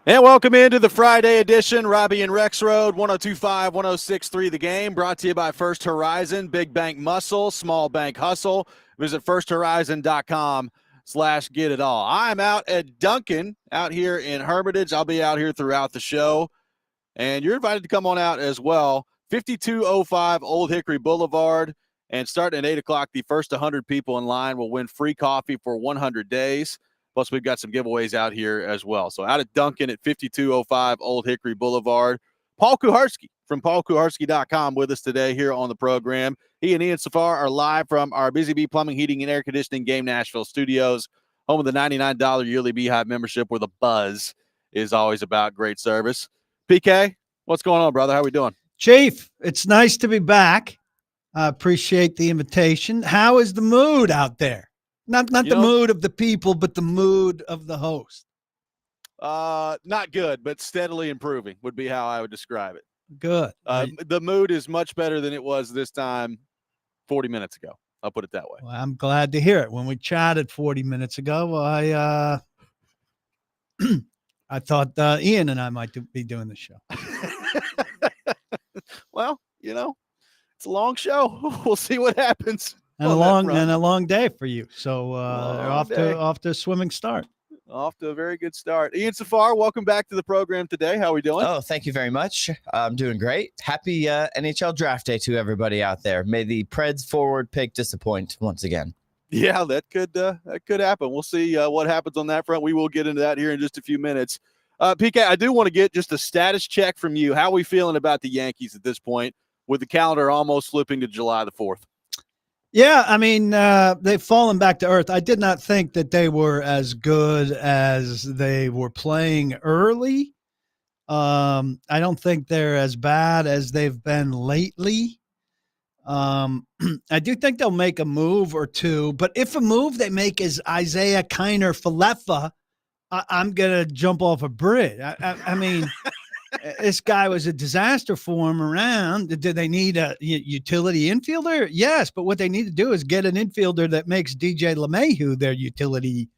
And welcome into the Friday edition, Robby and Rexrode, 102.5, 106.3 The Game, brought to you by First Horizon, Big Bank Muscle, Small Bank Hustle. Visit firsthorizon.com/get it all. I'm out at Duncan out here in Hermitage. I'll be out here throughout the show, and you're invited to come on out as well. 5205 Old Hickory Boulevard, and starting at 8 o'clock, the first 100 people in line will win free coffee for 100 days. Plus, we've got some giveaways out here as well. So out at Duncan at 5205 Old Hickory Boulevard. Paul Kuharsky from paulkuharsky.com with us today here on the program. He and Ian Safar are live from our Busy Bee Plumbing, Heating, and Air Conditioning Game Nashville studios, home of the $99 yearly Beehive membership where the buzz is always about great service. PK, what's going on, brother? How are we doing? Chief, it's nice to be back. I appreciate the invitation. How is the mood out there? Not the mood of the people, but the mood of the host. Not good, but steadily improving would be how I would describe it. Good. The mood is much better than it was this time 40 minutes ago. I'll put it that way. Well, I'm glad to hear it. When we chatted 40 minutes ago, I thought Ian and I might be doing the show. Well, it's a long show. We'll see what happens. And a long day for you. So off to a swimming start. Off to a very good start. Ian Safar, welcome back to the program today. How are we doing? Oh, thank you very much. I'm doing great. Happy NHL draft day to everybody out there. May the Preds forward pick disappoint once again. Yeah, that could happen. We'll see what happens on that front. We will get into that here in just a few minutes. PK, I do want to get just a status check from you. How are we feeling about the Yankees at this point with the calendar almost flipping to July the 4th? Yeah, I mean, they've fallen back to earth. I did not think that they were as good as they were playing early. I don't think they're as bad as they've been lately. I do think they'll make a move or two, but if a move they make is Isaiah Kiner Falefa, I'm going to jump off a bridge. I mean, this guy was a disaster for him around. Did they need a utility infielder? Yes, but what they need to do is get an infielder that makes DJ LeMahieu their utility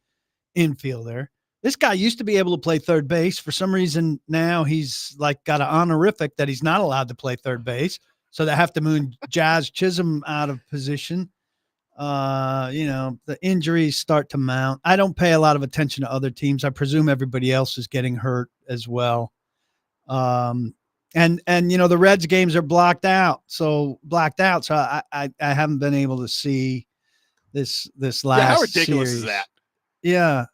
infielder. This guy used to be able to play third base. For some reason, now he's got an honorific that he's not allowed to play third base. So they have to move Jazz Chisholm out of position. The injuries start to mount. I don't pay a lot of attention to other teams. I presume everybody else is getting hurt as well. And the Reds games are blacked out. So I haven't been able to see this last how ridiculous series. Is that? Yeah.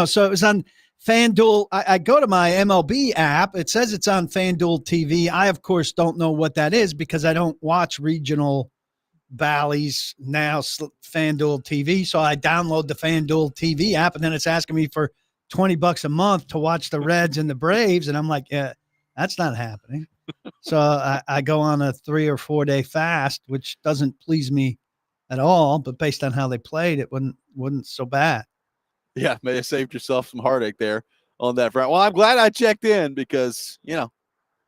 So it was on FanDuel. I go to my MLB app. It says it's on FanDuel TV. I, of course, don't know what that is because I don't watch regional Bally's now FanDuel TV. So I download the FanDuel TV app, and then it's asking me for $20 a month to watch the Reds and the Braves. And I'm like, yeah, that's not happening. So I go on a 3 or 4 day fast, which doesn't please me at all. But based on how they played, it wasn't so bad. Yeah, may have saved yourself some heartache there on that front. Well, I'm glad I checked in because, it's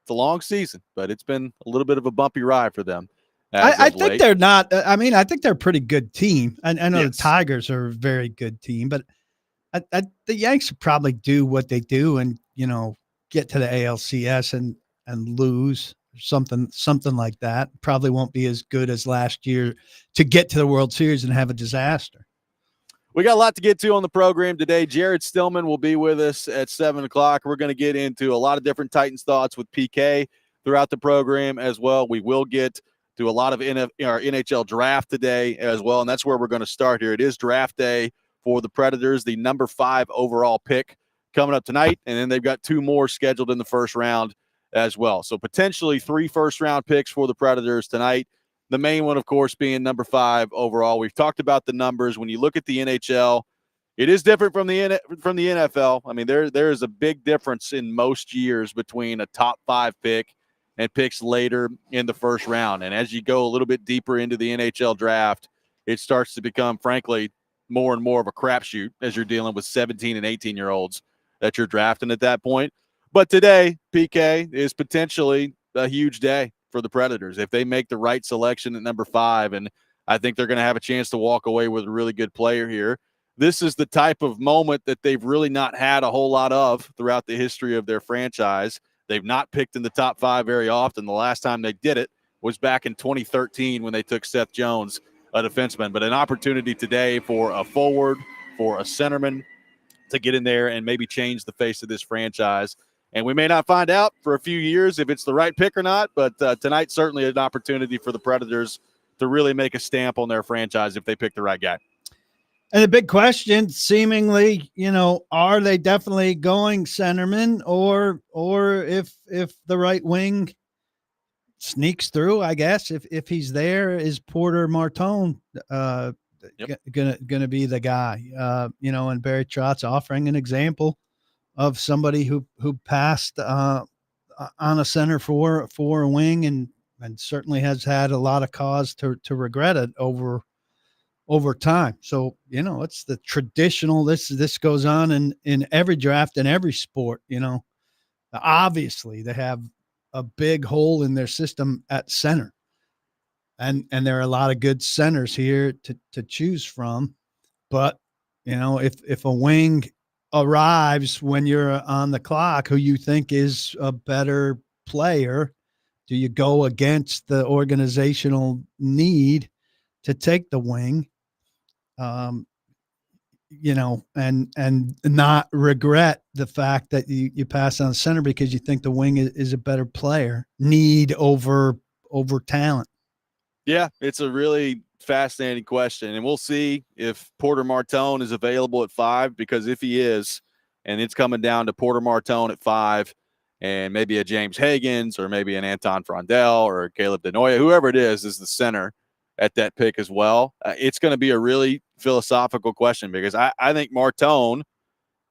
a long season, but it's been a little bit of a bumpy ride for them. I think they're not. I mean, I think they're a pretty good team. I know Yes. The Tigers are a very good team, but the Yanks probably do what they do and, get to the ALCS and lose something like that. Probably won't be as good as last year to get to the World Series and have a disaster. We got a lot to get to on the program today. Jared Stillman will be with us at 7 o'clock. We're going to get into a lot of different Titans thoughts with PK throughout the program as well. We will get to a lot of our NHL draft today as well, and that's where we're going to start here. It is draft day for the Predators, the number 5 overall pick coming up tonight, and then they've got 2 more scheduled in the first round as well. So potentially 3 first-round picks for the Predators tonight. The main one, of course, being number 5 overall. We've talked about the numbers. When you look at the NHL, it is different from the NFL. I mean, there is a big difference in most years between a top 5 pick and picks later in the first round. And as you go a little bit deeper into the NHL draft, it starts to become, frankly, more and more of a crapshoot as you're dealing with 17 and 18-year-olds that you're drafting at that point. But today, PK, is potentially a huge day for the Predators if they make the right selection at number 5, and I think they're going to have a chance to walk away with a really good player here. this is the type of moment that they've really not had a whole lot of throughout the history of their franchise. They've not picked in the top 5 very often. The last time they did it was back in 2013 when they took Seth Jones, a defenseman. But an opportunity today for a forward, for a centerman to get in there and maybe change the face of this franchise. And we may not find out for a few years if it's the right pick or not, but tonight's certainly an opportunity for the Predators to really make a stamp on their franchise if they pick the right guy. And the big question, seemingly, are they definitely going centerman, or if the right wing sneaks through, I guess, if he's there, is Porter Martone gonna be the guy? And Barry Trotz offering an example of somebody who passed on a center for a wing and certainly has had a lot of cause to regret it over time. So, it's the traditional, this goes on in every draft in every sport. Obviously they have a big hole in their system at center, and there are a lot of good centers here to choose from. But, if a wing arrives when you're on the clock, who you think is a better player, do you go against the organizational need to take the wing? And not regret the fact that you pass on center because you think the wing is a better player, need over talent. Yeah, it's a really fascinating question, and we'll see if Porter Martone is available at 5, because if he is, and it's coming down to Porter Martone at 5 and maybe a James Higgins or maybe an Anton Frondel or Caleb Denoya, whoever it is the center at that pick as well. It's going to be a really philosophical question, because I think Martone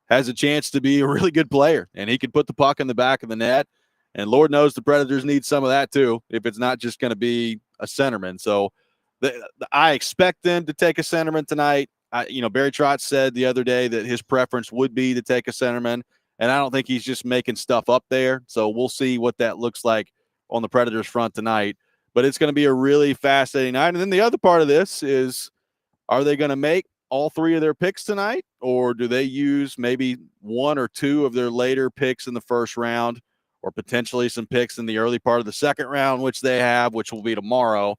has a chance to be a really good player, and he could put the puck in the back of the net. And Lord knows the Predators need some of that too, if it's not just going to be a centerman. So I expect them to take a centerman tonight. Barry Trotz said the other day that his preference would be to take a centerman, and I don't think he's just making stuff up there. So we'll see what that looks like on the Predators front tonight. But it's going to be a really fascinating night. And then the other part of this is, are they going to make all 3 of their picks tonight, or do they use maybe 1 or 2 of their later picks in the first round, or potentially some picks in the early part of the second round, which will be tomorrow?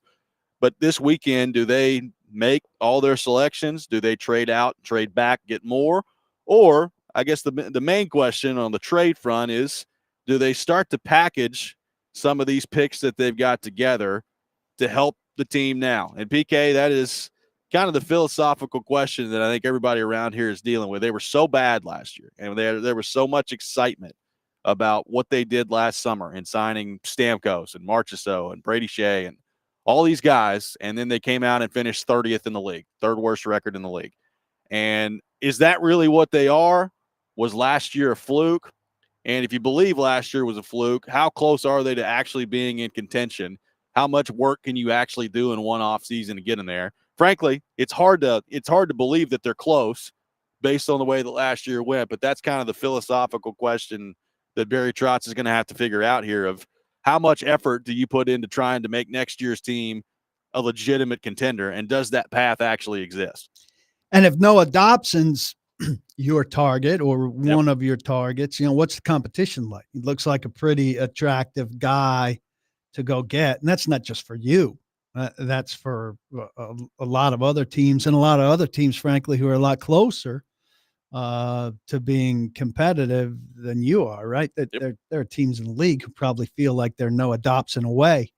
But this weekend, do they make all their selections? Do they trade out, trade back, get more? Or I guess the main question on the trade front is, do they start to package some of these picks that they've got together to help the team now? And PK, that is kind of the philosophical question that I think everybody around here is dealing with. They were so bad last year, and there was so much excitement about what they did last summer in signing Stamkos and Marchessault and Brady Shea and all these guys, and then they came out and finished 30th in the league, 3rd worst record in the league. And is that really what they are? Was last year a fluke? And if you believe last year was a fluke, how close are they to actually being in contention? How much work can you actually do in one off season to get in there? Frankly, it's hard to believe that they're close based on the way that last year went. But that's kind of the philosophical question that Barry Trotz is going to have to figure out here, of how much effort do you put into trying to make next year's team a legitimate contender, and does that path actually exist? And if Noah Dobson's your target, or one of your targets, what's the competition like? He looks like a pretty attractive guy to go get. And that's not just for you. That's for a lot of other teams, and a lot of other teams, frankly, who are a lot closer to being competitive than you are, right? That there are teams in the league who probably feel like they're Noah Dobson away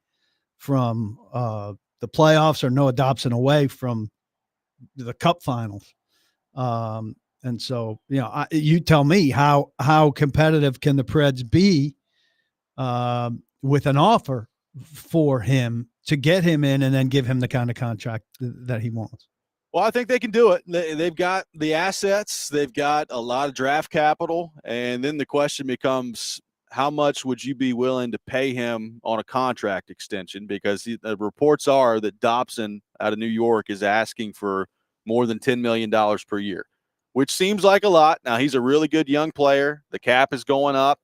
from the playoffs, or Noah Dobson away from the Cup Finals. And so, you tell me, how competitive can the Preds be with an offer for him to get him in and then give him the kind of contract that he wants? Well, I think they can do it. They've got the assets. They've got a lot of draft capital. And then the question becomes, how much would you be willing to pay him on a contract extension? Because the reports are that Dobson out of New York is asking for more than $10 million per year, which seems like a lot. Now, he's a really good young player. The cap is going up.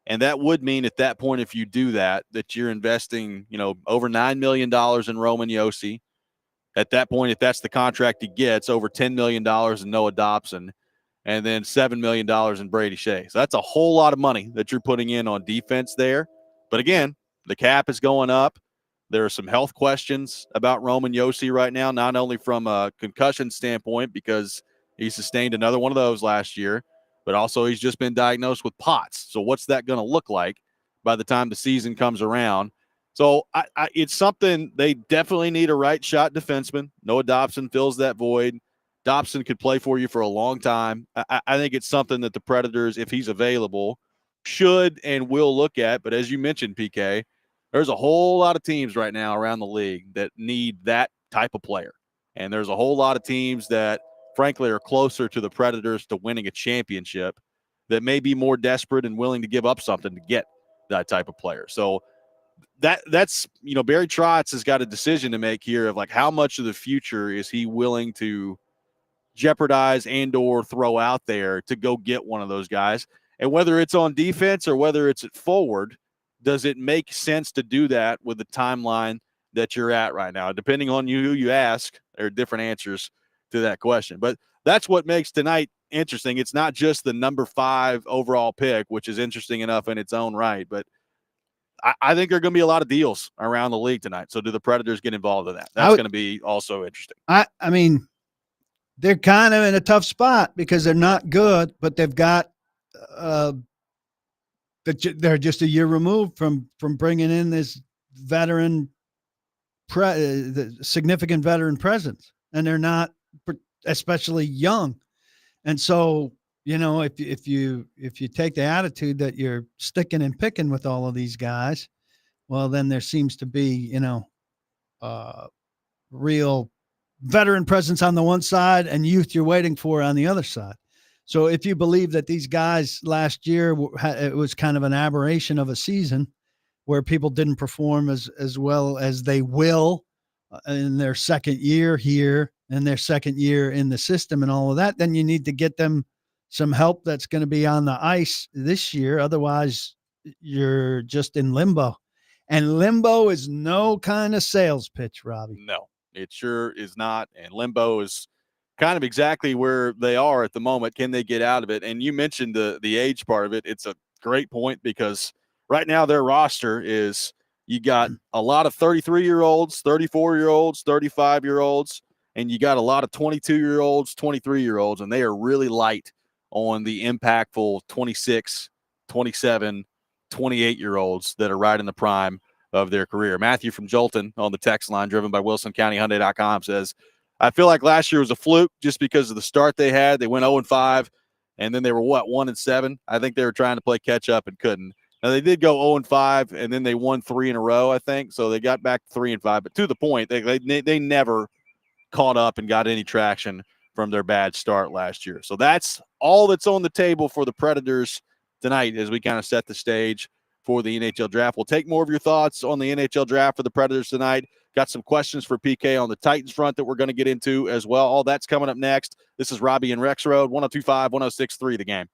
And that would mean at that point, if you do that, that you're investing, over $9 million in Roman Josi. at that point, if that's the contract he gets, over $10 million in Noah Dobson, and then $7 million in Brady Shea. So that's a whole lot of money that you're putting in on defense there. But again, the cap is going up. There are some health questions about Roman Josi right now, not only from a concussion standpoint because he sustained another one of those last year, but also he's just been diagnosed with POTS. So what's that going to look like by the time the season comes around? So it's something they definitely need a right shot defenseman. Noah Dobson fills that void. Dobson could play for you for a long time. I think it's something that the Predators, if he's available, should and will look at. But as you mentioned, PK, there's a whole lot of teams right now around the league that need that type of player. And there's a whole lot of teams that, frankly, are closer to the Predators to winning a championship that may be more desperate and willing to give up something to get that type of player. So that's Barry Trotz has got a decision to make here of like how much of the future is he willing to jeopardize and or throw out there to go get one of those guys. And whether it's on defense or whether it's at forward, does it make sense to do that with the timeline that you're at right now? Depending on who you ask, there are different answers to that question. But that's what makes tonight interesting. It's not just the number 5 overall pick, which is interesting enough in its own right, but I think there are going to be a lot of deals around the league tonight. So do the Predators get involved in that? That's going to be also interesting. I mean, they're kind of in a tough spot because they're not good, but they've got they're just a year removed from bringing in this veteran, significant veteran presence, and they're not especially young. And so, if you take the attitude that you're sticking and picking with all of these guys, well, then there seems to be, real veteran presence on the one side and youth you're waiting for on the other side. So if you believe that these guys last year, it was kind of an aberration of a season where people didn't perform as well as they will in their second year here and their second year in the system and all of that, then you need to get them some help that's going to be on the ice this year. Otherwise, you're just in limbo. And limbo is no kind of sales pitch, Robbie. No, it sure is not. And limbo is kind of exactly where they are at the moment. Can they get out of it? And you mentioned the age part of it. It's a great point because right now their roster is you got a lot of 33-year-olds, 34-year-olds, 35-year-olds, and you got a lot of 22-year-olds, 23-year-olds, and they are really light on the impactful 26, 27, 28-year-olds that are right in the prime of their career. Matthew from Jolton on the text line, driven by WilsonCountyHyundai.com, says, I feel like last year was a fluke just because of the start they had. They went 0-5, and then they were, 1-7? I think they were trying to play catch-up and couldn't. Now, they did go 0-5, and then they won 3 in a row, I think. So they got back to 3-5. But to the point, they never caught up and got any traction from their bad start last year. So that's all that's on the table for the Predators tonight as we kind of set the stage for the NHL draft. We'll take more of your thoughts on the NHL draft for the Predators tonight. Got some questions for PK on the Titans front that we're going to get into as well. All that's coming up next. This is Robby and Rexrode, 102.5, 106.3 The Game.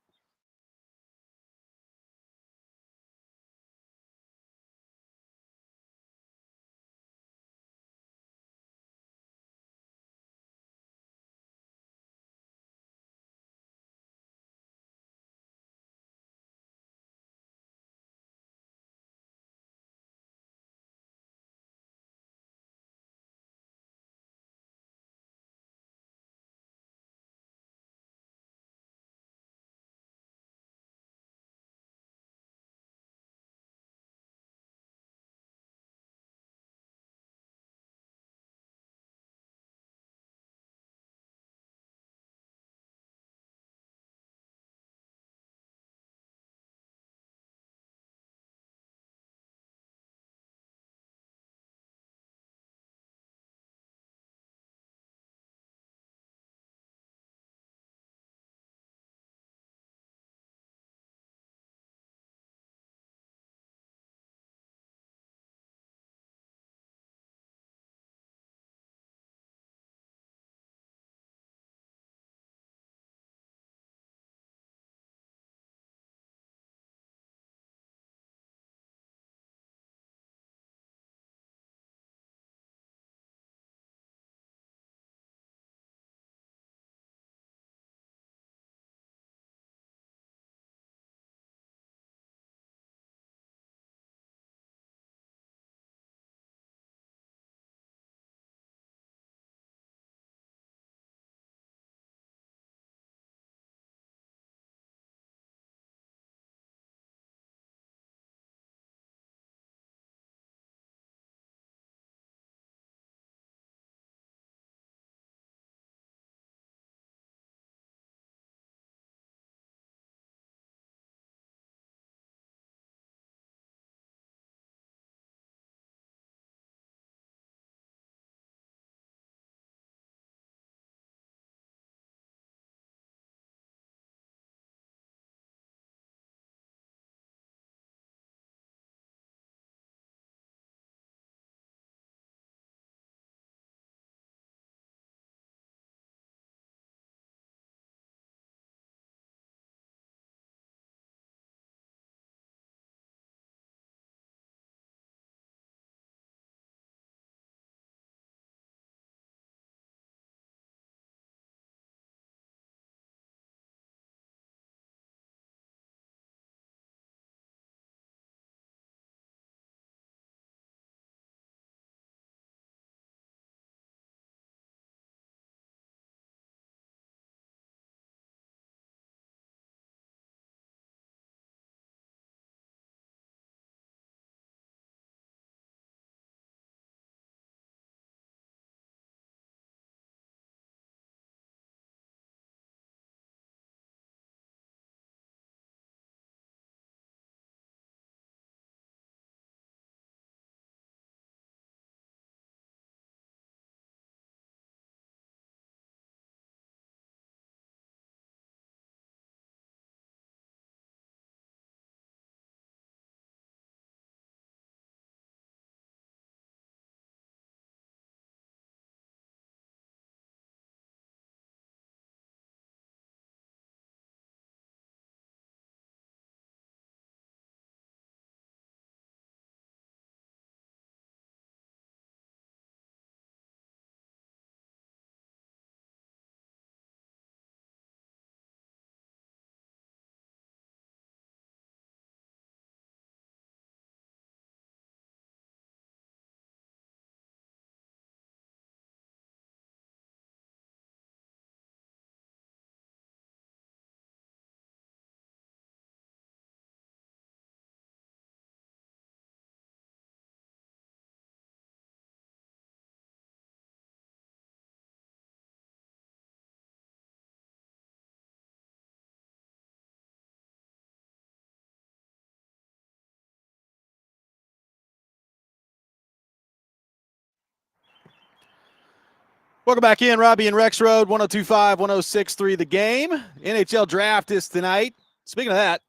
Welcome back in, Robby and Rexrode, 102.5, 106.3 The Game. NHL Draft is tonight. Speaking of that,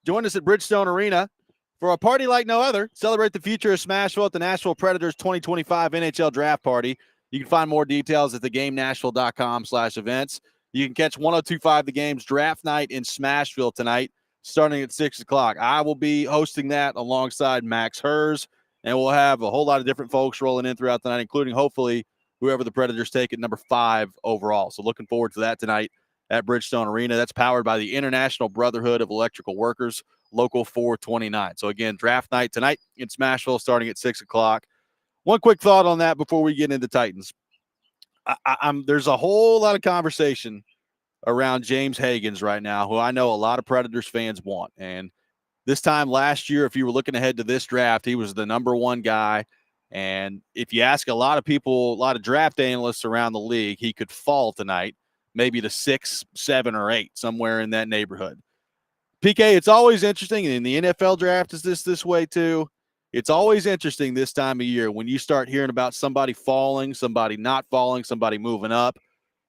join us at Bridgestone Arena for a party like no other. Celebrate the future of Smashville at the Nashville Predators 2025 NHL Draft Party. You can find more details at thegamenashville.com/events. You can catch 102.5 The Game's Draft Night in Smashville tonight, starting at 6 o'clock. I will be hosting that alongside Max Hers, and we'll have a whole lot of different folks rolling in throughout the night, including hopefully whoever the Predators take at number 5 overall. So looking forward to that tonight at Bridgestone Arena. That's powered by the International Brotherhood of Electrical Workers, Local 429. So again, draft night tonight in Smashville starting at 6 o'clock. One quick thought on that before we get into Titans. There's a whole lot of conversation around James Hagens right now, who I know a lot of Predators fans want. And this time last year, if you were looking ahead to this draft, he was the number 1 guy. And if you ask a lot of people, a lot of draft analysts around the league, he could fall tonight, maybe to 6, 7, or 8, somewhere in that neighborhood. PK, it's always interesting, and the NFL draft is this way too. It's always interesting this time of year when you start hearing about somebody falling, somebody not falling, somebody moving up.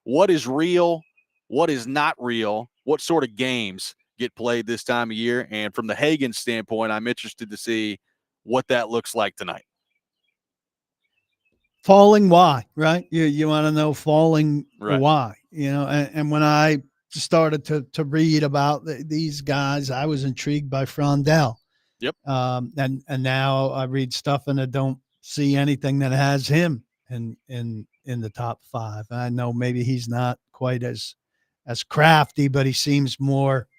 What is real? What is not real? What sort of games get played this time of year? And from the Hagen standpoint, I'm interested to see what that looks like tonight. Falling, why? Right? You want to know falling, Right. why? And when I started to read about these guys, I was intrigued by Frondell. Yep. And now I read stuff and I don't see anything that has him in the top 5. I know maybe he's not quite as crafty, but he seems more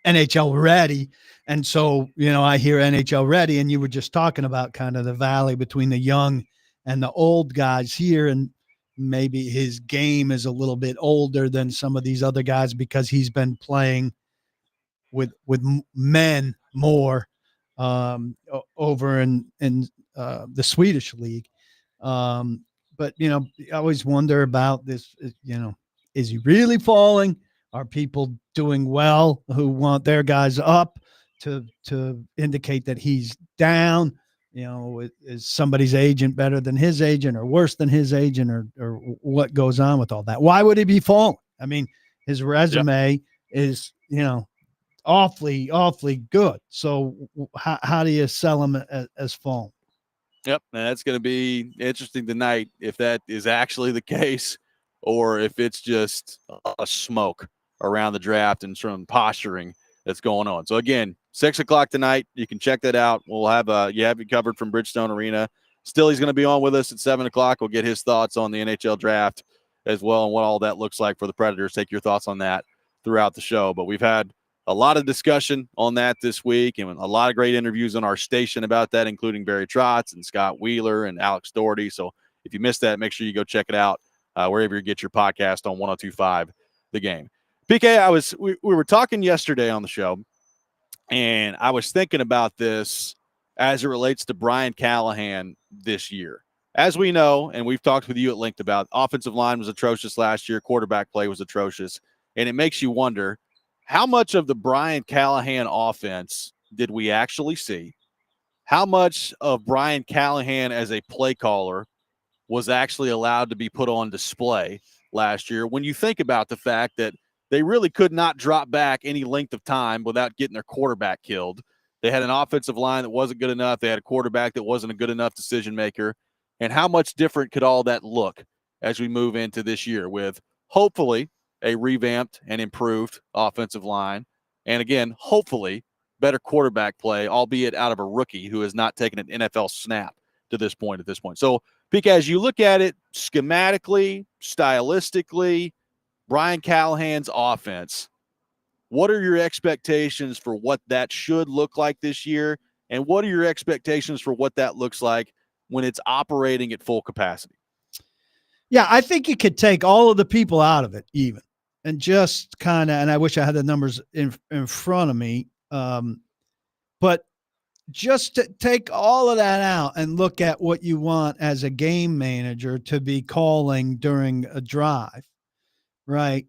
NHL ready. And so, I hear NHL ready, and you were just talking about kind of the valley between the young and the old guys here, and maybe his game is a little bit older than some of these other guys because he's been playing with men more over in the Swedish league. But I always wonder about this. Is he really falling? Are people doing well who want their guys up to indicate that he's down? Is somebody's agent better than his agent or worse than his agent, or what goes on with all that? Why would he be falling? I mean, his resume is, awfully good. So how do you sell him as falling? Yep, and that's going to be interesting tonight if that is actually the case or if it's just a smoke around the draft and some posturing that's going on. So again, 6 o'clock tonight. You can check that out. We'll have it covered from Bridgestone Arena. Still, he's going to be on with us at 7 o'clock. We'll get his thoughts on the NHL draft as well and what all that looks like for the Predators. Take your thoughts on that throughout the show. But we've had a lot of discussion on that this week and a lot of great interviews on our station about that, including Barry Trotz and Scott Wheeler and Alex Doherty. So if you missed that, make sure you go check it out wherever you get your podcast on 102.5 The Game. PK, we were talking yesterday on the show, and I was thinking about this as it relates to Brian Callahan this year. As we know, and we've talked with you at length about, offensive line was atrocious last year. Quarterback play was atrocious. And it makes you wonder, how much of the Brian Callahan offense did we actually see? How much of Brian Callahan as a play caller was actually allowed to be put on display last year? When you think about the fact that they really could not drop back any length of time without getting their quarterback killed. They had an offensive line that wasn't good enough. They had a quarterback that wasn't a good enough decision maker. And how much different could all that look as we move into this year with hopefully a revamped and improved offensive line? And again, hopefully better quarterback play, albeit out of a rookie who has not taken an NFL snap to this point. So, because as you look at it schematically, stylistically, Brian Callahan's offense, what are your expectations for what that should look like this year? And what are your expectations for what that looks like when it's operating at full capacity? Yeah, I think you could take all of the people out of it even and just kind of, and I wish I had the numbers in front of me, but just to take all of that out and look at what you want as a game manager to be calling during a drive, right?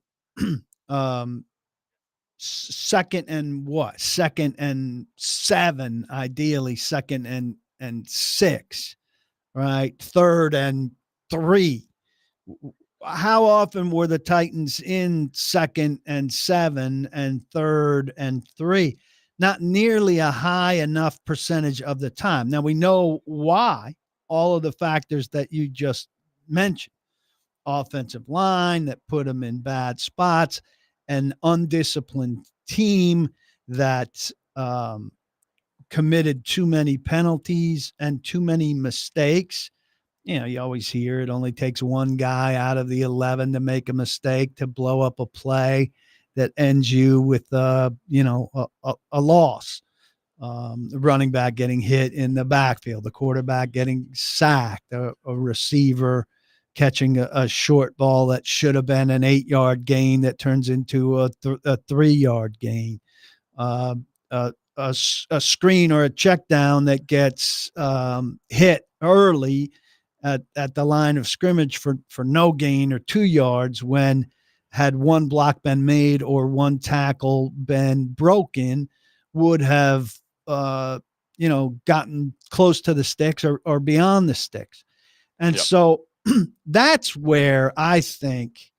Second and 7, ideally second and 6, right? 3rd and 3, how often were the Titans in 2nd and 7 and 3rd and 3? Not nearly a high enough percentage of the time. Now we know why, all of the factors that you just mentioned. Offensive line that put them in bad spots, an undisciplined team that committed too many penalties and too many mistakes. You always hear it only takes one guy out of the 11 to make a mistake to blow up a play that ends you with a loss. The running back getting hit in the backfield, the quarterback getting sacked, a receiver catching a short ball that should have been an 8-yard gain that turns into a 3-yard gain. A screen or a check down that gets hit early at the line of scrimmage for no gain or 2 yards, when had one block been made or one tackle been broken, would have gotten close to the sticks or beyond the sticks. And so that's where I think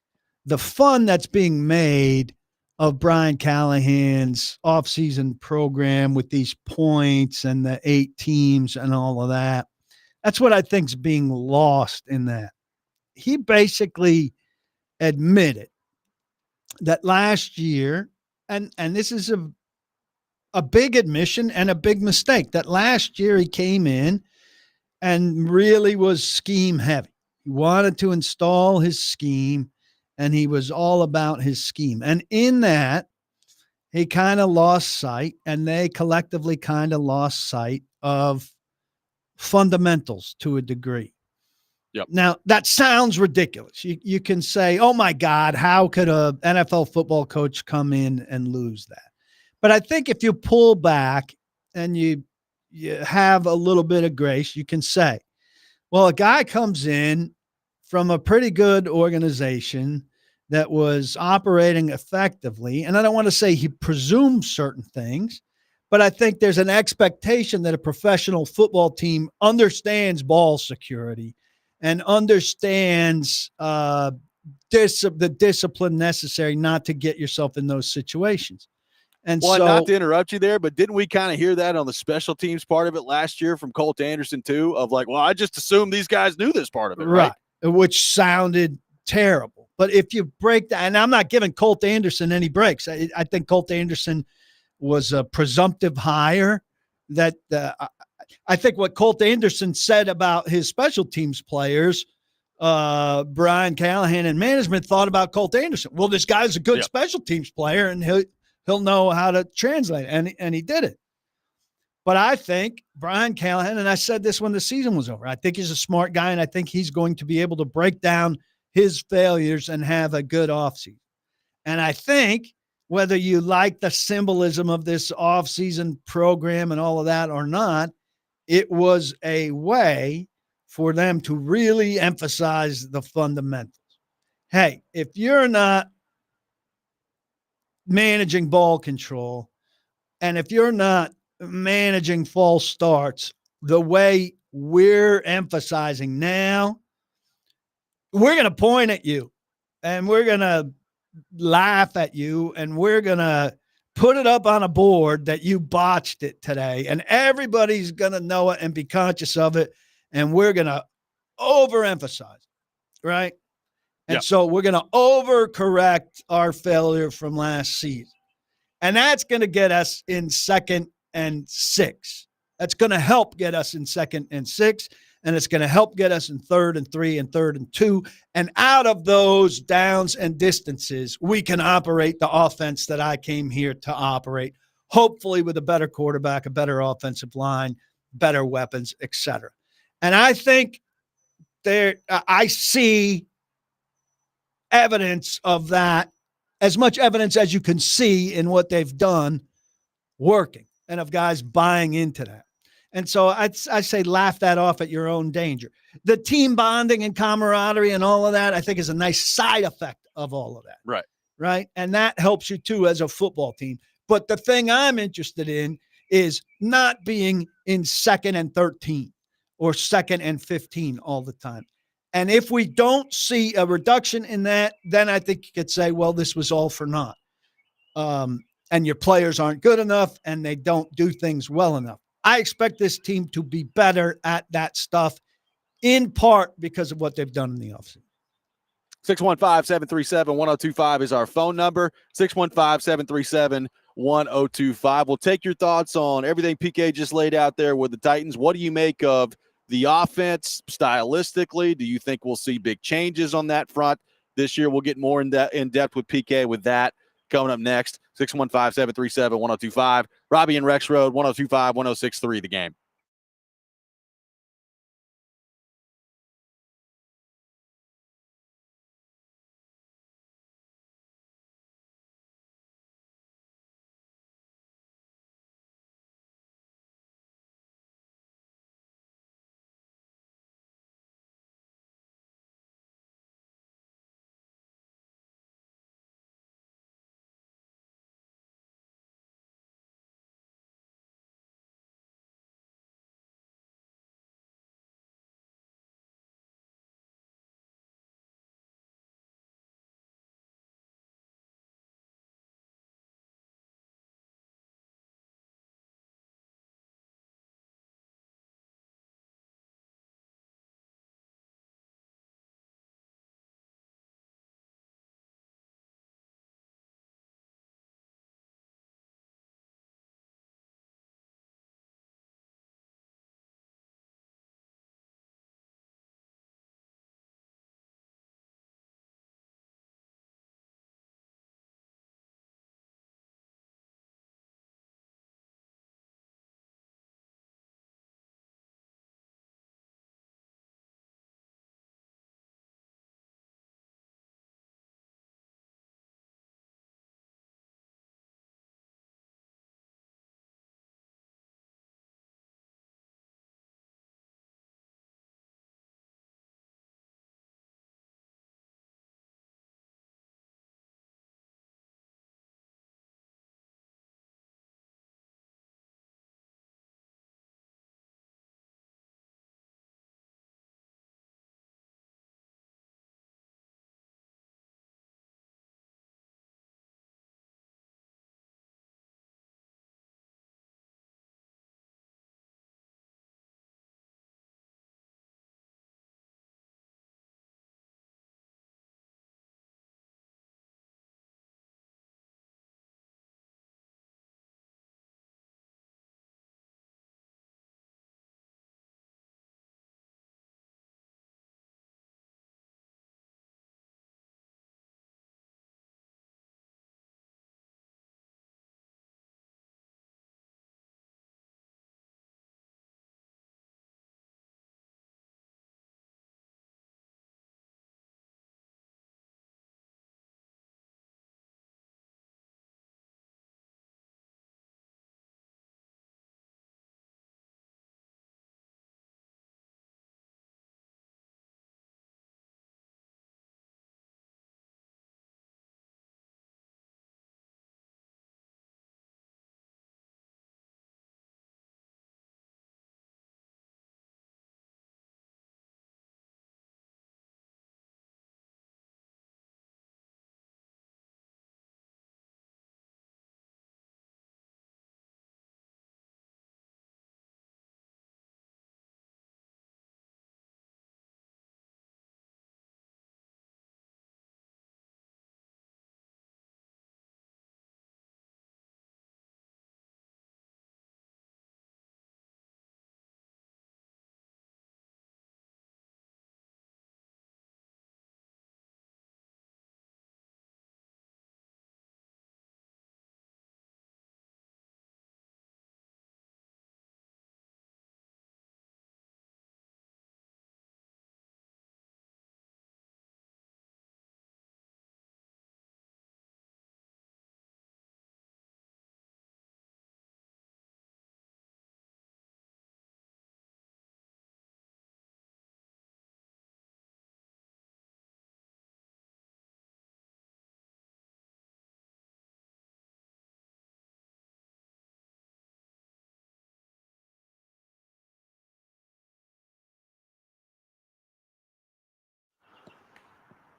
the fun that's being made of Brian Callahan's offseason program with these points and the 8 teams and all of that, that's what I think is being lost in that. He basically admitted that last year, and this is a big admission and a big mistake, that last year he came in and really was scheme heavy. He wanted to install his scheme, and he was all about his scheme. And in that, he kind of lost sight, and they collectively kind of lost sight of fundamentals to a degree. Yep. Now, that sounds ridiculous. You can say, oh, my God, how could a NFL football coach come in and lose that? But I think if you pull back and you have a little bit of grace, you can say, well, a guy comes in from a pretty good organization that was operating effectively. And I don't want to say he presumes certain things, but I think there's an expectation that a professional football team understands ball security and understands the discipline necessary not to get yourself in those situations. And well, so, not to interrupt you there, but didn't we kind of hear that on the special teams part of it last year from Colt Anderson too? Of like, well, I just assumed these guys knew this part of it, right? Which sounded terrible. But if you break that, and I'm not giving Colt Anderson any breaks. I think Colt Anderson was a presumptive hire. That I think what Colt Anderson said about his special teams players, Brian Callahan and management thought about Colt Anderson. Well, this guy's a good special teams player, and he'll know how to translate it. And he did it. But I think Brian Callahan, and I said this when the season was over, I think he's a smart guy, and I think he's going to be able to break down his failures and have a good offseason. And I think whether you like the symbolism of this offseason program and all of that or not, it was a way for them to really emphasize the fundamentals. Hey, if you're not managing ball control, and if you're not managing false starts the way we're emphasizing now, we're going to point at you, and we're going to laugh at you, and we're going to put it up on a board that you botched it today, and everybody's going to know it and be conscious of it, and we're going to overemphasize, right? And so we're going to overcorrect our failure from last season. And that's going to get us in 2nd and 6. That's going to help get us in 2nd and 6. And it's going to help get us in 3rd and 3 and 3rd and 2. And out of those downs and distances, we can operate the offense that I came here to operate, hopefully with a better quarterback, a better offensive line, better weapons, etc. And I think I see evidence of that, as much evidence as you can see in what they've done working, and of guys buying into that. And so I say laugh that off at your own danger. The team bonding and camaraderie and all of that, I think, is a nice side effect of all of that. Right. Right. And that helps you too as a football team. But the thing I'm interested in is not being in 2nd and 13 or 2nd and 15 all the time. And if we don't see a reduction in that, then I think you could say, well, this was all for naught. And your players aren't good enough and they don't do things well enough. I expect this team to be better at that stuff, in part because of what they've done in the offseason. 615-737-1025 is our phone number. 615-737-1025. We'll take your thoughts on everything PK just laid out there with the Titans. What do you make of the offense stylistically? Do you think we'll see big changes on that front this year? We'll get more in depth with PK with that coming up next. 615-737-1025. Robby and Rexrode, 1025-1063, The Game.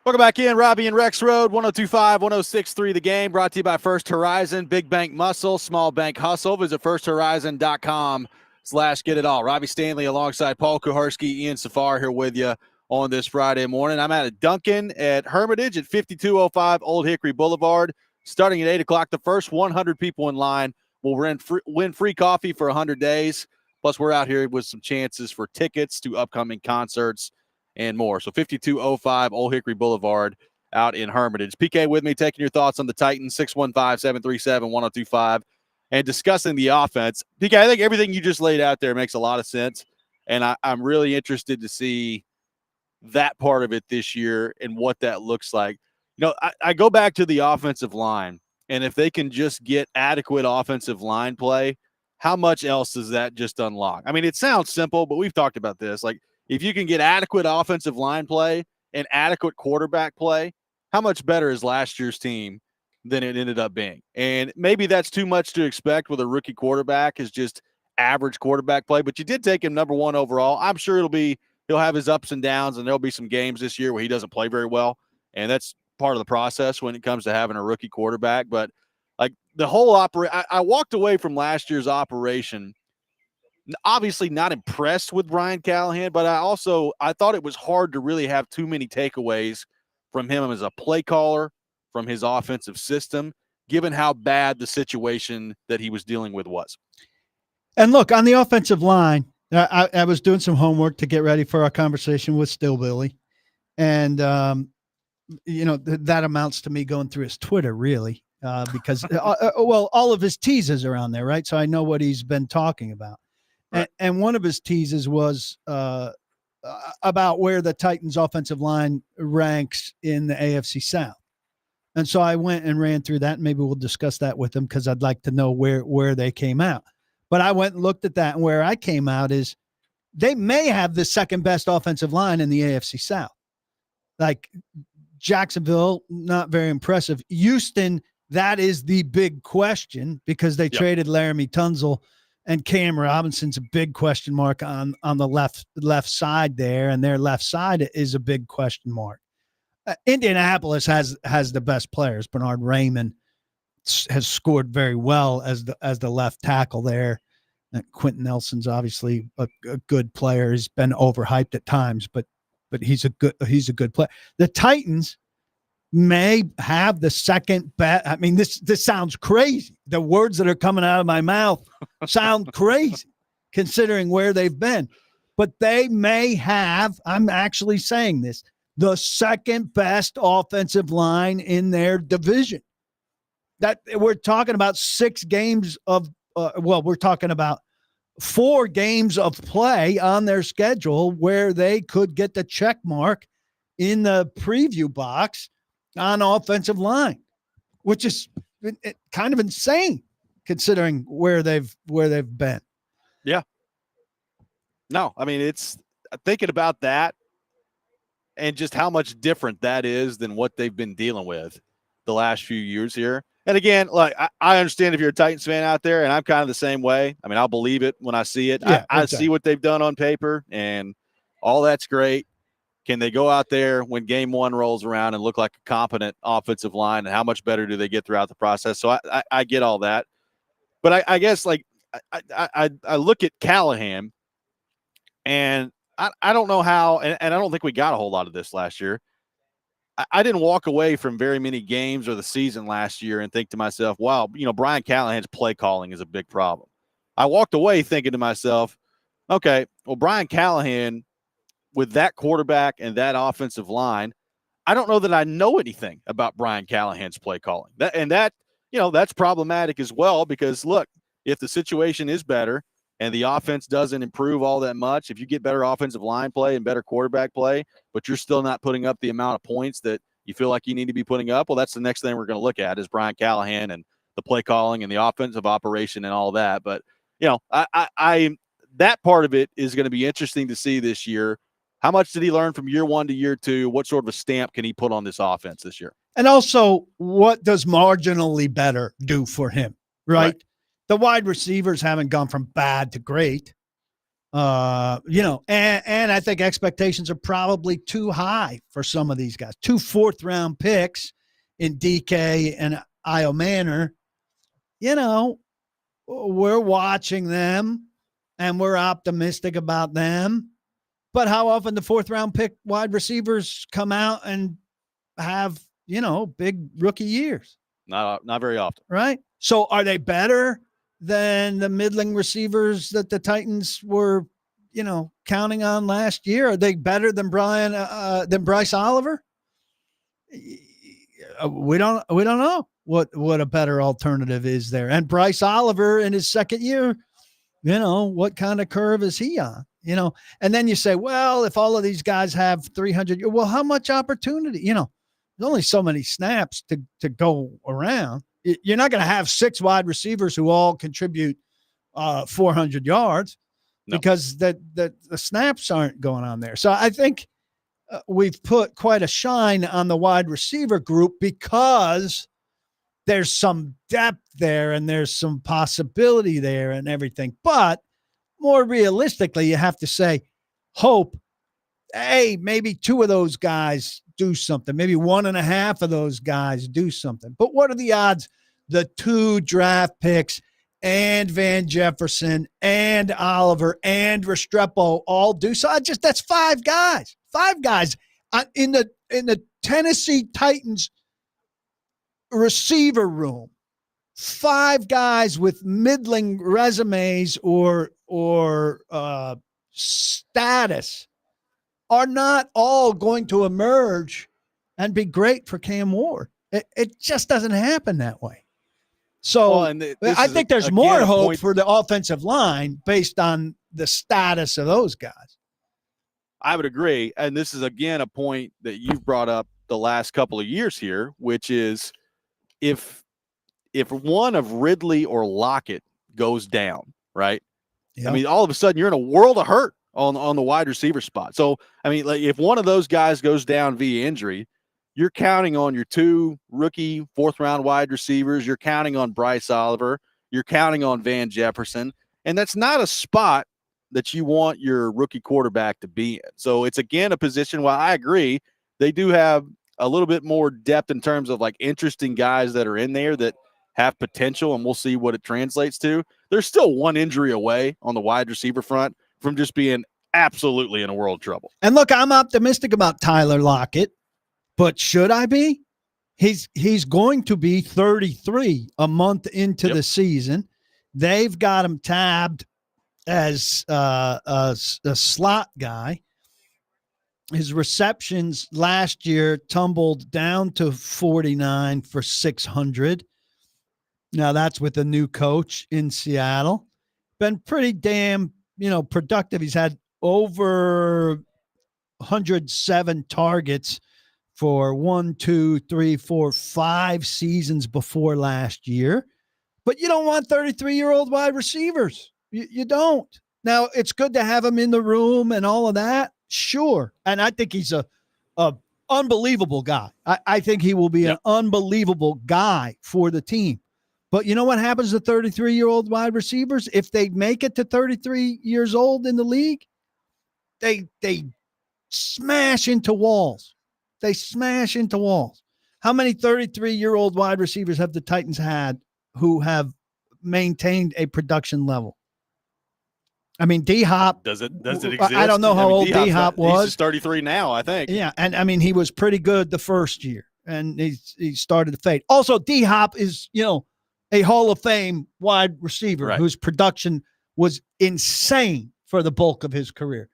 Welcome back in, Robby and Rexrode, 102.5, 106.3 The Game, brought to you by First Horizon, Big Bank Muscle, Small Bank Hustle. Visit firsthorizon.com/get-it-all. Robby Stanley alongside Paul Kuharsky, Ian Safar here with you on this Friday morning. I'm at a Dunkin' at Hermitage at 5205 Old Hickory Boulevard. Starting at 8 o'clock, the first 100 people in line will win free coffee for 100 days. Plus, we're out here with some chances for tickets to upcoming concerts and more. So 5205 Old Hickory Boulevard out in Hermitage. PK with me, taking your thoughts on the Titans, 615-737-1025, and discussing the offense. PK, I think everything you just laid out there makes a lot of sense, and I'm really interested to see that part of it this year and what that looks like. You know, I go back to the offensive line, and if they can just get adequate offensive line play, how much else does that just unlock? I mean, it sounds simple, but we've talked about this. Like, if you can get adequate offensive line play and adequate quarterback play, how much better is last year's team than it ended up being? And maybe that's too much to expect with a rookie quarterback, is just average quarterback play, but you did take him number 1 overall. I'm sure he'll have his ups and downs, and there'll be some games this year where he doesn't play very well, and that's part of the process when it comes to having a rookie quarterback. But like the whole I walked away from last year's operation obviously not impressed with Brian Callahan, but I thought it was hard to really have too many takeaways from him as a play caller, from his offensive system, given how bad the situation that he was dealing with was. And look, on the offensive line, I was doing some homework to get ready for our conversation with Stillbilly. And, that amounts to me going through his Twitter, really, because, all of his teases are on there, right? So I know what he's been talking about. Right. And one of his teases was about where the Titans offensive line ranks in the AFC South. And so I went and ran through that, and maybe we'll discuss that with him because I'd like to know where they came out. But I went and looked at that, and where I came out is they may have the second best offensive line in the AFC South. Like Jacksonville, not very impressive. Houston, that is the big question because they traded Laramie Tunsil, and Cam Robinson's a big question mark on the left side there, and their left side is a big question mark. Indianapolis has the best players. Bernard Raymond has scored very well as the left tackle there. And Quentin Nelson's obviously a good player. He's been overhyped at times, but he's a good player. The Titans may have the second best. I mean, this sounds crazy. The words that are coming out of my mouth sound crazy considering where they've been, but they may have, I'm actually saying this, the second best offensive line in their division. That we're talking about 6 games of, we're talking about 4 games of play on their schedule where they could get the check mark in the preview box on offensive line, which is kind of insane considering where they've been. Yeah. No, I mean, it's thinking about that and just how much different that is than what they've been dealing with the last few years here. And again, like I understand if you're a Titans fan out there, and I'm kind of the same way. I mean, I'll believe it when I see it. Yeah, I exactly. see what they've done on paper, and all that's great. Can they go out there when game 1 rolls around and look like a competent offensive line, and how much better do they get throughout the process? So I get all that. But I guess, like, I look at Callahan, and I don't know how, and I don't think we got a whole lot of this last year. I didn't walk away from very many games or the season last year and think to myself, wow, Brian Callahan's play calling is a big problem. I walked away thinking to myself, okay, well, Brian Callahan, with that quarterback and that offensive line, I don't know that I know anything about Brian Callahan's play calling. That's problematic as well, because look, if the situation is better and the offense doesn't improve all that much, if you get better offensive line play and better quarterback play, but you're still not putting up the amount of points that you feel like you need to be putting up, well, that's the next thing we're going to look at is Brian Callahan and the play calling and the offensive operation and all that. But, that part of it is going to be interesting to see this year. How much did he learn from year 1 to year 2? What sort of a stamp can he put on this offense this year? And also, what does marginally better do for him, right? The wide receivers haven't gone from bad to great. And I think expectations are probably too high for some of these guys. 2 fourth-round picks in DK and Io Manor. We're watching them and we're optimistic about them. But how often the fourth-round pick wide receivers come out and have, big rookie years? Not very often. Right? So are they better than the middling receivers that the Titans were, counting on last year? Are they better than Bryce Oliver? We don't know what a better alternative is there. And Bryce Oliver in his second year, what kind of curve is he on? And then you say, well, if all of these guys have 300, well, how much opportunity? There's only so many snaps to go around. You're not going to have 6 wide receivers who all contribute 400 yards because the snaps aren't going on there. So I think we've put quite a shine on the wide receiver group because there's some depth there and there's some possibility there and everything. But more realistically, you have to say, hope, hey, maybe 2 of those guys do something. Maybe 1.5 of those guys do something. But what are the odds the 2 draft picks and Van Jefferson and Oliver and Restrepo all do? So that's 5 guys. 5 guys in the Tennessee Titans receiver room. 5 guys with middling resumes or status are not all going to emerge and be great for Cam Ward. It just doesn't happen that way. So I think there's more hope for the offensive line based on the status of those guys. I would agree. And this is, again, a point that you've brought up the last couple of years here, which is if one of Ridley or Lockett goes down, right? Yep. I mean, all of a sudden you're in a world of hurt on the wide receiver spot. So, I mean, like if one of those guys goes down via injury, you're counting on your 2 rookie 4th-round wide receivers. You're counting on Bryce Oliver. You're counting on Van Jefferson. And that's not a spot that you want your rookie quarterback to be in. So it's, again, a position where I agree they do have a little bit more depth in terms of like interesting guys that are in there that have potential, and we'll see what it translates to. There's still 1 injury away on the wide receiver front from just being absolutely in a world of trouble. And look, I'm optimistic about Tyler Lockett, but should I be? He's going to be 33 a month into the season. They've got him tabbed as a slot guy. His receptions last year tumbled down to 49 for 600. Now that's with a new coach in Seattle. Been pretty damn, productive. He's had over 107 targets for 1, 2, 3, 4, 5 seasons before last year. But you don't want 33-year-old wide receivers. You don't. Now, it's good to have him in the room and all of that. Sure. And I think he's a unbelievable guy. I think he will be an unbelievable guy for the team. But you know what happens to 33-year-old wide receivers? If they make it to 33 years old in the league, they smash into walls. They smash into walls. How many 33-year-old wide receivers have the Titans had who have maintained a production level? I mean, D-Hop. Does it exist? I don't know how old D-Hop was. He's 33 now, I think. Yeah, and I mean, he was pretty good the first year, and he started to fade. Also, D-Hop is, a Hall of Fame wide receiver whose production was insane for the bulk of his career.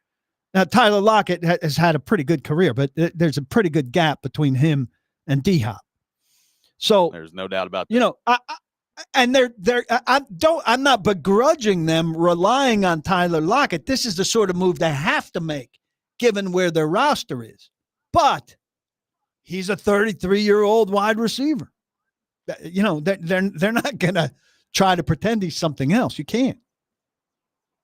Now, Tyler Lockett has had a pretty good career, but there's a pretty good gap between him and D-Hop. So there's no doubt about that. I'm not begrudging them relying on Tyler Lockett. This is the sort of move they have to make given where their roster is. But he's a 33-year-old wide receiver. They're not going to try to pretend he's something else. You can't.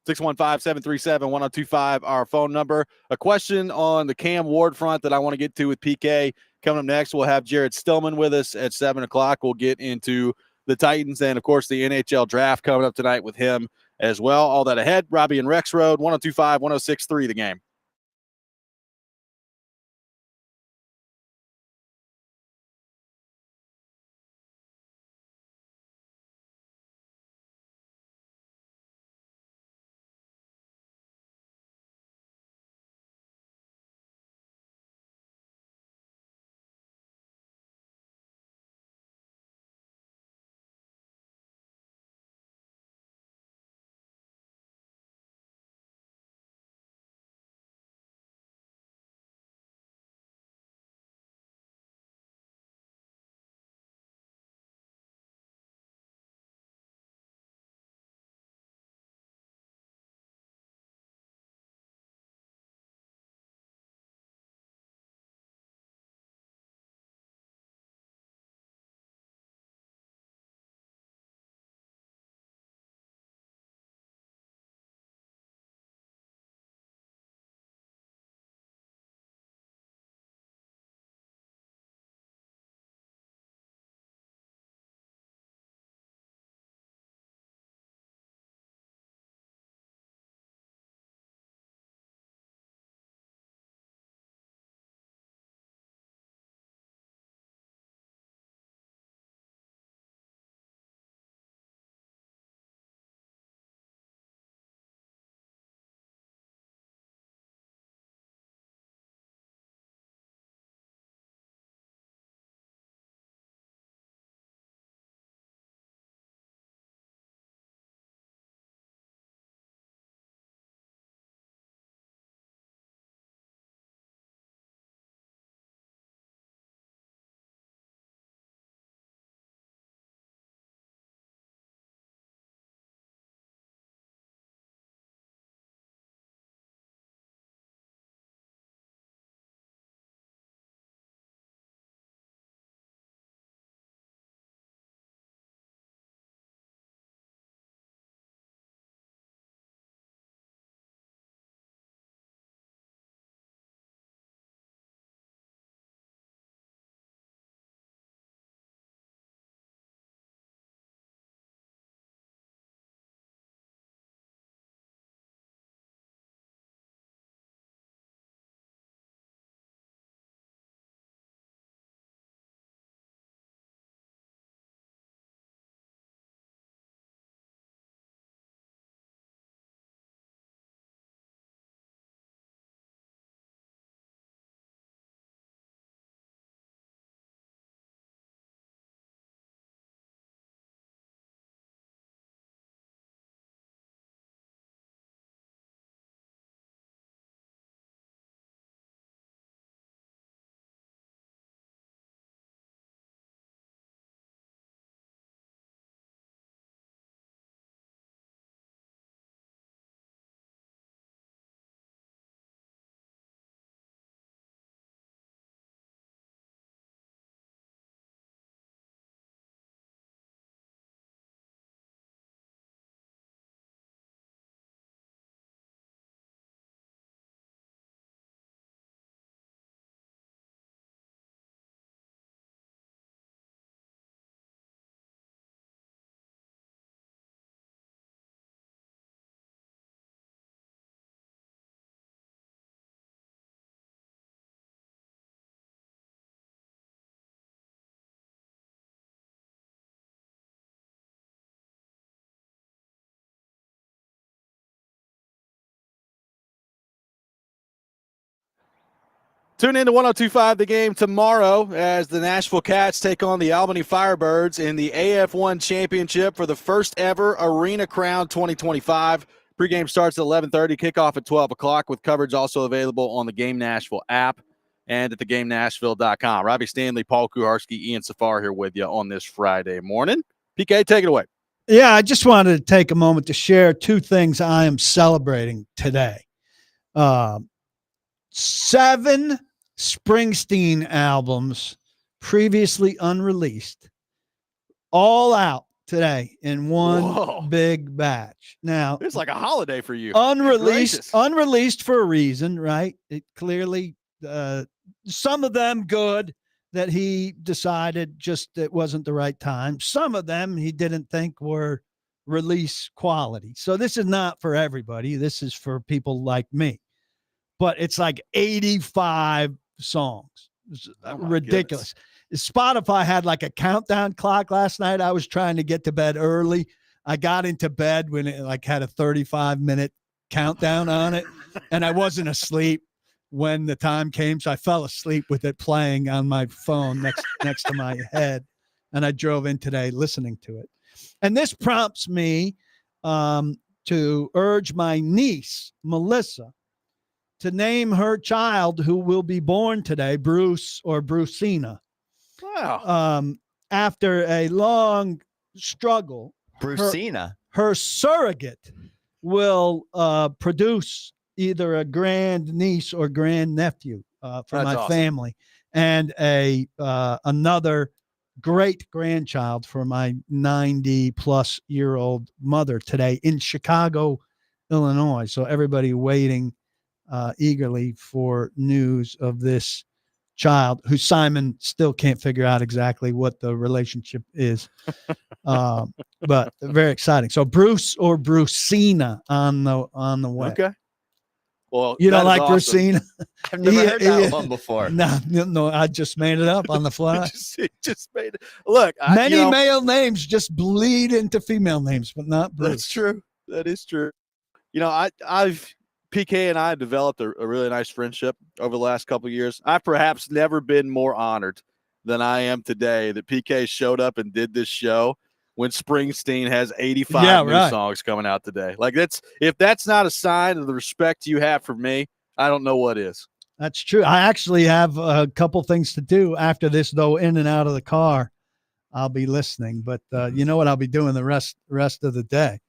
615-737-1025, our phone number. A question on the Cam Ward front that I want to get to with PK. Coming up next, we'll have Jared Stillman with us at 7 o'clock. We'll get into the Titans and, of course, the NHL draft coming up tonight with him as well. All that ahead. Robby and Rexrode, 102.5, 106.3 The Game. Tune in to 102.5 The Game tomorrow as the Nashville Cats take on the Albany Firebirds in the AF1 Championship for the first ever Arena Crown 2025. Pregame starts at 11:30, kickoff at 12 o'clock, with coverage also available on the Game Nashville app and at thegamenashville.com. Robby Stanley, Paul Kuharsky, Ian Safar here with you on this Friday morning. PK, take it away. Yeah, I just wanted to take a moment to share two things I am celebrating today. 7 Springsteen albums previously unreleased, all out today in one Whoa. big batch. Now, It's like a holiday for you. unreleased for a reason, right? It clearly, some of them good that he decided just it wasn't the right time. Some of them he didn't think were release quality. So this is not for everybody. This is for people like me. But it's like 85 songs. It's ridiculous. Goodness. Spotify had like a countdown clock last night. I was trying to get to bed early. I got into bed when it like had a 35-minute countdown on it, and I wasn't asleep when the time came, so I fell asleep with it playing on my phone next to my head, and I drove in today listening to it. And this prompts me to urge my niece, Melissa, to name her child who will be born today, Bruce or Brucina. Wow. After a long struggle, Brucina, her surrogate will produce either a grand niece or grand nephew for That's my awesome. family, and another great grandchild for my 90-plus-year-old mother today in Chicago, Illinois. So everybody waiting eagerly for news of this child who Simon still can't figure out exactly what the relationship is. But very exciting. So Bruce or Brucina on the way. Okay. Well, you don't like awesome. Brucina? I've never heard that one before. No, I just made it up on the fly. just made it. Look, many male names just bleed into female names, but not Bruce. That's true. That is true. I've PK and I have developed a really nice friendship over the last couple of years. I've perhaps never been more honored than I am today that PK showed up and did this show when Springsteen has 85 new songs coming out today. Like if that's not a sign of the respect you have for me, I don't know what is. That's true. I actually have a couple things to do after this, though, in and out of the car. I'll be listening, but you know what I'll be doing the rest of the day?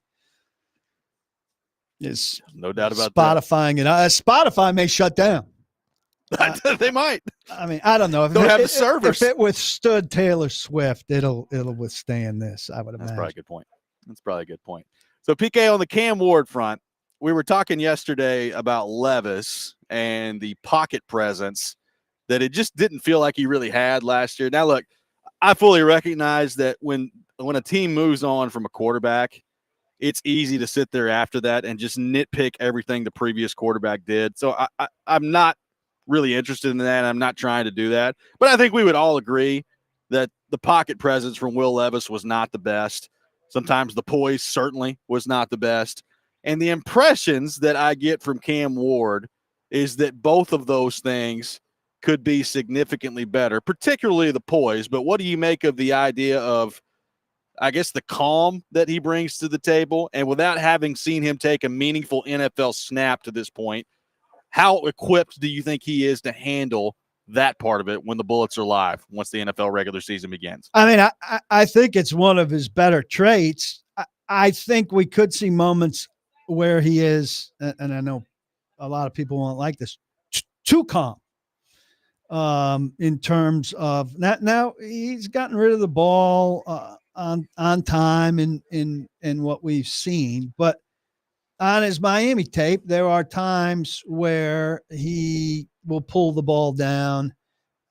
Is no doubt about Spotifying it. Spotify may shut down. They might. I mean, I don't know. If don't have the servers. If it withstood Taylor Swift, it'll withstand this, I would imagine. That's probably a good point. So PK, on the Cam Ward front, we were talking yesterday about Levis and the pocket presence that it just didn't feel like he really had last year. Now, look, I fully recognize that when a team moves on from a quarterback, it's easy to sit there after that and just nitpick everything the previous quarterback did. So I'm not really interested in that. I'm not trying to do that. But I think we would all agree that the pocket presence from Will Levis was not the best. Sometimes the poise certainly was not the best. And the impressions that I get from Cam Ward is that both of those things could be significantly better, particularly the poise. But what do you make of the idea of, I guess, the calm that he brings to the table? And without having seen him take a meaningful NFL snap to this point, how equipped do you think he is to handle that part of it when the Bullets are live, once the NFL regular season begins? I mean, I think it's one of his better traits. I think we could see moments where he is, and I know a lot of people won't like this, too calm. In terms of now he's gotten rid of the ball on time in what we've seen, but on his Miami tape, there are times where he will pull the ball down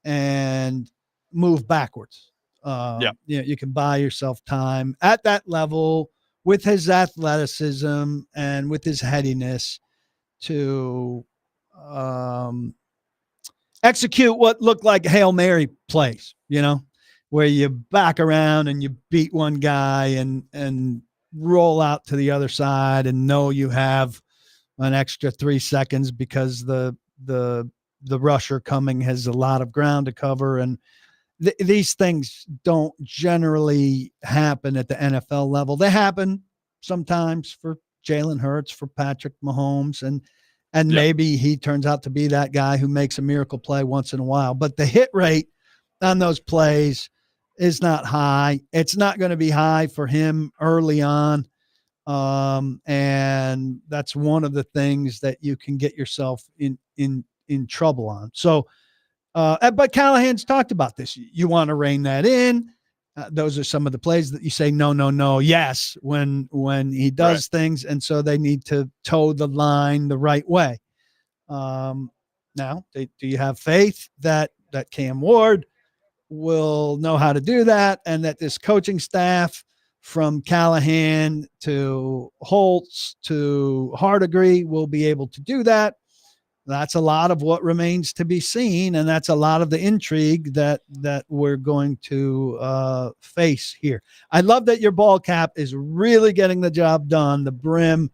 and move backwards. You can buy yourself time at that level with his athleticism and with his headiness to execute what looked like Hail Mary plays, where you back around and you beat one guy and roll out to the other side and know you have an extra 3 seconds because the rusher coming has a lot of ground to cover. And these things don't generally happen at the NFL level. They happen sometimes for Jalen Hurts, for Patrick Mahomes, and maybe he turns out to be that guy who makes a miracle play once in a while. But the hit rate on those plays is not high. It's not going to be high for him early on. And that's one of the things that you can get yourself in trouble on. So, but Callahan's talked about this. You want to rein that in. Those are some of the plays that you say, no, yes, when he does things. And so they need to toe the line the right way. Now, do you have faith that Cam Ward will know how to do that, and that this coaching staff from Callahan to Holtz to Hardigree will be able to do that. That's a lot of what remains to be seen, and that's a lot of the intrigue that we're going to face here. I love that your ball cap is really getting the job done. The brim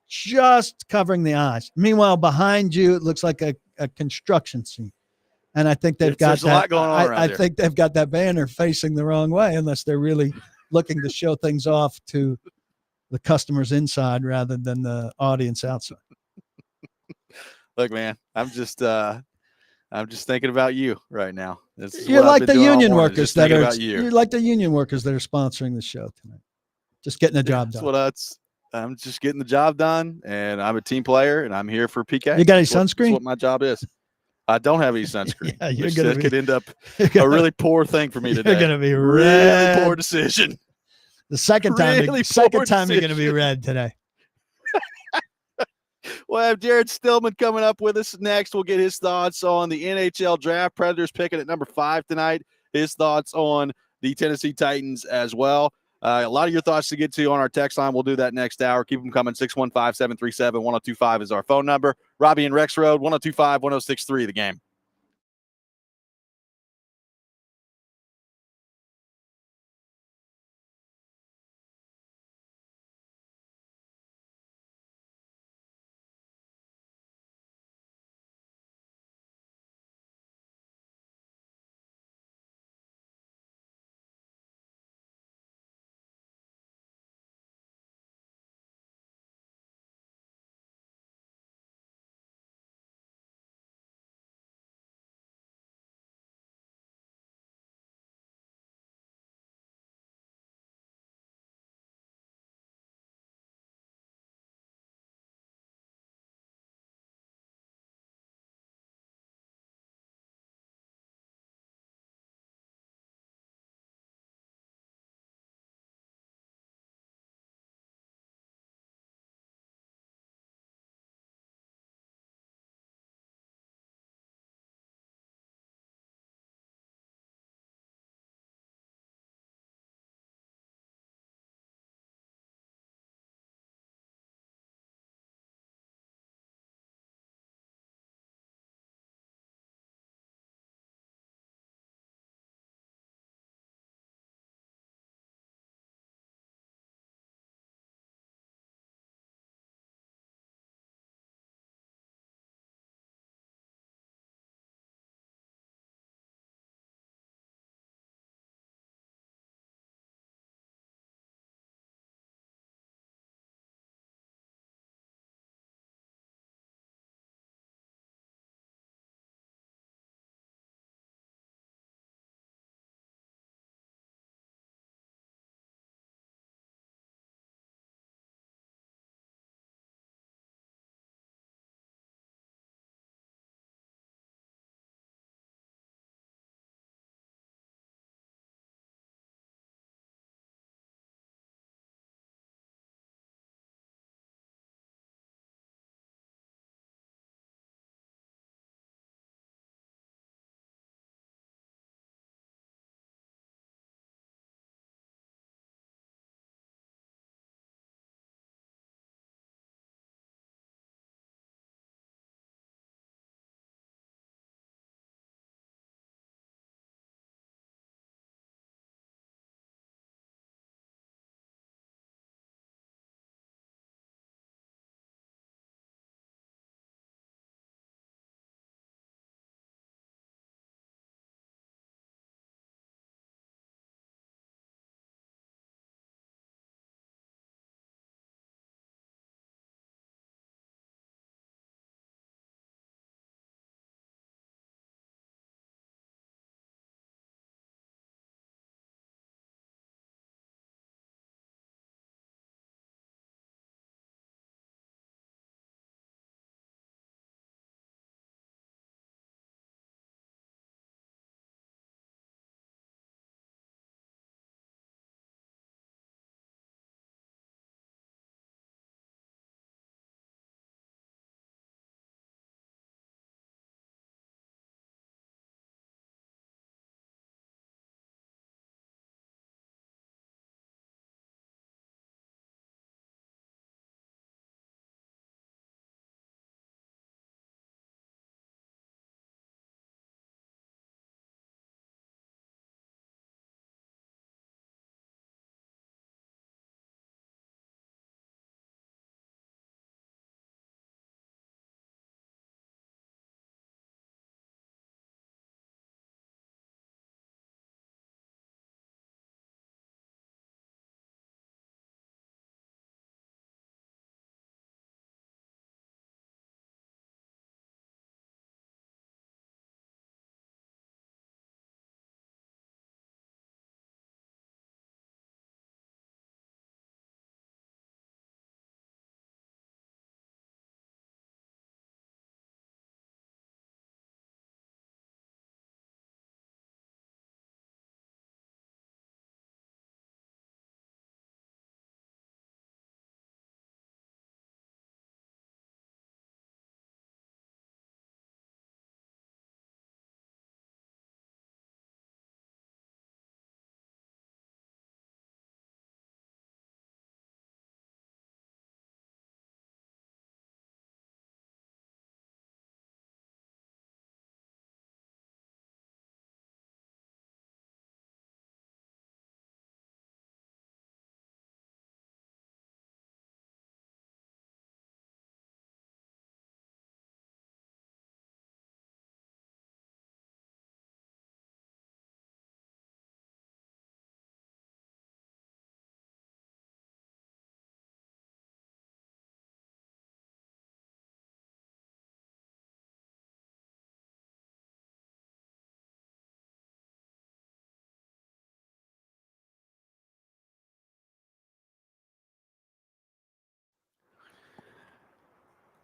just covering the eyes. Meanwhile, behind you, it looks like a construction scene. And I think they've got there's a lot going on around I there. think they've got that banner facing the wrong way, unless they're really looking to show things off to the customers inside rather than the audience outside. Look, man, I'm just thinking about you right now. You're like the union workers that are you. you're like the union workers that are sponsoring the show tonight. Just getting the job done. I'm just getting the job done, and I'm a team player, and I'm here for PK. You got any That's sunscreen? what my job is. I don't have any sunscreen. Yeah, that could end up a really poor thing for me today. You're gonna be red. Really poor decision. The second time you're gonna be red today. We'll have Jared Stillman coming up with us next. We'll get his thoughts on the NHL draft. Predators picking at number 5 tonight. His thoughts on the Tennessee Titans as well. A lot of your thoughts to get to on our text line. We'll do that next hour. Keep them coming. 615-737-1025 is our phone number. Robby and Rexrode, 1025-1063, the game.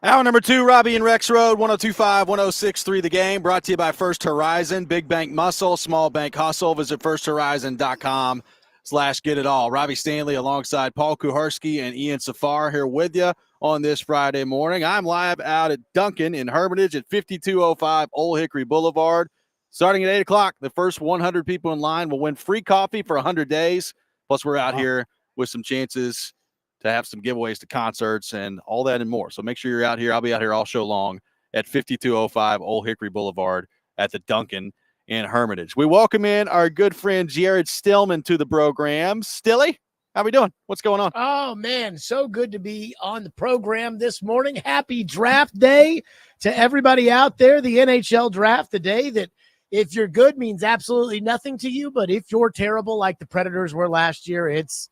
Hour number 2, Robby and Rexrode, 102.5, 106.3 The Game, brought to you by First Horizon. Big bank muscle, small bank hustle. Visit firsthorizon.com/get it all. Robby Stanley alongside Paul Kuharsky and Ian Safar here with you on this Friday morning. I'm live out at Duncan in Hermitage at 5205 Old Hickory Boulevard. Starting at 8 o'clock, the first 100 people in line will win free coffee for 100 days. Plus, we're out here with some chances to have some giveaways to concerts and all that and more. So make sure you're out here. I'll be out here all show long at 5205 Old Hickory Boulevard at the Duncan in Hermitage. We welcome in our good friend Jared Stillman to the program. Stilly, how we doing? What's going on? Oh, man, so good to be on the program this morning. Happy draft day to everybody out there. The NHL draft, the day that if you're good means absolutely nothing to you, but if you're terrible like the Predators were last year, it's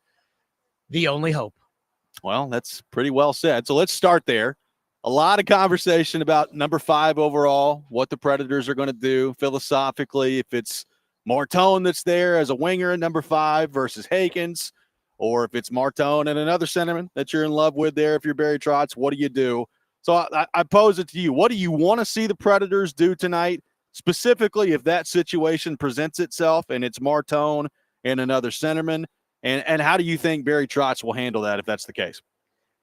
the only hope. Well, that's pretty well said. So let's start there. A lot of conversation about number 5 overall, what the Predators are going to do philosophically, if it's Martone that's there as a winger at number 5 versus Hagens, or if it's Martone and another centerman that you're in love with there. If you're Barry Trotz, what do you do? So I pose it to you. What do you want to see the Predators do tonight, specifically if that situation presents itself and it's Martone and another centerman? And how do you think Barry Trotz will handle that if that's the case?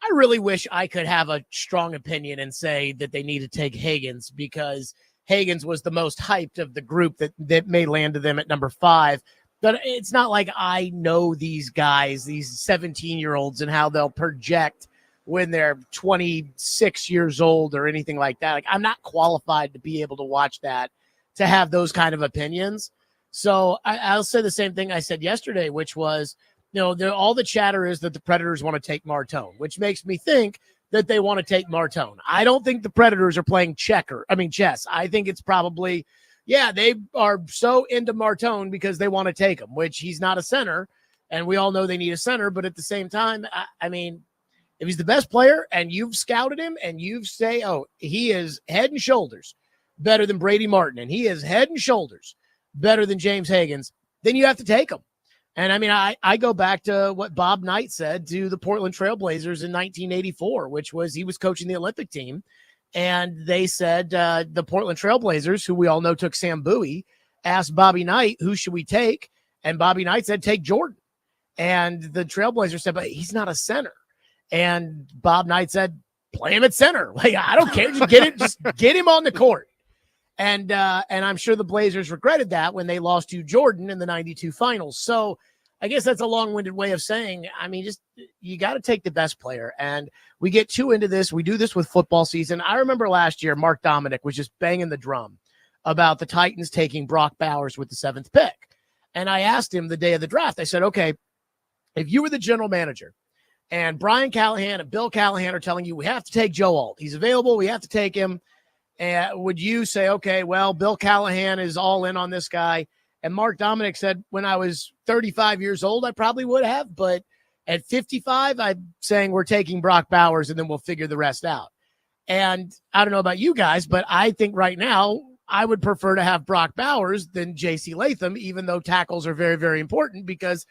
I really wish I could have a strong opinion and say that they need to take Hagens, because Hagens was the most hyped of the group that may land to them at number 5. But it's not like I know these guys, these 17-year-olds, and how they'll project when they're 26 years old or anything like that. Like, I'm not qualified to be able to watch that, to have those kind of opinions. So I'll say the same thing I said yesterday, which was, all the chatter is that the Predators want to take Martone, which makes me think that they want to take Martone. I don't think the Predators are playing chess. I think it's probably, they are so into Martone because they want to take him, which he's not a center, and we all know they need a center. But at the same time, I mean, if he's the best player and you've scouted him and you say, oh, he is head and shoulders better than Brady Martin, and he is head and shoulders better than James Hagens, then you have to take him. And I mean, I go back to what Bob Knight said to the Portland Trailblazers in 1984, which was he was coaching the Olympic team. And they said the Portland Trailblazers, who we all know took Sam Bowie, asked Bobby Knight, who should we take? And Bobby Knight said, take Jordan. And the Trailblazers said, but he's not a center. And Bob Knight said, play him at center. Like, I don't care. Just get him on the court. And I'm sure the Blazers regretted that when they lost to Jordan in the 92 finals. So I guess that's a long-winded way of saying, I mean, just you got to take the best player. And we get too into this. We do this with football season. I remember last year, Mark Dominic was just banging the drum about the Titans taking Brock Bowers with the 7th pick. And I asked him the day of the draft, I said, okay, if you were the general manager and Brian Callahan and Bill Callahan are telling you we have to take Joe Alt, he's available, we have to take him, and would you say, okay, well, Bill Callahan is all in on this guy? And Mark Dominic said, when I was 35 years old, I probably would have. But at 55, I'm saying we're taking Brock Bowers and then we'll figure the rest out. And I don't know about you guys, but I think right now I would prefer to have Brock Bowers than J.C. Latham, even though tackles are very, very important because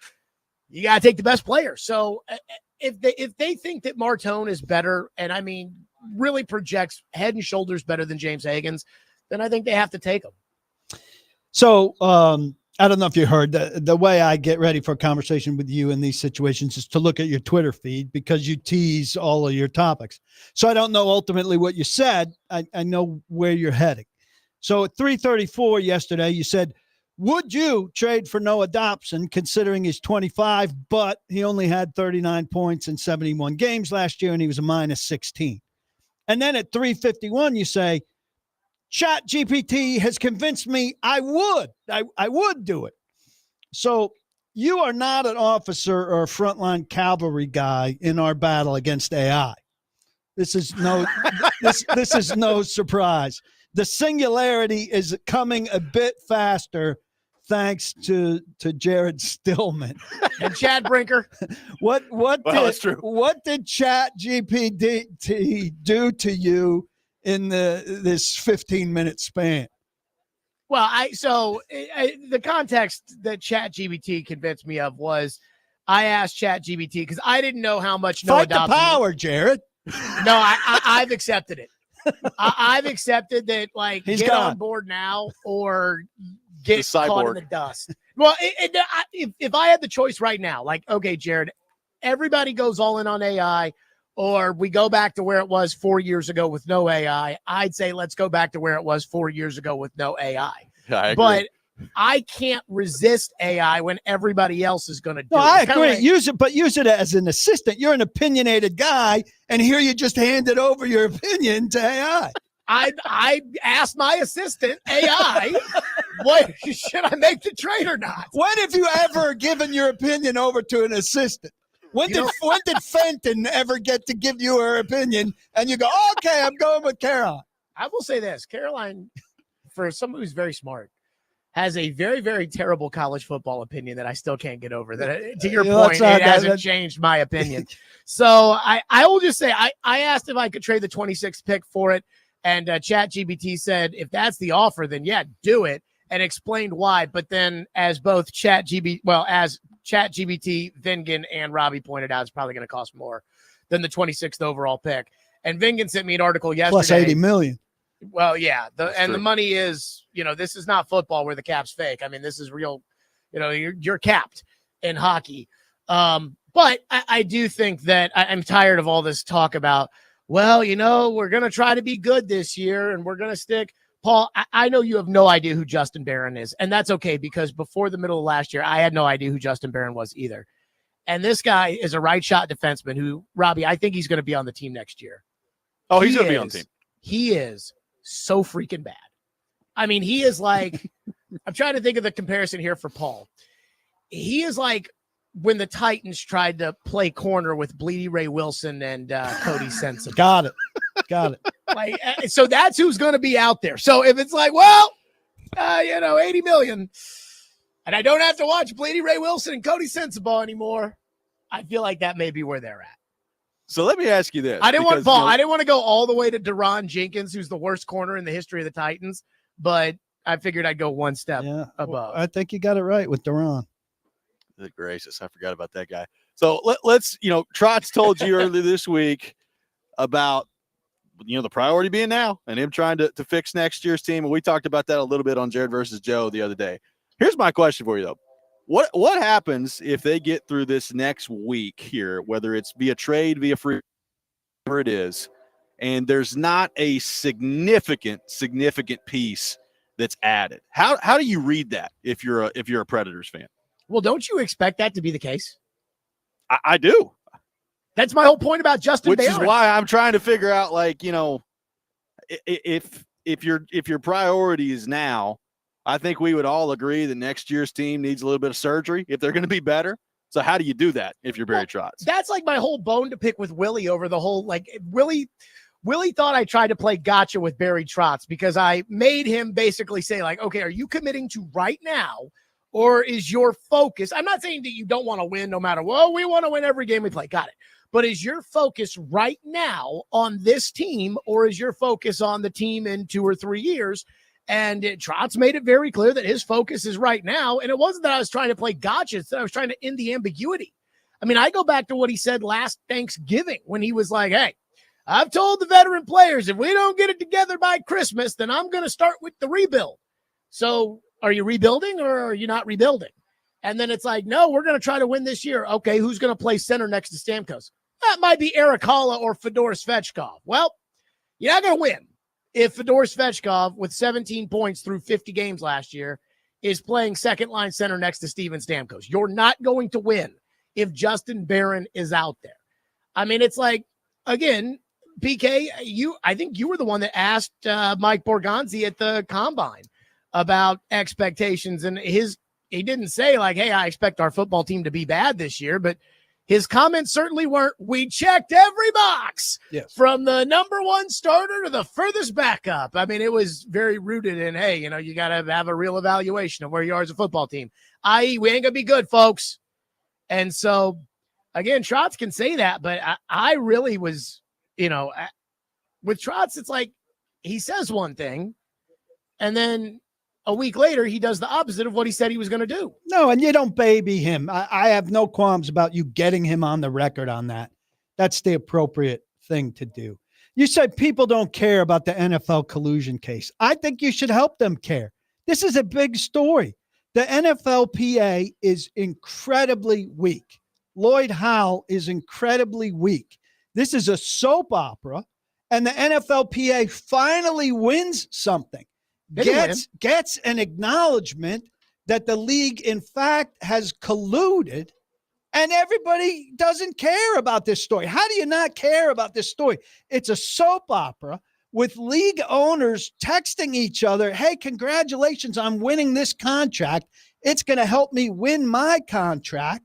you got to take the best player. So if they think that Martone is better, and I mean, really projects head and shoulders better than James Hagens, then I think they have to take him. So I don't know if you heard the way I get ready for a conversation with you in these situations is to look at your Twitter feed because you tease all of your topics. So I don't know ultimately what you said. I know where you're heading. So at 3:34 yesterday, you said, would you trade for Noah Dobson considering he's 25, but he only had 39 points in 71 games last year and he was a minus 16. And then at 3:51, you say, Chat GPT has convinced me I would do it. So you are not an officer or a frontline cavalry guy in our battle against AI. This is no this is no surprise. The singularity is coming a bit faster thanks to Jared Stillman and Chad Brinker. What did Chat GPT do to you in this 15-minute span? Well, the context that Chat GPT convinced me of was I asked Chat GPT because I didn't know how much Noah Fight Dobson. The power, Jared. No, I've accepted it. I've accepted that, like, He's get gone. on board now or get The caught in cyborg. the dust. Well, if I had the choice right now, like, okay, Jared, everybody goes all in on AI, or we go back to where it was 4 years ago with no AI, I'd say let's go back to where it was 4 years ago with no AI. Yeah, I agree. But I can't resist AI when everybody else is going to do No, it. I It's kinda agree. like- Use it, but use it as an assistant. You're an opinionated guy, and here you just handed over your opinion to AI. I asked my assistant, AI, what should I make the trade or not? When have you ever given your opinion over to an assistant? When did Fenton ever get to give you her opinion and you go, okay, I'm going with Caroline? I will say this, Caroline, for someone who's very smart, has a very, very terrible college football opinion that I still can't get over. That, to your point, it hasn't changed my opinion. So I will just say, I asked if I could trade the 26th pick for it, and ChatGPT said, if that's the offer, then yeah, do it, and explained why. But then, as both ChatGPT, Vingan, and Robby pointed out, it's probably going to cost more than the 26th overall pick. And Vingan sent me an article yesterday. Plus $80 million. Well, yeah. That's The true. money is, this is not football where the cap's fake. I mean, this is real, you're capped in hockey. But I do think that I'm tired of all this talk about, well, we're going to try to be good this year and we're going to stick. Paul, I know you have no idea who Justin Barron is, and that's okay, because before the middle of last year, I had no idea who Justin Barron was either. And this guy is a right shot defenseman who, Robby, I think he's going to be on the team next year. Oh, he's going to be on the team. He is so freaking bad. I mean, he is like, I'm trying to think of the comparison here for Paul. He is like when the Titans tried to play corner with Bleedy Ray Wilson and Cody Sensible. Got it. Like, so that's who's going to be out there. So if it's like, well, $80 million, and I don't have to watch Bleedy Ray Wilson and Cody Sensible anymore, I feel like that may be where they're at. So let me ask you this. I didn't want because, Paul. I didn't want to go all the way to Deron Jenkins, who's the worst corner in the history of the Titans, but I figured I'd go one step above. I think you got it right with Deron. Good gracious, I forgot about that guy. So let's, Trotz told you earlier this week about, the priority being now and him trying to fix next year's team. And we talked about that a little bit on Jared versus Joe the other day. Here's my question for you, though. What happens if they get through this next week here, whether it's via trade, via free, whatever it is, and there's not a significant piece that's added? How do you read that if you're a Predators fan? Well, don't you expect that to be the case? I do. That's my whole point about Justin Which Barron. is why I'm trying to figure out, if your priority is now, I think we would all agree that next year's team needs a little bit of surgery if they're going to be better. So how do you do that if you're Barry Trotz? That's like my whole bone to pick with Willie over the whole, Willie thought I tried to play gotcha with Barry Trotz because I made him basically say, okay, are you committing to right now, or is your focus? I'm not saying that you don't want to win no matter what. We want to win every game we play. Got it. But is your focus right now on this team, or is your focus on the team in 2 or 3 years? And Trotz made it very clear that his focus is right now. And it wasn't that I was trying to play gotcha. It's that I was trying to end the ambiguity. I mean, I go back to what he said last Thanksgiving when he was like, hey, I've told the veteran players, if we don't get it together by Christmas, then I'm going to start with the rebuild. So are you rebuilding or are you not rebuilding? And then it's like, no, we're going to try to win this year. Okay, who's going to play center next to Stamkos? That might be Eric Halla or Fedor Svechkov. Well, you're not going to win if Fedor Svechkov, with 17 points through 50 games last year, is playing second-line center next to Steven Stamkos. You're not going to win if Justin Barron is out there. I mean, it's like, again, PK, I think you were the one that asked Mike Borgonzi at the Combine about expectations, and he didn't say hey, I expect our football team to be bad this year, but his comments certainly weren't, we checked every box from the number one starter to the furthest backup. I mean, it was very rooted in, hey, you got to have a real evaluation of where you are as a football team, i.e. we ain't going to be good, folks. And so, again, Trotz can say that, but I really was, with Trotz, it's like he says one thing, and then a week later, he does the opposite of what he said he was going to do. No, and you don't baby him. I have no qualms about you getting him on the record on that. That's the appropriate thing to do. You said people don't care about the NFL collusion case. I think you should help them care. This is a big story. The NFLPA is incredibly weak. Lloyd Howell is incredibly weak. This is a soap opera, and the NFLPA finally wins something. Gets an acknowledgement that the league, in fact, has colluded, and everybody doesn't care about this story. How do you not care about this story? It's a soap opera with league owners texting each other, hey, congratulations on winning this contract. It's going to help me win my contract.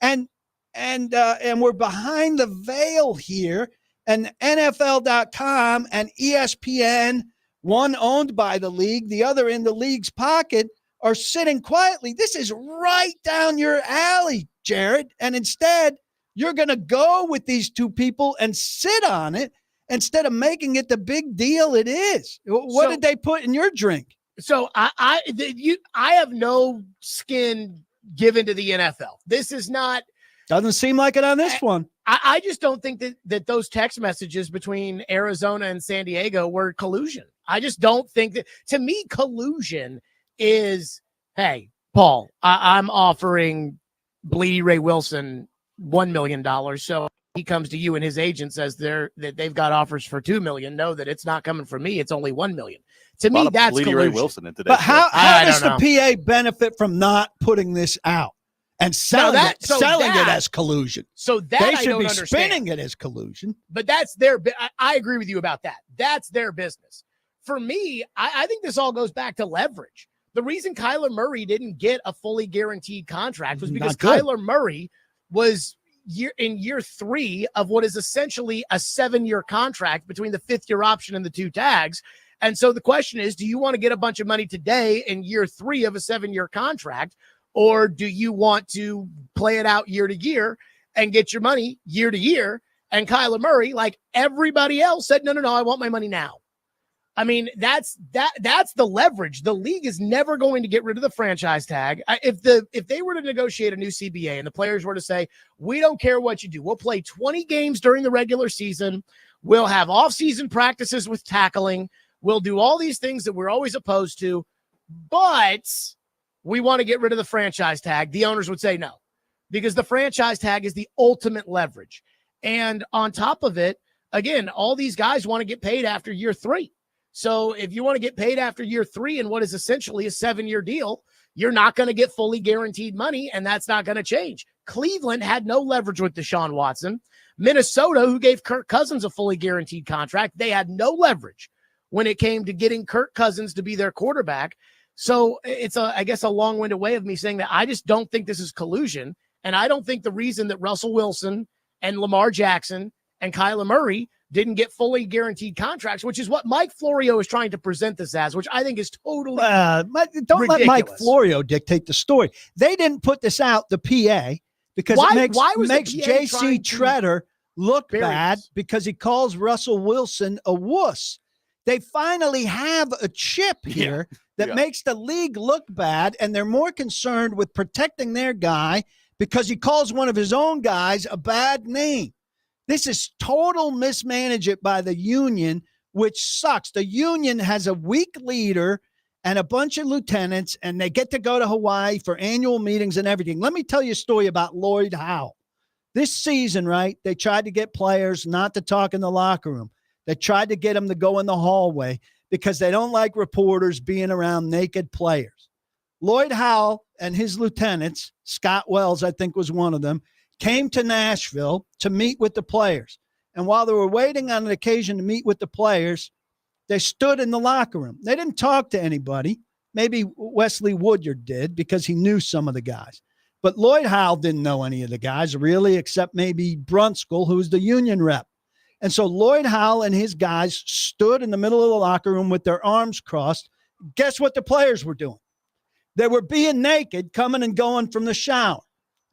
And we're behind the veil here. And NFL.com and ESPN, one owned by the league, the other in the league's pocket, are sitting quietly. This is right down your alley, Jared. And instead, you're going to go with these two people and sit on it instead of making it the big deal it is. What did they put in your drink? So I have no skin given to the NFL. This is not. Doesn't seem like it on this one. I just don't think that those text messages between Arizona and San Diego were collusion. I just don't think that. To me, collusion is, hey, Paul, I'm offering Bleedy Ray Wilson $1 million. So he comes to you and his agent says that they've got offers for $2 million. Know that it's not coming from me. It's only $1 million. To me, that's collusion. Ray Wilson in today's but how does the PA benefit from not putting this out and selling it as collusion? So that they should be understand. spinning it as collusion. But that's their. I agree with you about that. That's their business. For me, I think this all goes back to leverage. The reason Kyler Murray didn't get a fully guaranteed contract was because Kyler Murray was in year 3 of what is essentially a 7-year contract between the 5th-year option and the 2 tags. And so the question is, do you want to get a bunch of money today in year 3 of a 7-year contract, or do you want to play it out year to year and get your money year to year? And Kyler Murray, like everybody else, said, no, I want my money now. I mean, that's the leverage. The league is never going to get rid of the franchise tag. If they were to negotiate a new CBA and the players were to say, we don't care what you do, we'll play 20 games during the regular season, we'll have off-season practices with tackling, we'll do all these things that we're always opposed to, but we want to get rid of the franchise tag, the owners would say no, because the franchise tag is the ultimate leverage. And on top of it, again, all these guys want to get paid after year 3. So if you want to get paid after year 3 in what is essentially a 7-year deal, you're not going to get fully guaranteed money, and that's not going to change. Cleveland had no leverage with Deshaun Watson. Minnesota, who gave Kirk Cousins a fully guaranteed contract, they had no leverage when it came to getting Kirk Cousins to be their quarterback. So it's I guess a long-winded way of me saying that I just don't think this is collusion, and I don't think the reason that Russell Wilson and Lamar Jackson and Kyler Murray didn't get fully guaranteed contracts, which is what Mike Florio is trying to present this as, which I think is totally don't ridiculous. Let Mike Florio dictate the story. They didn't put this out, the PA, because it makes J.C. Treader look bad because he calls Russell Wilson a wuss. They finally have a chip here that makes the league look bad, and they're more concerned with protecting their guy because he calls one of his own guys a bad name. This is total mismanagement by the union, which sucks. The union has a weak leader and a bunch of lieutenants, and they get to go to Hawaii for annual meetings and everything. Let me tell you a story about Lloyd Howell. This season, right, they tried to get players not to talk in the locker room. They tried to get them to go in the hallway because they don't like reporters being around naked players. Lloyd Howell and his lieutenants, Scott Wells, I think was one of them, came to Nashville to meet with the players. And while they were waiting on an occasion to meet with the players, they stood in the locker room. They didn't talk to anybody. Maybe Wesley Woodyard did because he knew some of the guys. But Lloyd Howell didn't know any of the guys really, except maybe Brunskill, who's the union rep. And so Lloyd Howell and his guys stood in the middle of the locker room with their arms crossed. Guess what the players were doing? They were being naked, coming and going from the shower.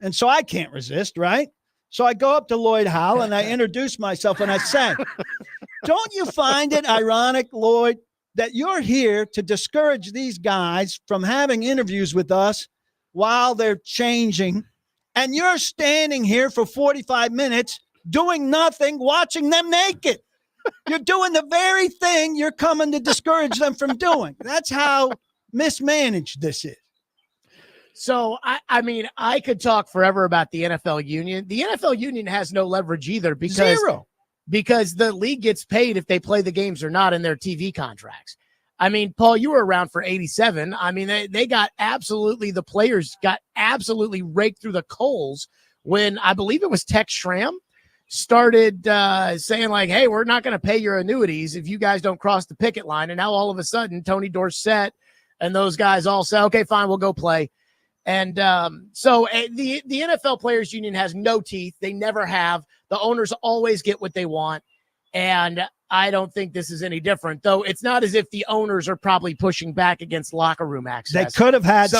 And so I can't resist, right? So I go up to Lloyd Howell and I introduce myself and I say, don't you find it ironic, Lloyd, that you're here to discourage these guys from having interviews with us while they're changing, and you're standing here for 45 minutes doing nothing, watching them naked. You're doing the very thing you're coming to discourage them from doing. That's how mismanaged this is. So, I mean, I could talk forever about the NFL union. The NFL union has no leverage either because the league gets paid if they play the games or not in their TV contracts. I mean, Paul, you were around for 87. I mean, the players got absolutely raked through the coals when I believe it was Tex Schramm started saying like, hey, we're not going to pay your annuities if you guys don't cross the picket line. And now all of a sudden, Tony Dorsett and those guys all say, okay, fine, we'll go play. And so the NFL Players Union has no teeth. They never have. The owners always get what they want. And I don't think this is any different, though. It's not as if the owners are probably pushing back against locker room access. They could have had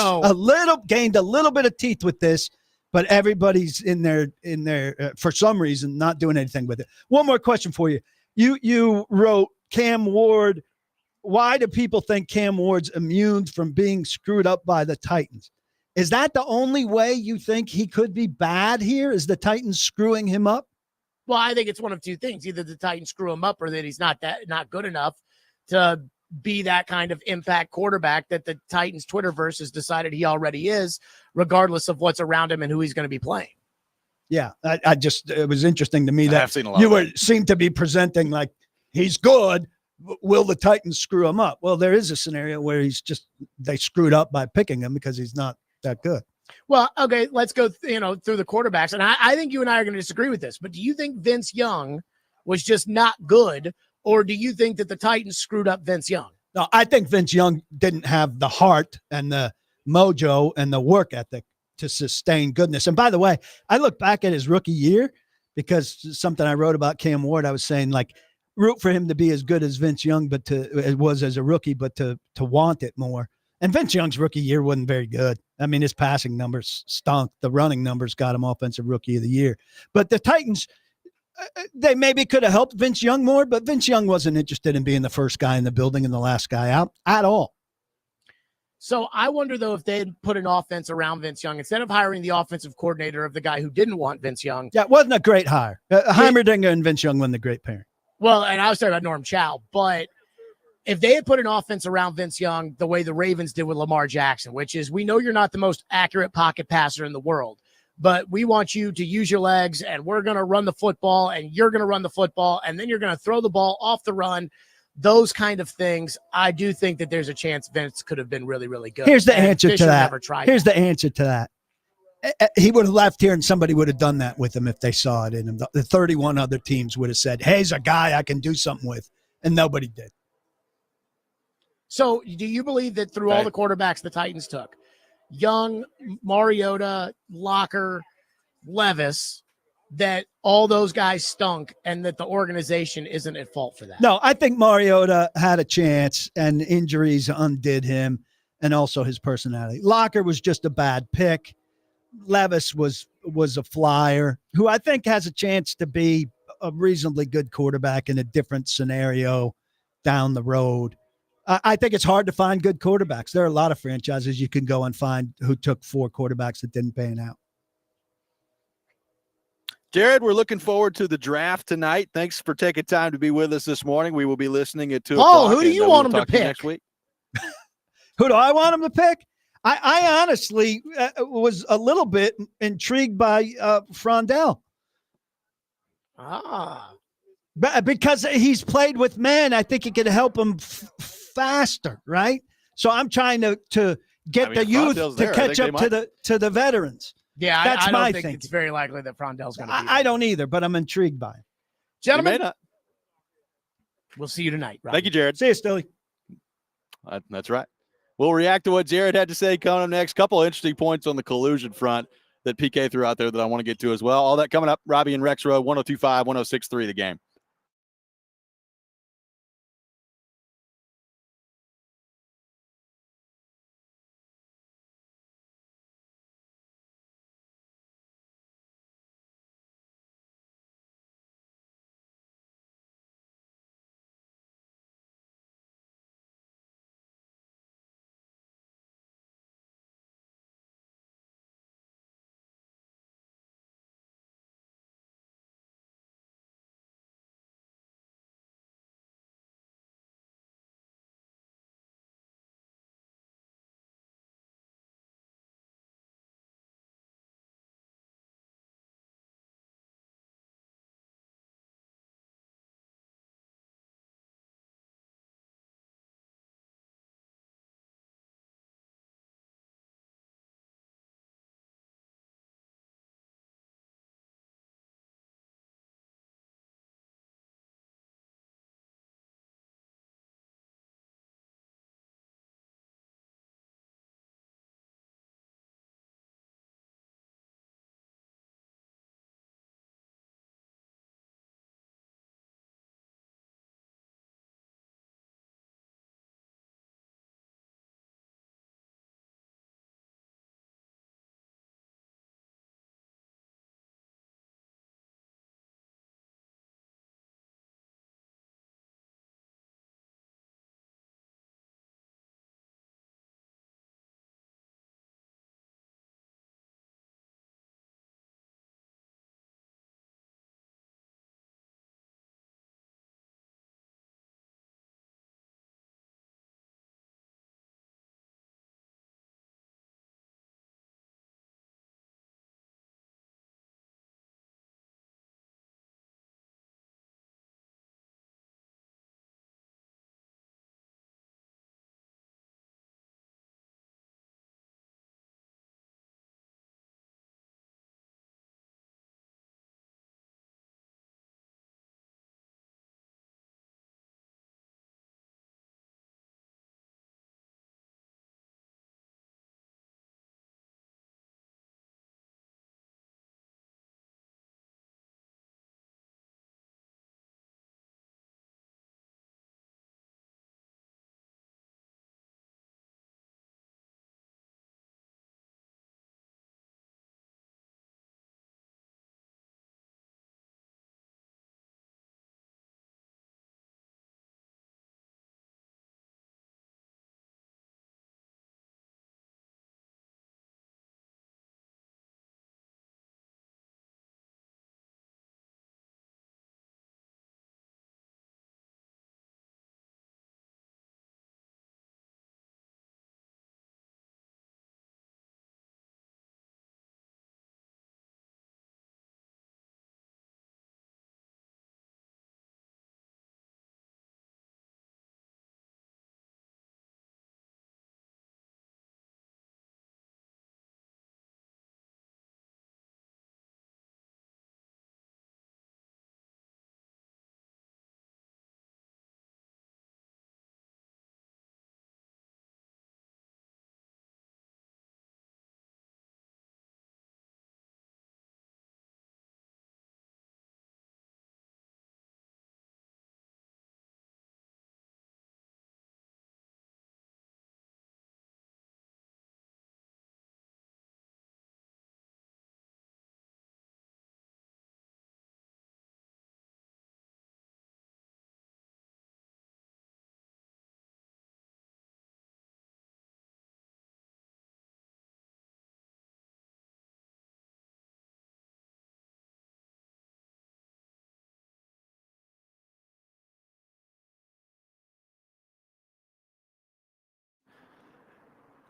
gained a little bit of teeth with this, but everybody's in there for some reason not doing anything with it. One more question for you. You wrote Cam Ward. Why do people think Cam Ward's immune from being screwed up by the Titans? Is that the only way you think he could be bad here? Is the Titans screwing him up? Well, I think it's one of two things. Either the Titans screw him up or that he's not good enough to be that kind of impact quarterback that the Titans Twitterverse has decided he already is, regardless of what's around him and who he's going to be playing. Yeah, it was interesting to me that I've seen a lot seem to be presenting like he's good. Will the Titans screw him up? Well, there is a scenario where they screwed up by picking him because he's not that good. Well, okay, let's go through the quarterbacks. And I think you and I are going to disagree with this, but do you think Vince Young was just not good, or do you think that the Titans screwed up Vince Young? No, I think Vince Young didn't have the heart and the mojo and the work ethic to sustain goodness. And by the way, I look back at his rookie year because something I wrote about Cam Ward, I was saying like root for him to be as good as Vince Young, but it was as a rookie, but to want it more. And Vince Young's rookie year wasn't very good. I mean, his passing numbers stunk. The running numbers got him offensive rookie of the year. But the Titans, they maybe could have helped Vince Young more, but Vince Young wasn't interested in being the first guy in the building and the last guy out at all. So I wonder, though, if they had put an offense around Vince Young, instead of hiring the offensive coordinator of the guy who didn't want Vince Young. Yeah, it wasn't a great hire. Heimerdinger and Vince Young wasn't a great pairing. Well, and I was talking about Norm Chow, but if they had put an offense around Vince Young the way the Ravens did with Lamar Jackson, which is we know you're not the most accurate pocket passer in the world, but we want you to use your legs and we're going to run the football and you're going to run the football and then you're going to throw the ball off the run. Those kind of things, I do think that there's a chance Vince could have been really, really good. Here's the answer to that. The answer to that. He would have left here and somebody would have done that with him if they saw it in him. The 31 other teams would have said, hey, he's a guy I can do something with. And nobody did. So do you believe that through all the quarterbacks the Titans took, Young, Mariota, Locker, Levis, that all those guys stunk and that the organization isn't at fault for that? No, I think Mariota had a chance and injuries undid him and also his personality. Locker was just a bad pick. Levis was a flyer who I think has a chance to be a reasonably good quarterback in a different scenario down the road. I think it's hard to find good quarterbacks. There are a lot of franchises you can go and find who took 4 quarterbacks that didn't pan out. Jared, we're looking forward to the draft tonight. Thanks for taking time to be with us this morning. We will be listening at 2 o'clock. Oh, who do you want him to pick next week? Who do I want him to pick? I honestly was a little bit intrigued by Frondell. Because he's played with men, I think it could help him faster, right? So I'm trying to get the youth to catch up to the veterans. Yeah, that's I my don't think it's very likely that Frondell's going to be there. I don't either, but I'm intrigued by it. Gentlemen, we'll see you tonight. Robby. Thank you, Jared. See you, Stilly. That's right. We'll react to what Jared had to say coming up next. Couple of interesting points on the collusion front that PK threw out there that I want to get to as well. All that coming up. Robby and Rexrode, 102.5, 106.3 The Game.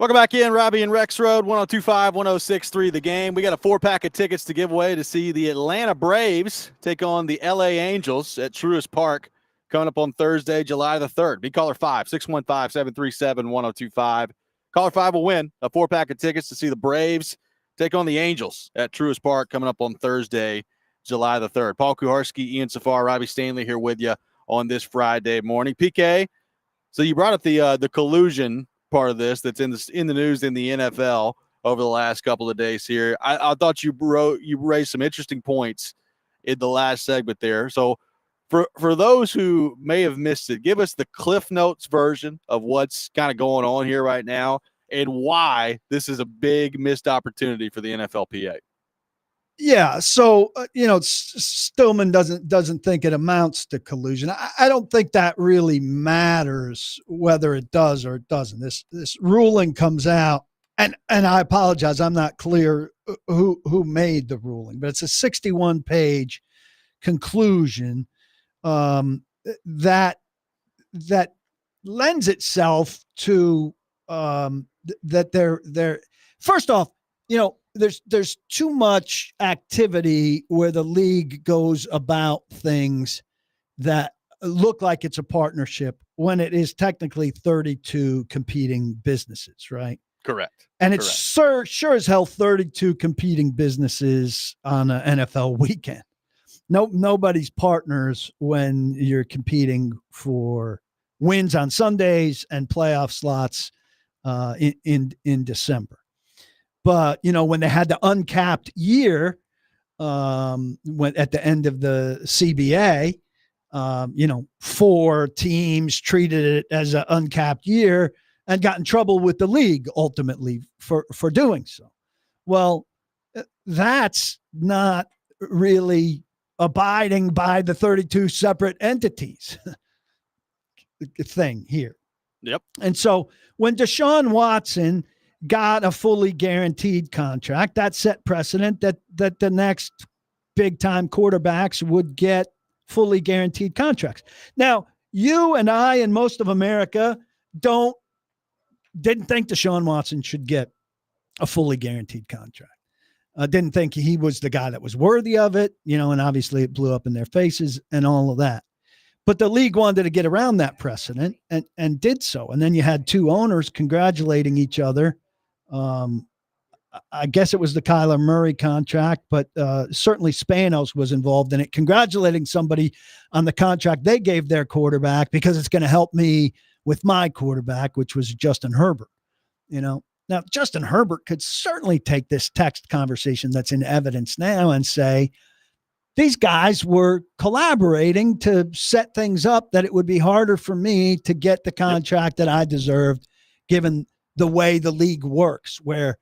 Welcome back in, Robby and Rexrode, 102.5, 106.3 The Game. We got a 4-pack of tickets to give away to see the Atlanta Braves take on the LA Angels at Truist Park coming up on Thursday, July the 3rd. Be caller 5, 615-737-1025. Caller 5 will win a 4-pack of tickets to see the Braves take on the Angels at Truist Park coming up on Thursday, July the 3rd. Paul Kuharsky, Ian Safar, Robbie Stanley here with you on this Friday morning. PK, so you brought up the collusion part of this that's in the news in the NFL over the last couple of days here. I thought you raised some interesting points in the last segment there. So for those who may have missed it, give us the Cliff Notes version of what's kind of going on here right now and why this is a big missed opportunity for the NFLPA. Yeah, so Stillman doesn't think it amounts to collusion. I don't think that really matters whether it does or it doesn't. This ruling comes out, and I apologize, I'm not clear who made the ruling, but it's a 61-page conclusion that lends itself to that they're first off, there's too much activity where the league goes about things that look like it's a partnership when it is technically 32 competing businesses, right? Correct. And it's sure as hell 32 competing businesses on an NFL weekend. Nobody's partners when you're competing for wins on Sundays and playoff slots in December. But, when they had the uncapped year when at the end of the CBA, 4 teams treated it as an uncapped year and got in trouble with the league ultimately for doing so. Well, that's not really abiding by the 32 separate entities thing here. Yep. And so when Deshaun Watson got a fully guaranteed contract, that set precedent that the next big time quarterbacks would get fully guaranteed contracts. Now, you and I and most of America didn't think Deshaun Watson should get a fully guaranteed contract. Didn't think he was the guy that was worthy of it, and obviously it blew up in their faces and all of that. But the league wanted to get around that precedent and did so. And then you had 2 owners congratulating each other. I guess it was the Kyler Murray contract, but certainly Spanos was involved in it, congratulating somebody on the contract they gave their quarterback because it's going to help me with my quarterback, which was Justin Herbert. Now Justin Herbert could certainly take this text conversation that's in evidence now and say, these guys were collaborating to set things up that it would be harder for me to get the contract that I deserved, given the way the league works, where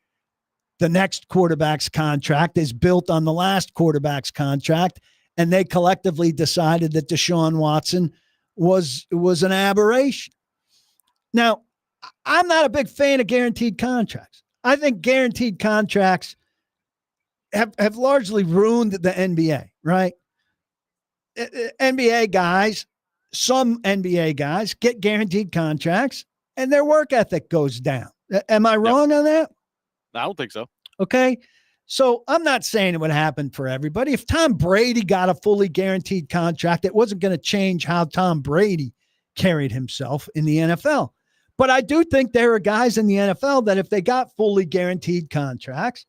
the next quarterback's contract is built on the last quarterback's contract, and they collectively decided that Deshaun Watson was an aberration. Now, I'm not a big fan of guaranteed contracts. I think guaranteed contracts have largely ruined the NBA, right? NBA guys, some NBA guys get guaranteed contracts and their work ethic goes down. Am I wrong on that? I don't think so. Okay. So I'm not saying it would happen for everybody. If Tom Brady got a fully guaranteed contract, it wasn't going to change how Tom Brady carried himself in the NFL. But I do think there are guys in the NFL that if they got fully guaranteed contracts,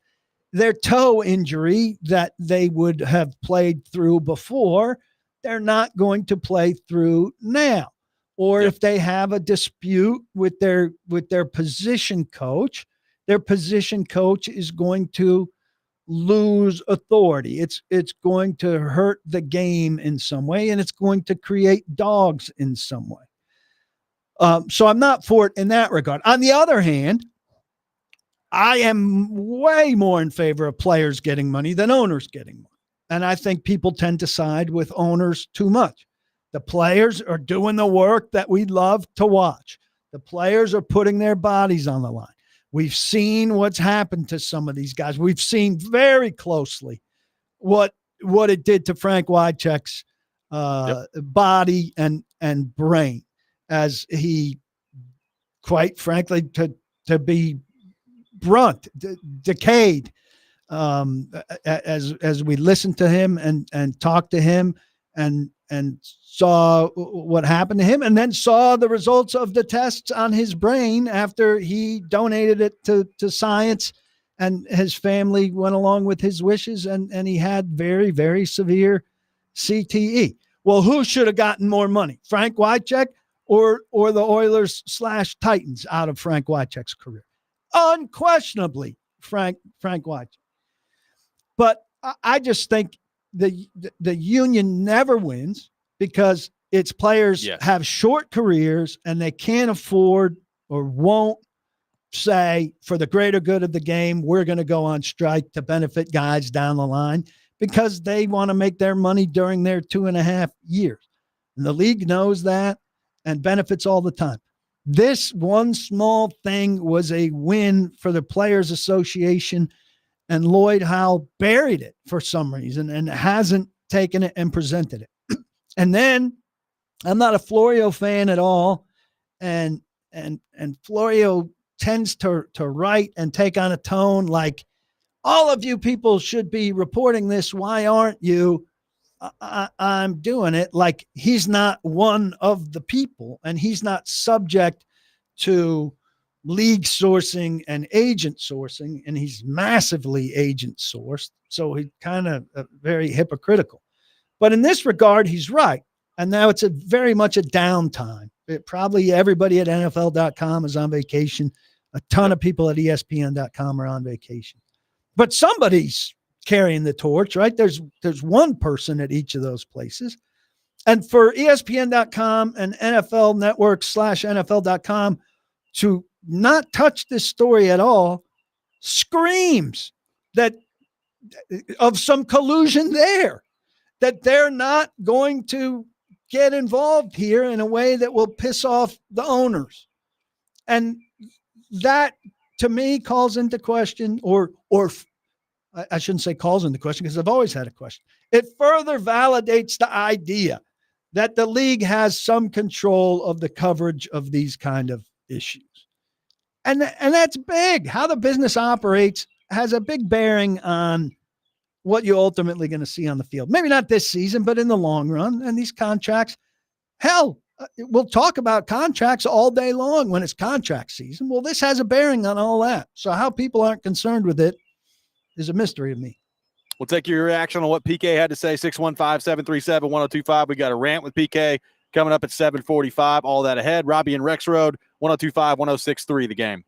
their toe injury that they would have played through before, they're not going to play through now. Or if they have a dispute with their position coach, their position coach is going to lose authority. It's going to hurt the game in some way, and it's going to create dogs in some way. So I'm not for it in that regard. On the other hand, I am way more in favor of players getting money than owners getting money. And I think people tend to side with owners too much. The players are doing the work that we love to watch. The players are putting their bodies on the line. We've seen what's happened to some of these guys. We've seen very closely what it did to Frank Wycheck's body and brain as he, quite frankly, to to be decayed as we listened to him and talked to him and saw what happened to him, and then saw the results of the tests on his brain after he donated it to science, and his family went along with his wishes, and he had very, very severe CTE. Well, who should have gotten more money, Frank Wycheck or the Oilers / Titans out of Frank Wycheck's career? Unquestionably, Frank Wycheck. But I just think the union never wins because its players have short careers and they can't afford or won't say, for the greater good of the game, we're going to go on strike to benefit guys down the line, because they want to make their money during their 2.5 years. And the league knows that and benefits all the time. This one small thing was a win for the Players Association, and Lloyd Howe buried it for some reason and hasn't taken it and presented it. And then I'm not a Florio fan at all. And Florio tends to write and take on a tone like, all of you people should be reporting this. Why aren't you? I'm doing it. Like he's not one of the people, and he's not subject to league sourcing and agent sourcing, and he's massively agent sourced. So he's kind of very hypocritical. But in this regard, he's right. And now it's very much a downtime. Probably everybody at NFL.com is on vacation. A ton of people at ESPN.com are on vacation. But somebody's carrying the torch, right? There's one person at each of those places. And for ESPN.com and NFL Network / NFL.com to not touch this story at all screams that of some collusion there, that they're not going to get involved here in a way that will piss off the owners. And that, to me, calls into question, or I shouldn't say calls into question, because I've always had a question. It further validates the idea that the league has some control of the coverage of these kind of issues. And that's big. How the business operates has a big bearing on what you're ultimately going to see on the field. Maybe not this season, but in the long run. And these contracts, hell, we'll talk about contracts all day long when it's contract season. Well, this has a bearing on all that. So how people aren't concerned with it is a mystery to me. We'll take your reaction on what PK had to say. 615-737-1025. We got a rant with PK coming up at 7:45. All that ahead. Robby and Rexrode, 1025-1063, The Game.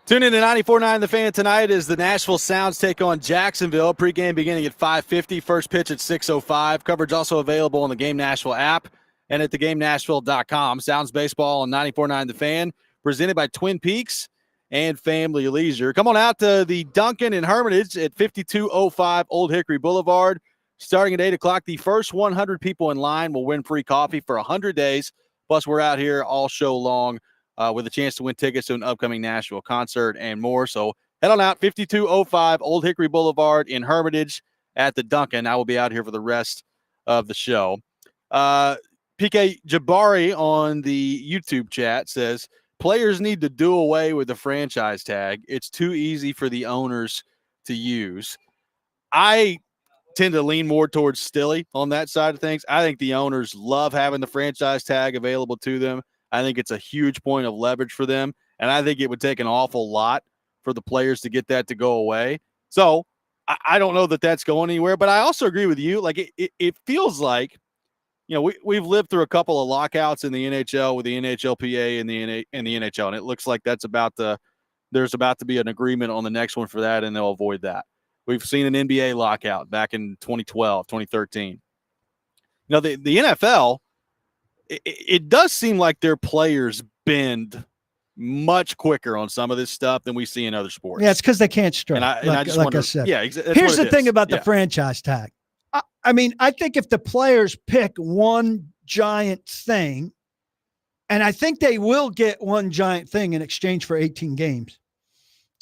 Tune in to 94.9 The Fan tonight as the Nashville Sounds take on Jacksonville. Pregame beginning at 5:50. First pitch at 6:05. Coverage also available on the Game Nashville app and at thegamenashville.com. Sounds baseball on 94.9 The Fan, presented by Twin Peaks and Family Leisure. Come on out to the Duncan in Hermitage at 5205 Old Hickory Boulevard. Starting at 8 o'clock, the first 100 people in line will win free coffee for 100 days. Plus, we're out here all show long with a chance to win tickets to an upcoming Nashville concert and more. So head on out, 5205 Old Hickory Boulevard in Hermitage at the Duncan. I will be out here for the rest of the show. PK Jabari on the YouTube chat says, players need to do away with the franchise tag. It's too easy for the owners to use. I tend to lean more towards Stilly on that side of things. I think the owners love having the franchise tag available to them. I think it's a huge point of leverage for them, and I think it would take an awful lot for the players to get that to go away. So I don't know that that's going anywhere, but I also agree with you. Like it feels like, you know, we've lived through a couple of lockouts in the NHL with the NHLPA and the NHL, and it looks like there's about to be an agreement on the next one for that, and they'll avoid that. We've seen an NBA lockout back in 2012, 2013. You know, the NFL, it does seem like their players bend much quicker on some of this stuff than we see in other sports. Yeah, it's because they can't strike. And I just wonder, I said. Yeah, here's the thing about the franchise tag. I mean, I think if the players pick one giant thing, and I think they will get one giant thing in exchange for 18 games,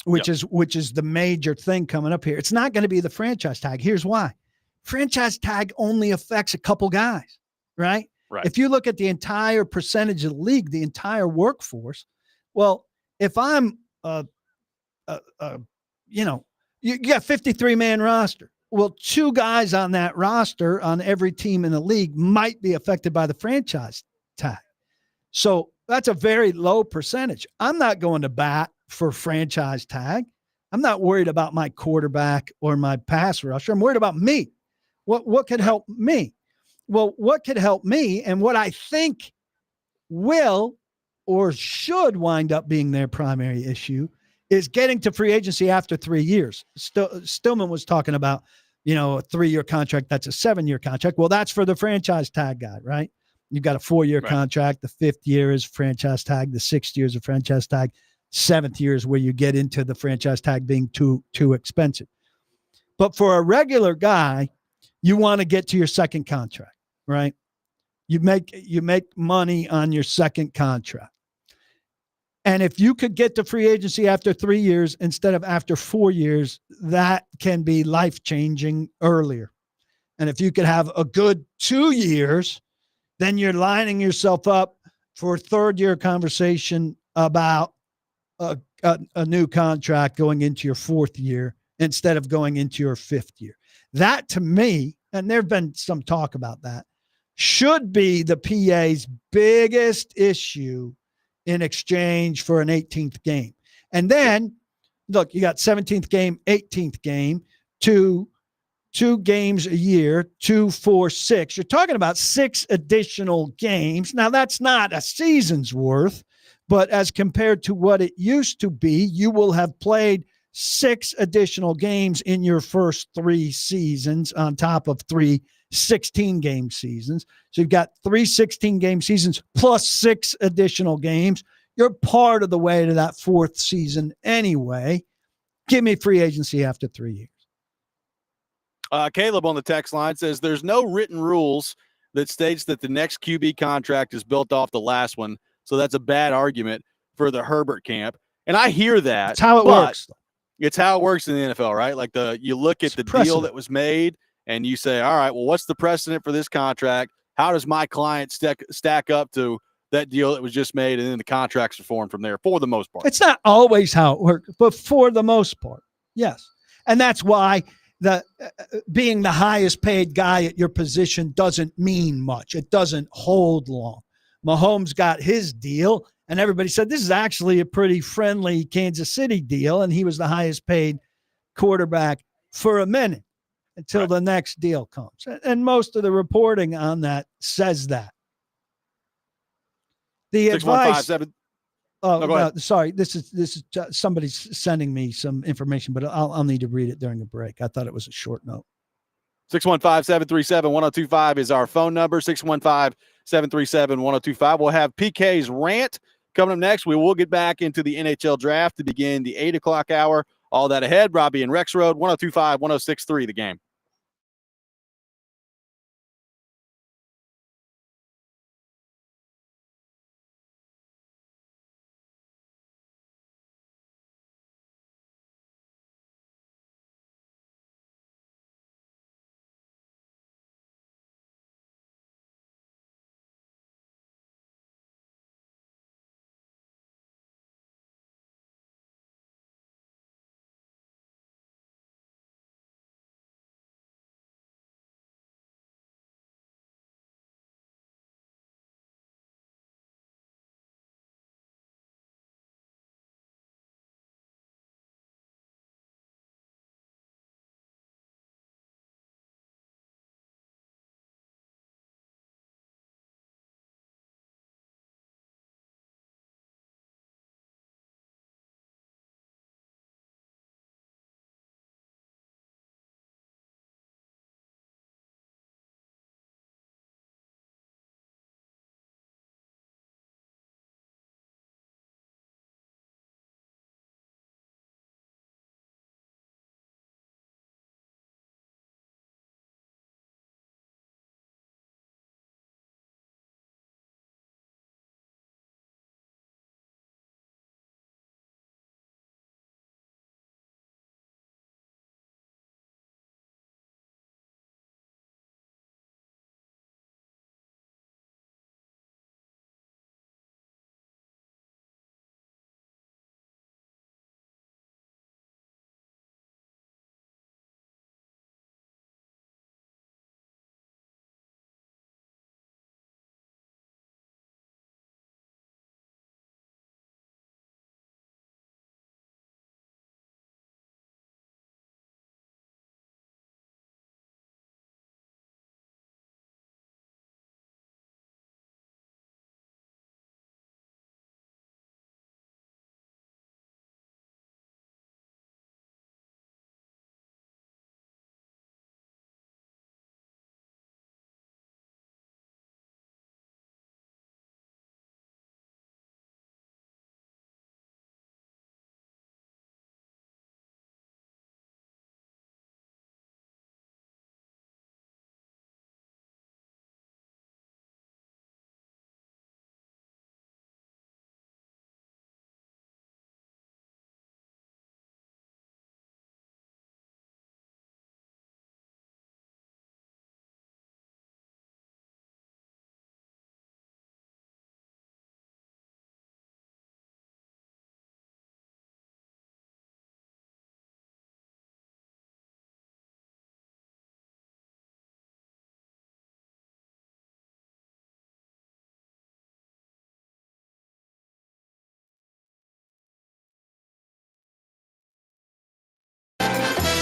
which is the major thing coming up here. It's not going to be the franchise tag. Here's why. Franchise tag only affects a couple guys, right? Right. If you look at the entire percentage of the league, the entire workforce, well, if I'm, you got 53-man roster. Well, two guys on that roster on every team in the league might be affected by the franchise tag. So that's a very low percentage. I'm not going to bat for franchise tag. I'm not worried about my quarterback or my pass rusher. I'm worried about me. What could help me? Well, what could help me and what I think will or should wind up being their primary issue is getting to free agency after 3 years. Stillman was talking about, a 3-year contract. That's a 7-year contract. Well, that's for the franchise tag guy, right? You've got a 4-year contract. The 5th year is franchise tag. The 6th year is a franchise tag. 7th year is where you get into the franchise tag being too expensive. But for a regular guy, you want to get to your second contract, right? You make money on your second contract. And if you could get to free agency after 3 years instead of after 4 years, that can be life-changing earlier. And if you could have a good 2 years, then you're lining yourself up for a third-year conversation about a new contract going into your 4th year instead of going into your 5th year. That, to me, and there have been some talk about that, should be the PA's biggest issue in exchange for an 18th game. And then, look, you got 17th game, 18th game, two games a year, 2, 4, 6. You're talking about 6 additional games. Now, that's not a season's worth, but as compared to what it used to be, you will have played 6 additional games in your first 3 seasons on top of 3 16-game seasons. So you've got 3 16-game seasons plus 6 additional games. You're part of the way to that 4th season anyway. Give me free agency after 3 years. Caleb on the text line says there's no written rules that states that the next QB contract is built off the last one. So that's a bad argument for the Herbert camp. And I hear that. That's how it works. It's how it works in the NFL, right? Like you look at the deal that was made and you say, all right, well, what's the precedent for this contract? How does my client stack up to that deal that was just made? And then the contracts are formed from there for the most part. It's not always how it works, but for the most part, yes. And that's why being the highest paid guy at your position doesn't mean much. It doesn't hold long. Mahomes got his deal, and everybody said this is actually a pretty friendly Kansas City deal, and he was the highest paid quarterback for a minute until the next deal comes. And most of the reporting on that says that. The advice Oh, No, go ahead. sorry. This is somebody's sending me some information, but I'll need to read it during a break. I thought it was a short note. 615-737-1025 is our phone number. 615-737-1025. We'll have PK's rant coming up next. We will get back into the NHL draft to begin the 8 o'clock hour. All that ahead. Robby and Rexrode, 1025, 1063, the game.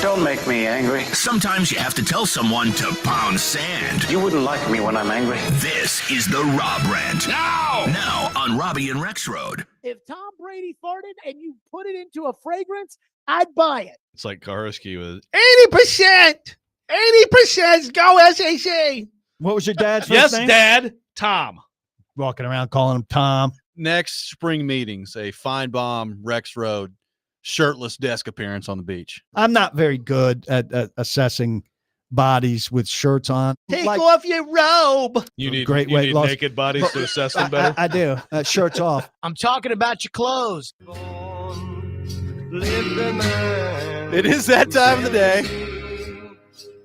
Don't make me angry. Sometimes you have to tell someone to pound sand. You wouldn't like me when I'm angry. This is the Rob Rant. Now on Robby and Rexrode. If Tom Brady farted and you put it into a fragrance, I'd buy it. It's like Kuharsky with 80%. 80% go SAC. What was your dad's first name? Dad, Tom. Walking around calling him Tom. Next spring meetings, a Fine Bomb Rexrode shirtless desk appearance on the beach. I'm not very good at assessing bodies with shirts on. Take off your robe. You need Great weight need loss. naked bodies to assess them better. I do. Shirts off. I'm talking about your clothes. It is that time of the day.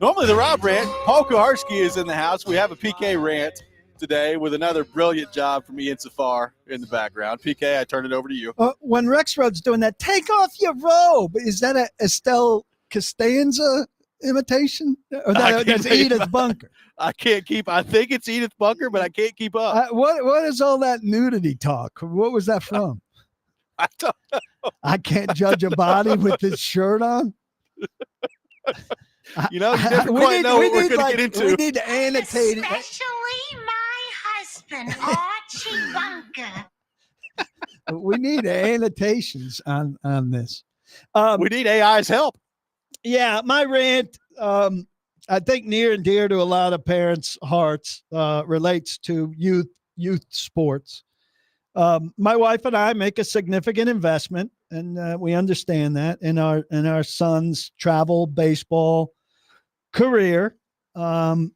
Normally the Rob Rant, Paul Kuharsky is in the house. We have a PK rant today with another brilliant job from Ian Safar in the background. PK, I turn it over to you. When Rexrode's doing that, take off your robe. Is that a Estelle Costanza imitation? Or that's Edith Bunker? I can't keep. I think it's Edith Bunker, but I can't keep up. What is all that nudity talk? What was that from? I don't know. I can't judge a body with this shirt on. You know, you never quite know what we're going to get into. We need to annotate it. Especially my husband, Archie Bunker. We need annotations on this. We need AI's help. Yeah, my rant, I think near and dear to a lot of parents' hearts, relates to youth sports. My wife and I make a significant investment, and we understand that in our son's travel baseball career. And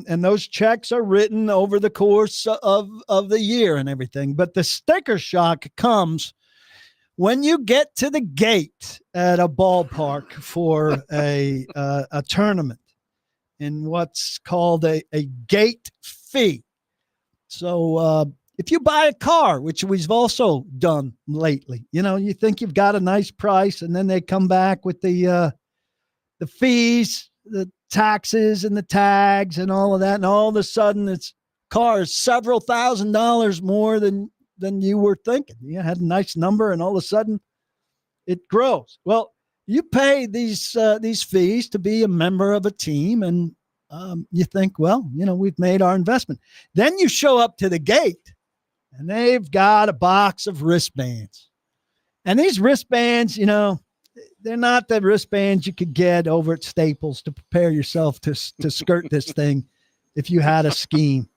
those checks are written over the course of the year and everything. But the sticker shock comes when you get to the gate at a ballpark for a tournament in what's called a gate fee. So if you buy a car, which we've also done lately, you think you've got a nice price, and then they come back with the fees, the taxes and the tags and all of that. And all of a sudden it's cars several $1,000s more than you were thinking. You had a nice number, and all of a sudden it grows. Well, you pay these fees to be a member of a team, and you think, well, we've made our investment. Then you show up to the gate, and they've got a box of wristbands. And these wristbands, they're not the wristbands you could get over at Staples to prepare yourself to skirt this thing if you had a scheme.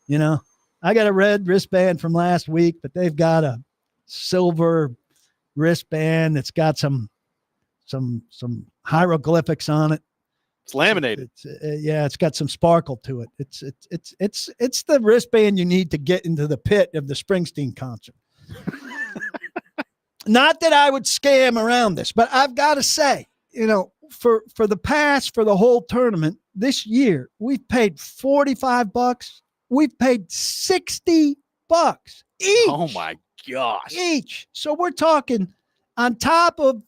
I got a red wristband from last week, but they've got a silver wristband that's got some hieroglyphics on it. It's laminated. It's got some sparkle to it. It's the wristband you need to get into the pit of the Springsteen concert. Not that I would scam around this, but I've got to say, for the whole tournament this year, we've paid $45. We've paid $60 each. Oh my gosh. Each. So we're talking on top of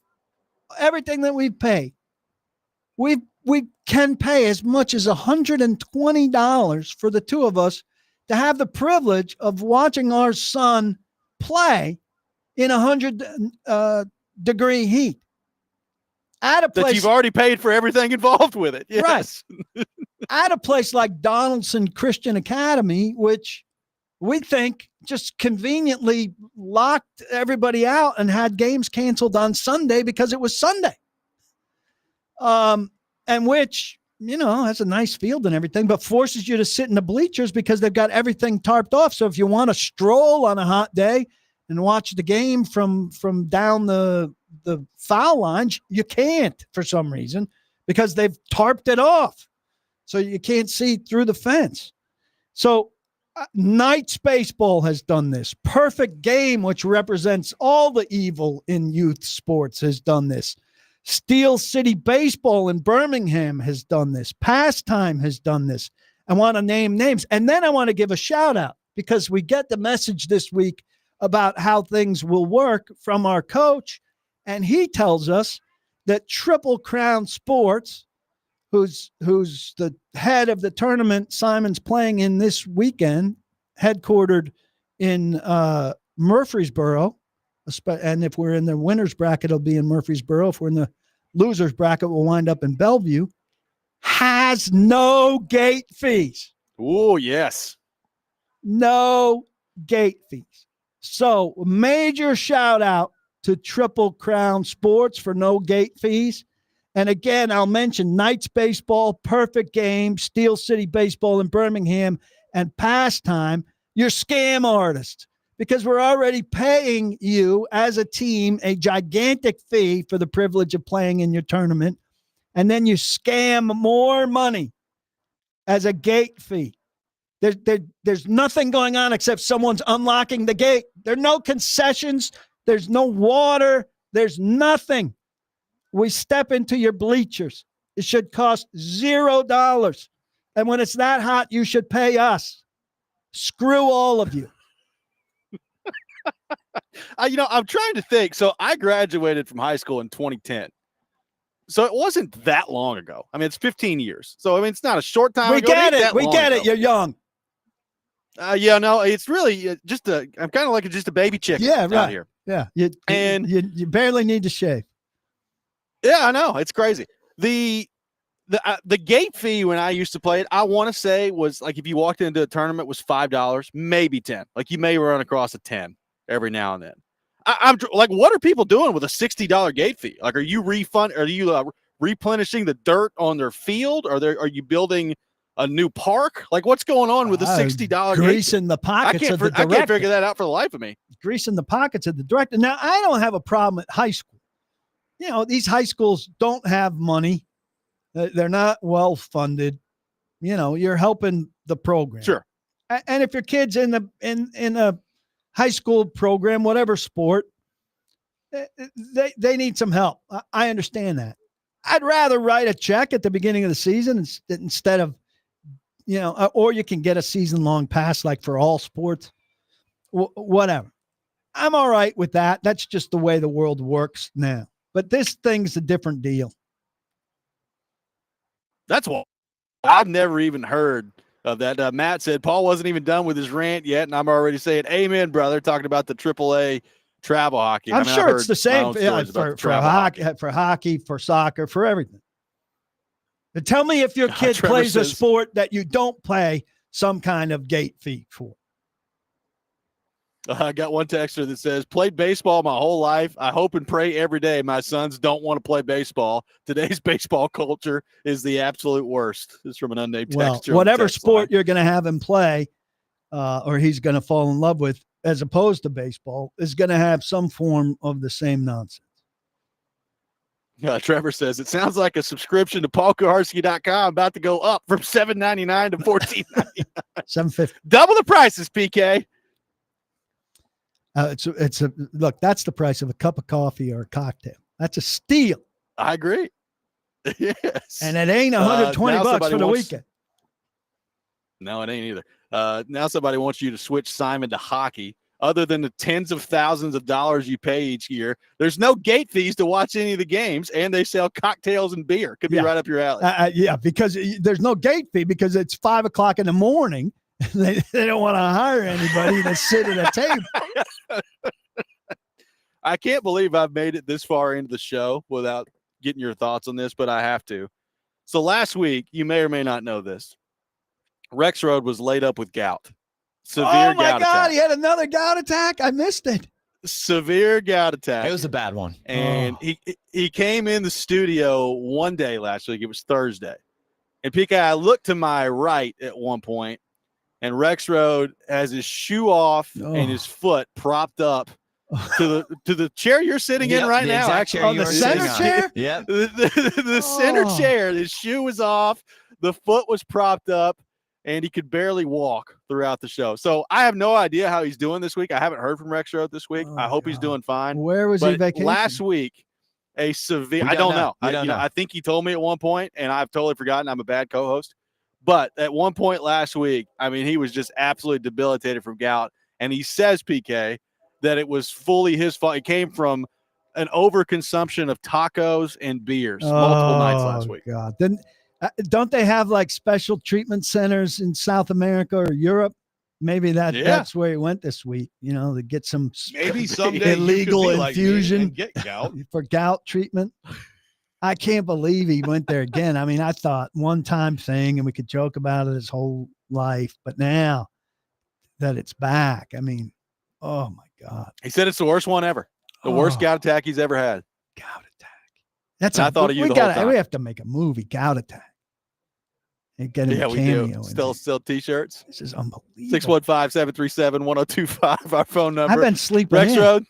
everything that we've paid. We can pay as much as $120 for the two of us to have the privilege of watching our son play in 100-degree heat at a place that you've already paid for everything involved with it. Yes. Right. At a place like Donaldson Christian Academy, which we think just conveniently locked everybody out and had games canceled on Sunday because it was Sunday. And which, has a nice field and everything, but forces you to sit in the bleachers because they've got everything tarped off. So if you want to stroll on a hot day and watch the game from down the foul lines, you can't for some reason because they've tarped it off. So you can't see through the fence. So Knights Baseball has done this. Perfect Game, which represents all the evil in youth sports, has done this. Steel City Baseball in Birmingham has done this. Pastime has done this. I want to name names. And then I want to give a shout out because we get the message this week about how things will work from our coach. And he tells us that Triple Crown Sports, who's the head of the tournament Simon's playing in this weekend, headquartered in Murfreesboro. And if we're in the winner's bracket, it'll be in Murfreesboro. If we're in the loser's bracket, we'll wind up in Bellevue. Has no gate fees. Oh, yes. No gate fees. So major shout out to Triple Crown Sports for no gate fees. And again, I'll mention Knights Baseball, Perfect Game, Steel City Baseball in Birmingham, and Pastime, your scam artists, because we're already paying you as a team a gigantic fee for the privilege of playing in your tournament. And then you scam more money as a gate fee. There's nothing going on except someone's unlocking the gate. There are no concessions. There's no water. There's nothing. We step into your bleachers. It should cost $0. And when it's that hot, you should pay us. Screw all of you. I'm trying to think. So I graduated from high school in 2010. So it wasn't that long ago. I mean, it's 15 years. So, I mean, it's not a short time ago. We get it. You're young. It's really I'm kind of like just a baby chicken out here. Yeah. You barely need to shave. Yeah, I know. It's crazy. The gate fee when I used to play it, I want to say was like if you walked into a tournament was $5, maybe 10. Like you may run across a 10 every now and then. I'm like, what are people doing with a $60 gate fee? Like, are you replenishing the dirt on their field? Are you building a new park? Like, what's going on with the $60 greasing the pockets of the director? I can't figure that out for the life of me. Greasing the pockets of the director. Now, I don't have a problem at high school. You know, these high schools don't have money. They're not well funded. You know, you're helping the program. Sure. And if your kid's in a high school program, whatever sport, they need some help. I understand that. I'd rather write a check at the beginning of the season instead of, you know, or you can get a season-long pass like for all sports, whatever. I'm all right with that. That's just the way the world works now. But this thing's a different deal. That's what I've never even heard of that. Matt said Paul wasn't even done with his rant yet, and I'm already saying amen, brother, talking about the AAA travel hockey. I'm sure it's the same for hockey, for soccer, for everything. But tell me if your kid plays a sport that you don't pay some kind of gate fee for. I got one texter that says, played baseball my whole life. I hope and pray every day my sons don't want to play baseball. Today's baseball culture is the absolute worst. This is from an unnamed texter. Whatever sport you're going to have him play or he's going to fall in love with, as opposed to baseball, is going to have some form of the same nonsense. Trevor says, it sounds like a subscription to paulkuharsky.com about to go up from $7.99 to $14.99. $7.50. Double the prices, PK. Look, that's the price of a cup of coffee or a cocktail. That's a steal. I agree. Yes. And it ain't $120 for the weekend. No, it ain't either. Now somebody wants you to switch Simon to hockey. Other than the tens of thousands of dollars you pay each year, there's no gate fees to watch any of the games, and they sell cocktails and beer. Could be right up your alley. Yeah, because there's no gate fee because it's 5 o'clock in the morning. They don't want to hire anybody to sit at a table. I can't believe I've made it this far into the show without getting your thoughts on this, but I have to. So last week, you may or may not know this, Rexrode was laid up with gout. Severe gout attack. Oh, my God, he had another gout attack? I missed it. Severe gout attack. It was a bad one. And he came in the studio one day last week. It was Thursday. And PK, I looked to my right at one point, and Rexrode has his shoe off and his foot propped up to the chair you're sitting in right now. Actually, on the center chair? Yep. The center chair. His shoe was off. The foot was propped up, and he could barely walk throughout the show. So I have no idea how he's doing this week. I haven't heard from Rexrode this week. I hope he's doing fine. Where was he vacationing? Last week, a severe – I don't know. I think he told me at one point, and I've totally forgotten. I'm a bad co-host. But at one point last week, I mean, he was just absolutely debilitated from gout. And he says, PK, that it was fully his fault. It came from an overconsumption of tacos and beers multiple nights last week. God. Then don't they have like special treatment centers in South America or Europe? Maybe that's where he went this week, you know, to get some maybe someday illegal infusion and get gout. for gout treatment. I can't believe he went there again. I mean, I thought one-time thing and we could joke about it his whole life, but now that it's back, I mean, oh my God. He said it's the worst one ever. The worst gout attack he's ever had. Gout attack. I thought of you the whole time. We have to make a movie, Gout Attack. And get him a cameo. We do. Still t-shirts. This is unbelievable. 615-737-1025, our phone number. I've been sleeping Rexrode,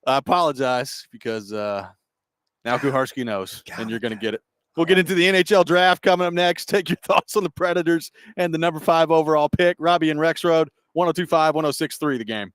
I apologize because now Kuharsky knows, and you're going to get it. We'll get into the NHL draft coming up next. Take your thoughts on the Predators and the number 5 overall pick. Robby and Rexrode, 1025, 1063, the game.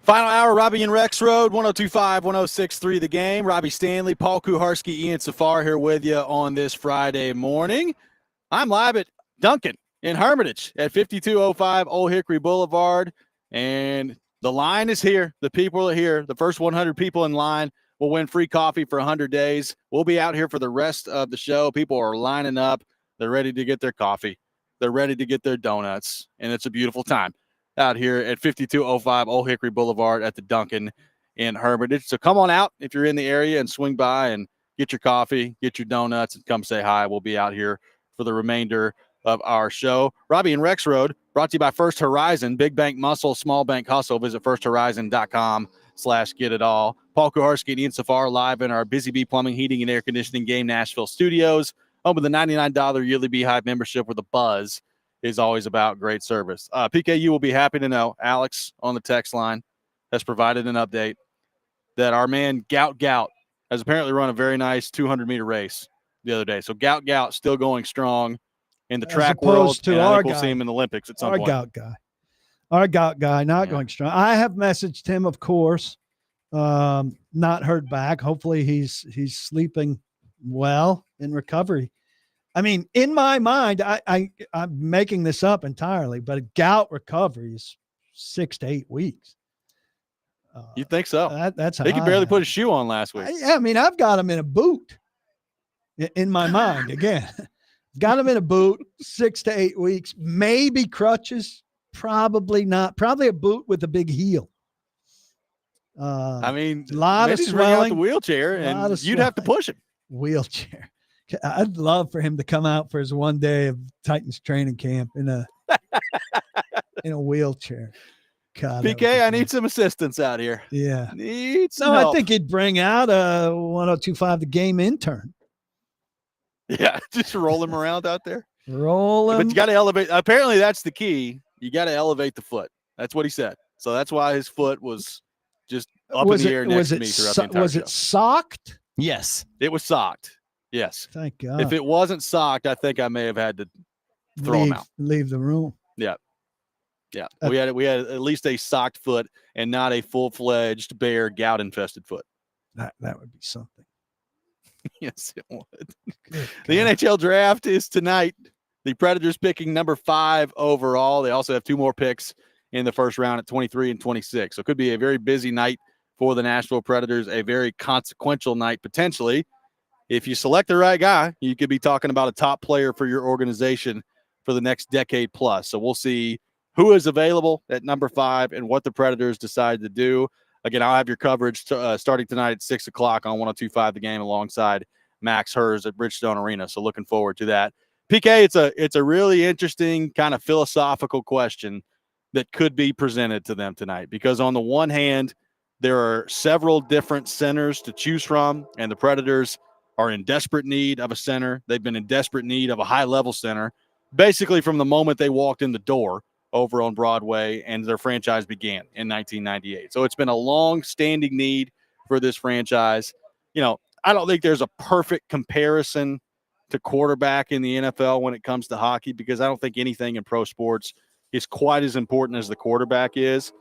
Final hour, Robby and Rexrode, 102.5, 106.3 The Game. Robbie Stanley, Paul Kuharsky, Ian Safar here with you on this Friday morning. I'm live at Duncan in Hermitage at 5205 Old Hickory Boulevard, and the line is here. The people are here. The first 100 people in line will win free coffee for 100 days. We'll be out here for the rest of the show. People are lining up. They're ready to get their coffee. They're ready to get their donuts, and it's a beautiful time out here at 5205 Old Hickory Boulevard at the Duncan in Hermitage. So come on out if you're in the area and swing by and get your coffee, get your donuts, and come say hi. We'll be out here for the remainder of our show. Robby and Rexrode, brought to you by First Horizon. Big bank muscle, small bank hustle. Visit firsthorizon.com/getitall. Paul Kuharsky and Ian Safar live in our Busy Bee Plumbing, Heating, and Air Conditioning Game Nashville studios. Home with a $99 yearly Beehive membership with a buzz is always about great service. PK, you will be happy to know Alex on the text line has provided an update that our man Gout has apparently run a very nice 200-meter race the other day. So Gout still going strong in the track world, and I think we'll see him in the Olympics at some point. Our Gout guy, not going strong. I have messaged him, of course, not heard back. Hopefully he's sleeping well in recovery. I mean, in my mind, I'm making this up entirely, but a gout recovery is 6 to 8 weeks. You think so? That's how he could barely put a shoe on last week. I mean, I've got him in a boot in my mind again. Got him in a boot, 6 to 8 weeks, maybe crutches, probably not. Probably a boot with a big heel. I mean, a lot of swelling, out the wheelchair, and you'd have to push him. Wheelchair. I'd love for him to come out for his one day of Titans training camp in a wheelchair. God, PK, I need some assistance out here. Yeah. Need some help. I think he'd bring out a 102.5 The Game intern. Yeah, just roll him around out there. Roll him. But you got to elevate. Apparently, that's the key. You got to elevate the foot. That's what he said. So that's why his foot was just up in the air next to me throughout the entire show. Was it socked? Yes. It was socked. Yes. Thank God. If it wasn't socked, I think I may have had to throw him out. Leave the room. Yeah. Yeah. We had at least a socked foot and not a full-fledged bare gout-infested foot. That would be something. Yes, it would. The NHL draft is tonight. The Predators picking number 5 overall. They also have 2 more picks in the first round at 23 and 26. So it could be a very busy night for the Nashville Predators, a very consequential night potentially. If you select the right guy, you could be talking about a top player for your organization for the next decade plus. So we'll see who is available at number 5 and what the Predators decide to do. Again, I'll have your coverage starting tonight at 6 o'clock on 102.5 The Game alongside Max Hers at Bridgestone Arena. So looking forward to that. PK, it's a really interesting kind of philosophical question that could be presented to them tonight, because on the one hand, there are several different centers to choose from, and the Predators are in desperate need of a center. They've been in desperate need of a high-level center, basically from the moment they walked in the door over on Broadway and their franchise began in 1998. So it's been a long-standing need for this franchise. You know, I don't think there's a perfect comparison to quarterback in the NFL when it comes to hockey, because I don't think anything in pro sports is quite as important as the quarterback is.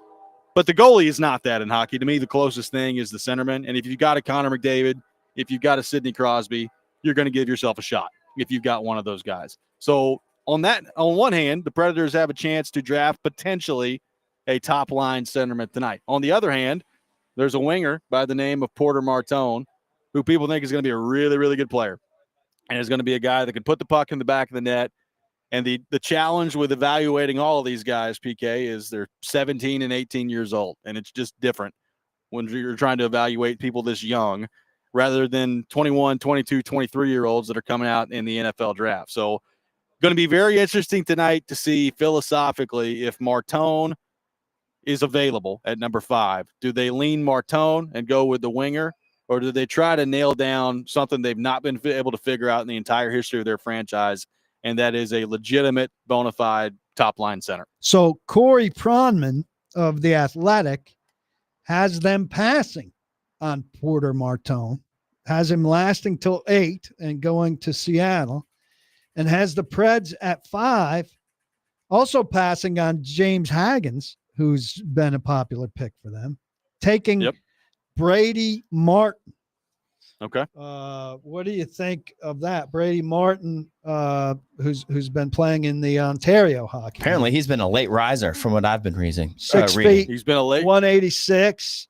But the goalie is not that in hockey. To me, the closest thing is the centerman. And if you've got a Connor McDavid, if you've got a Sidney Crosby, you're going to give yourself a shot if you've got one of those guys. So on one hand, the Predators have a chance to draft potentially a top-line centerman tonight. On the other hand, there's a winger by the name of Porter Martone, who people think is going to be a really, really good player, and is going to be a guy that can put the puck in the back of the net. And the challenge with evaluating all of these guys, PK, is they're 17 and 18 years old, and it's just different when you're trying to evaluate people this young rather than 21, 22, 23-year-olds that are coming out in the NFL draft. So going to be very interesting tonight to see philosophically if Martone is available at number 5. Do they lean Martone and go with the winger, or do they try to nail down something they've not been able to figure out in the entire history of their franchise, and that is a legitimate, bona fide top-line center? So Corey Pronman of The Athletic has them passing on Porter Martone, has him lasting till 8 and going to Seattle, and has the Preds at 5, also passing on James Haggins, who's been a popular pick for them, taking Yep. Brady Martin. Okay. What do you think of that? Brady Martin, who's been playing in the Ontario Hockey Apparently, League. he's been a late riser from what I've been reading. 6 reading. feet, He's been a late 186.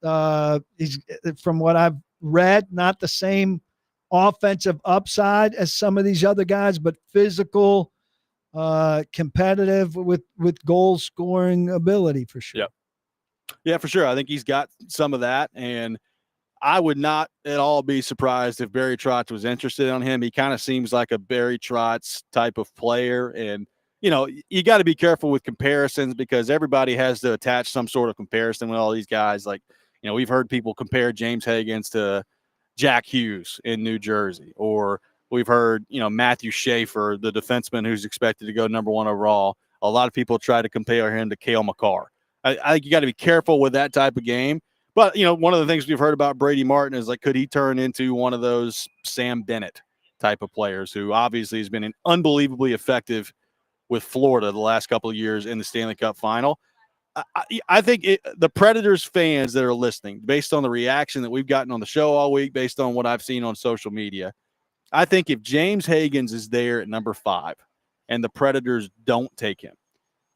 He's, from what I've read, not the same offensive upside as some of these other guys, but physical, competitive with goal scoring ability for sure. Yep. Yeah, for sure. I think he's got some of that, and I would not at all be surprised if Barry Trotz was interested in him. He kind of seems like a Barry Trotz type of player. And, you got to be careful with comparisons because everybody has to attach some sort of comparison with all these guys. Like, we've heard people compare James Higgins to Jack Hughes in New Jersey, or we've heard, Matthew Schaefer, the defenseman who's expected to go number 1 overall. A lot of people try to compare him to Cale Makar. I think you got to be careful with that type of game. But, one of the things we've heard about Brady Martin is, like, could he turn into one of those Sam Bennett type of players who obviously has been unbelievably effective with Florida the last couple of years in the Stanley Cup final? I think the Predators fans that are listening, based on the reaction that we've gotten on the show all week, based on what I've seen on social media, I think if James Higgins is there at number 5 and the Predators don't take him,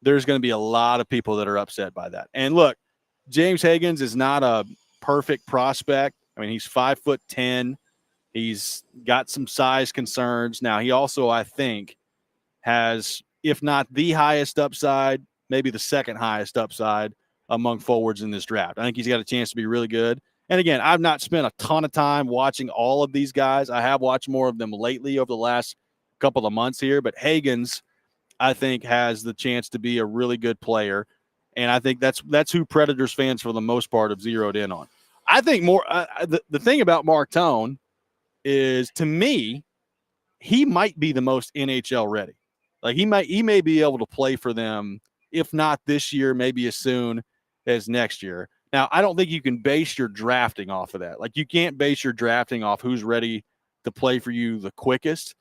there's going to be a lot of people that are upset by that. And look, James Higgins is not a perfect prospect. I mean, he's 5'10". He's got some size concerns. Now, he also, I think, has, if not the highest upside, maybe the second highest upside among forwards in this draft. I think he's got a chance to be really good. And again, I've not spent a ton of time watching all of these guys. I have watched more of them lately over the last couple of months here, but Higgins, I think, has the chance to be a really good player. And I think that's who Predators fans, for the most part, have zeroed in on. I think more the thing about Mark Tone is, to me, he might be the most NHL ready. Like, he may be able to play for them, if not this year, maybe as soon as next year. Now, I don't think you can base your drafting off of that. Like, you can't base your drafting off who's ready to play for you the quickest,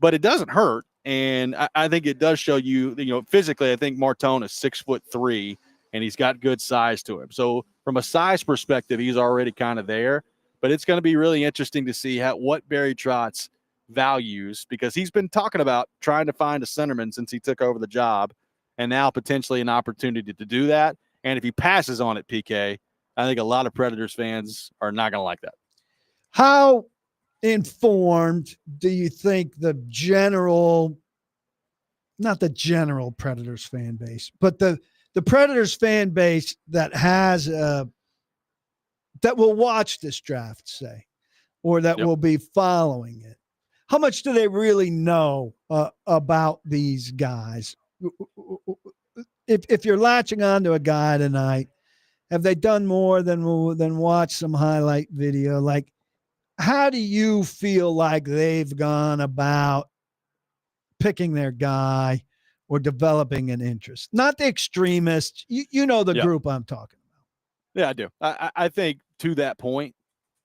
but it doesn't hurt. And I think it does show you, physically, I think Martone is 6'3", and he's got good size to him. So from a size perspective, he's already kind of there. But it's going to be really interesting to see what Barry Trotz values, because he's been talking about trying to find a centerman since he took over the job, and now potentially an opportunity to do that. And if he passes on it, PK, I think a lot of Predators fans are not going to like that. How informed do you think the general, not the general Predators fan base, but the Predators fan base that has that will watch this draft, say, or that will be following it, how much do they really know about these guys? If you're latching on to a guy tonight, have they done more than watch some highlight video? Like, how do you feel like they've gone about picking their guy or developing an interest? Not the extremists. You know the group I'm talking about. Yeah, I do. I think, to that point,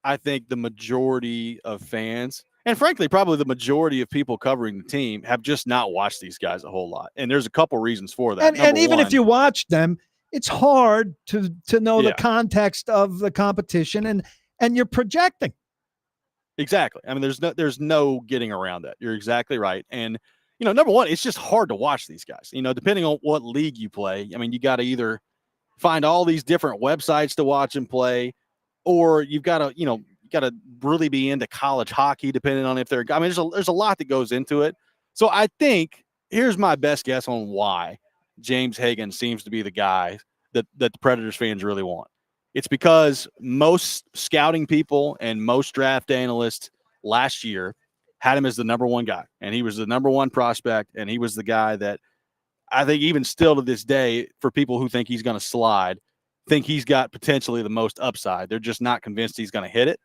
I think the majority of fans, and frankly, probably the majority of people covering the team, have just not watched these guys a whole lot. And there's a couple reasons for that. And even if you watch them, it's hard to know the context of the competition, and you're projecting. Exactly. I mean, there's no getting around that. You're exactly right. And, number one, it's just hard to watch these guys. Depending on what league you play, I mean, you got to either find all these different websites to watch and play, or you've got to really be into college hockey, depending on if they're. I mean, there's a lot that goes into it. So I think, here's my best guess on why James Higgins seems to be the guy that the Predators fans really want. It's because most scouting people and most draft analysts last year had him as the number 1 guy, and he was the number 1 prospect, and he was the guy that I think even still to this day, for people who think he's going to slide, think he's got potentially the most upside. They're just not convinced he's going to hit it,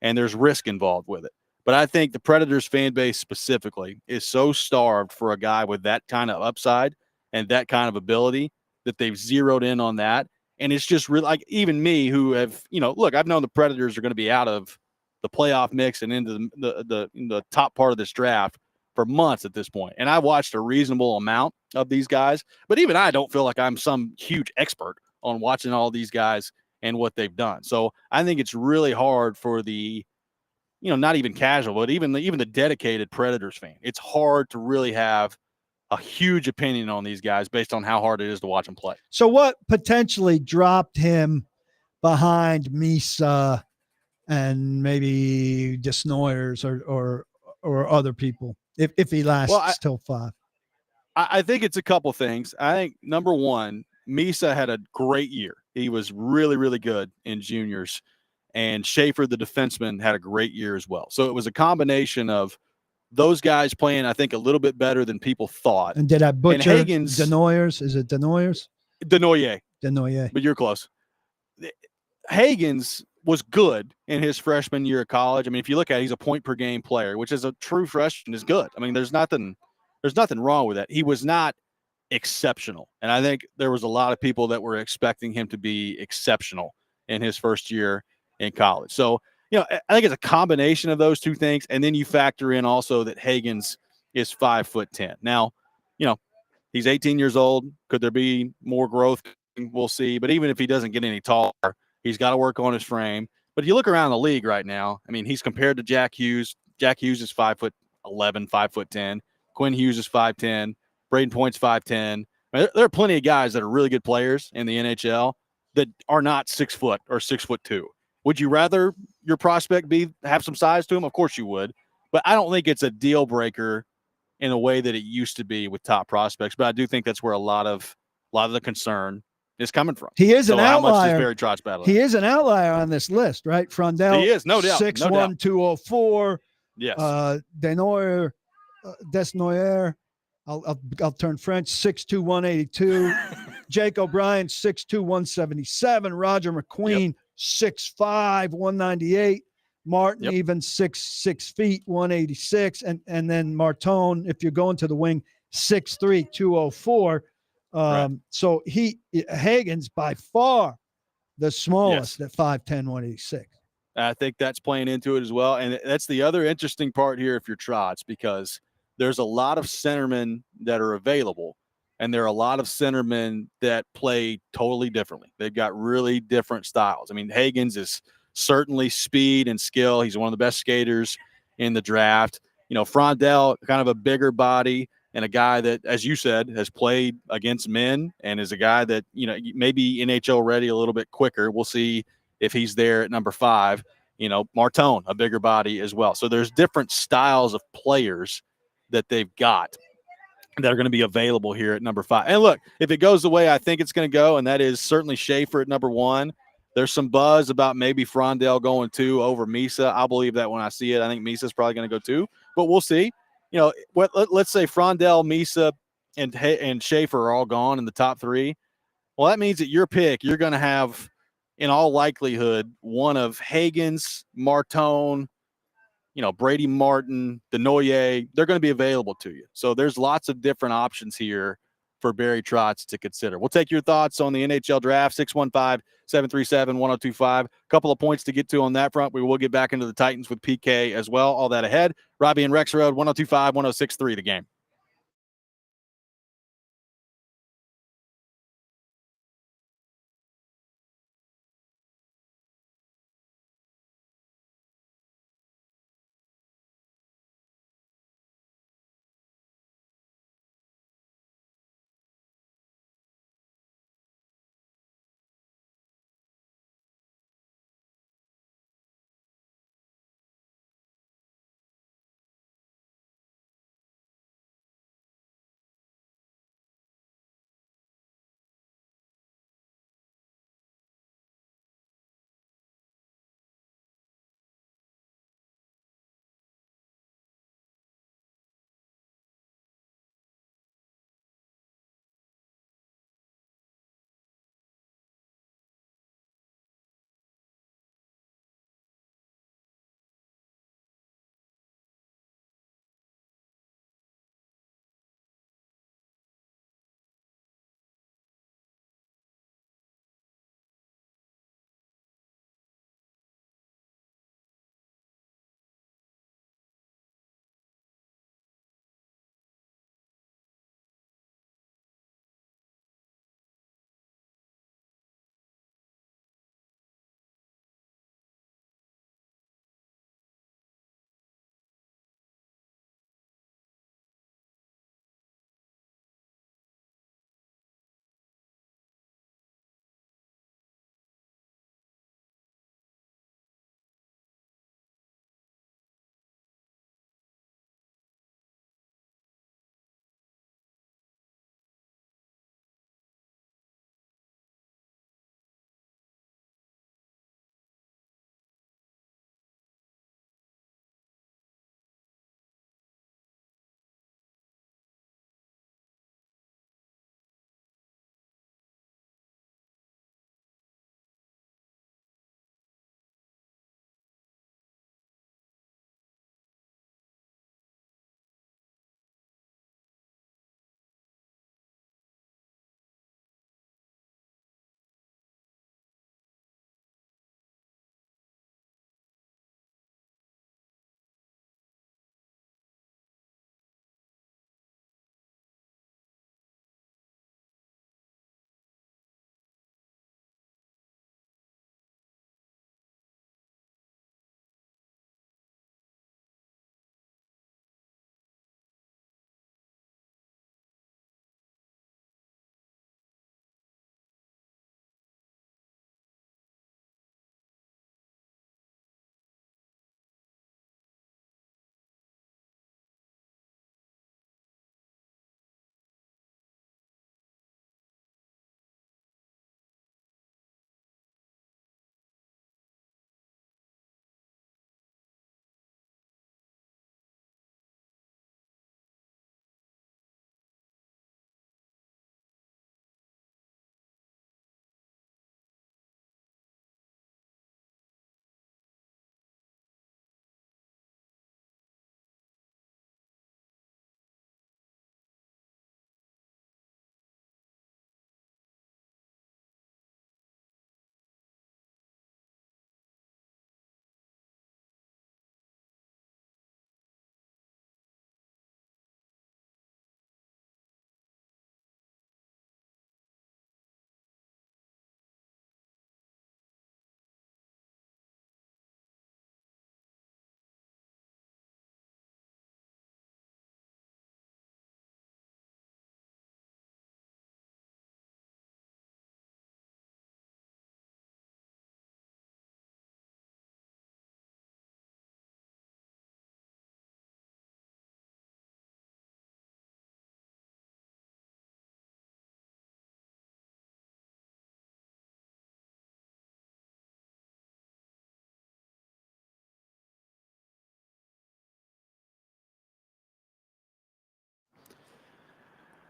and there's risk involved with it. But I think the Predators fan base specifically is so starved for a guy with that kind of upside and that kind of ability that they've zeroed in on that. And it's just really, like, even me, who have, look, I've known the Predators are going to be out of the playoff mix and into the top part of this draft for months at this point. And I watched a reasonable amount of these guys, but even I don't feel like I'm some huge expert on watching all these guys and what they've done. So I think it's really hard for the, not even casual, but even the dedicated Predators fan. It's hard to really have a huge opinion on these guys based on how hard it is to watch them play. So what potentially dropped him behind Misa and maybe Desnoyers or other people if he lasts till 5? I think it's a couple things. I think number one, Misa had a great year. He was really, really good in juniors. And Schaefer, the defenseman, had a great year as well. So it was a combination of those guys playing, I think, a little bit better than people thought. And did I butcher Hagen's, Denoyers? Is it Denoyers? Denoyer. Denoyer. But you're close. Hagen's was good in his freshman year of college. I mean, if you look at it, he's a point per game player, which is a true freshman is good. I mean, there's nothing wrong with that. He was not exceptional. And I think there was a lot of people that were expecting him to be exceptional in his first year in college. So, I think it's a combination of those two things. And then you factor in also that Hagen's is 5'10". Now, he's 18 years old. Could there be more growth? We'll see. But even if he doesn't get any taller, he's got to work on his frame. But if you look around the league right now, I mean, he's compared to Jack Hughes. Jack Hughes is 5'11", 5'10". Quinn Hughes is 5'10". Braden Point's 5'10". I mean, there are plenty of guys that are really good players in the NHL that are not 6 foot or 6'2". Would you rather your prospect have some size to him? Of course you would. But I don't think it's a deal breaker in a way that it used to be with top prospects. But I do think that's where a lot of the concern is coming from. He is an outlier. How much does Barry Trotz battle? He is an outlier on this list, right? Frondell. He is, no doubt. 6'1", 204. Yes. Desnoyer. I'll turn French. 6'2", 182. Jake O'Brien, 6'2", 177. Roger McQueen, 6'5", 198. Martin, even 6 feet, 186. And then Martone, if you're going to the wing, 6'3", 204. Right. So Hagen's by far the smallest at 5'10", 186. I think that's playing into it as well. And that's the other interesting part here if you're Trotz, because there's a lot of centermen that are available, and there are a lot of centermen that play totally differently. They've got really different styles. I mean, Hagen's is certainly speed and skill. He's one of the best skaters in the draft. Frondell, kind of a bigger body and a guy that, as you said, has played against men and is a guy that, maybe NHL ready a little bit quicker. We'll see if he's there at number 5. Martone, a bigger body as well. So there's different styles of players that they've got that are going to be available here at number 5. And look, if it goes the way I think it's going to go, and that is certainly Schaefer at number 1, there's some buzz about maybe Frondell going 2 over Misa. I'll believe that when I see it. I think Misa's probably going to go 2, but we'll see. Let's say Frondell, Misa, and Schaefer are all gone in the top 3. Well, that means that your pick, you're going to have, in all likelihood, one of Hagen's, Martone, Brady Martin, Denoyer, they're going to be available to you. So there's lots of different options here for Barry Trotz to consider. We'll take your thoughts on the NHL draft, 615-737-1025. A couple of points to get to on that front. We will get back into the Titans with PK as well. All that ahead. Robby and Rexrode, 1025, 1063 The Game.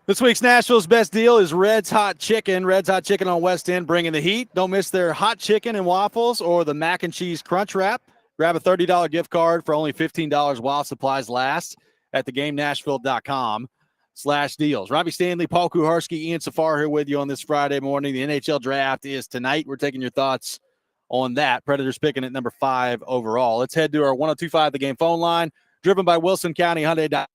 This week's Nashville's best deal is Red's Hot Chicken. Red's Hot Chicken on West End, bringing the heat. Don't miss their hot chicken and waffles or the mac and cheese crunch wrap. Grab a $30 gift card for only $15 while supplies last at theGameNashville.com/deals. Robbie Stanley, Paul Kuharsky, Ian Safar here with you on this Friday morning. The NHL draft is tonight. We're taking your thoughts on that. Predators picking at number 5 overall. Let's head to our 102.5 The Game phone line, driven by Wilson County Hyundai.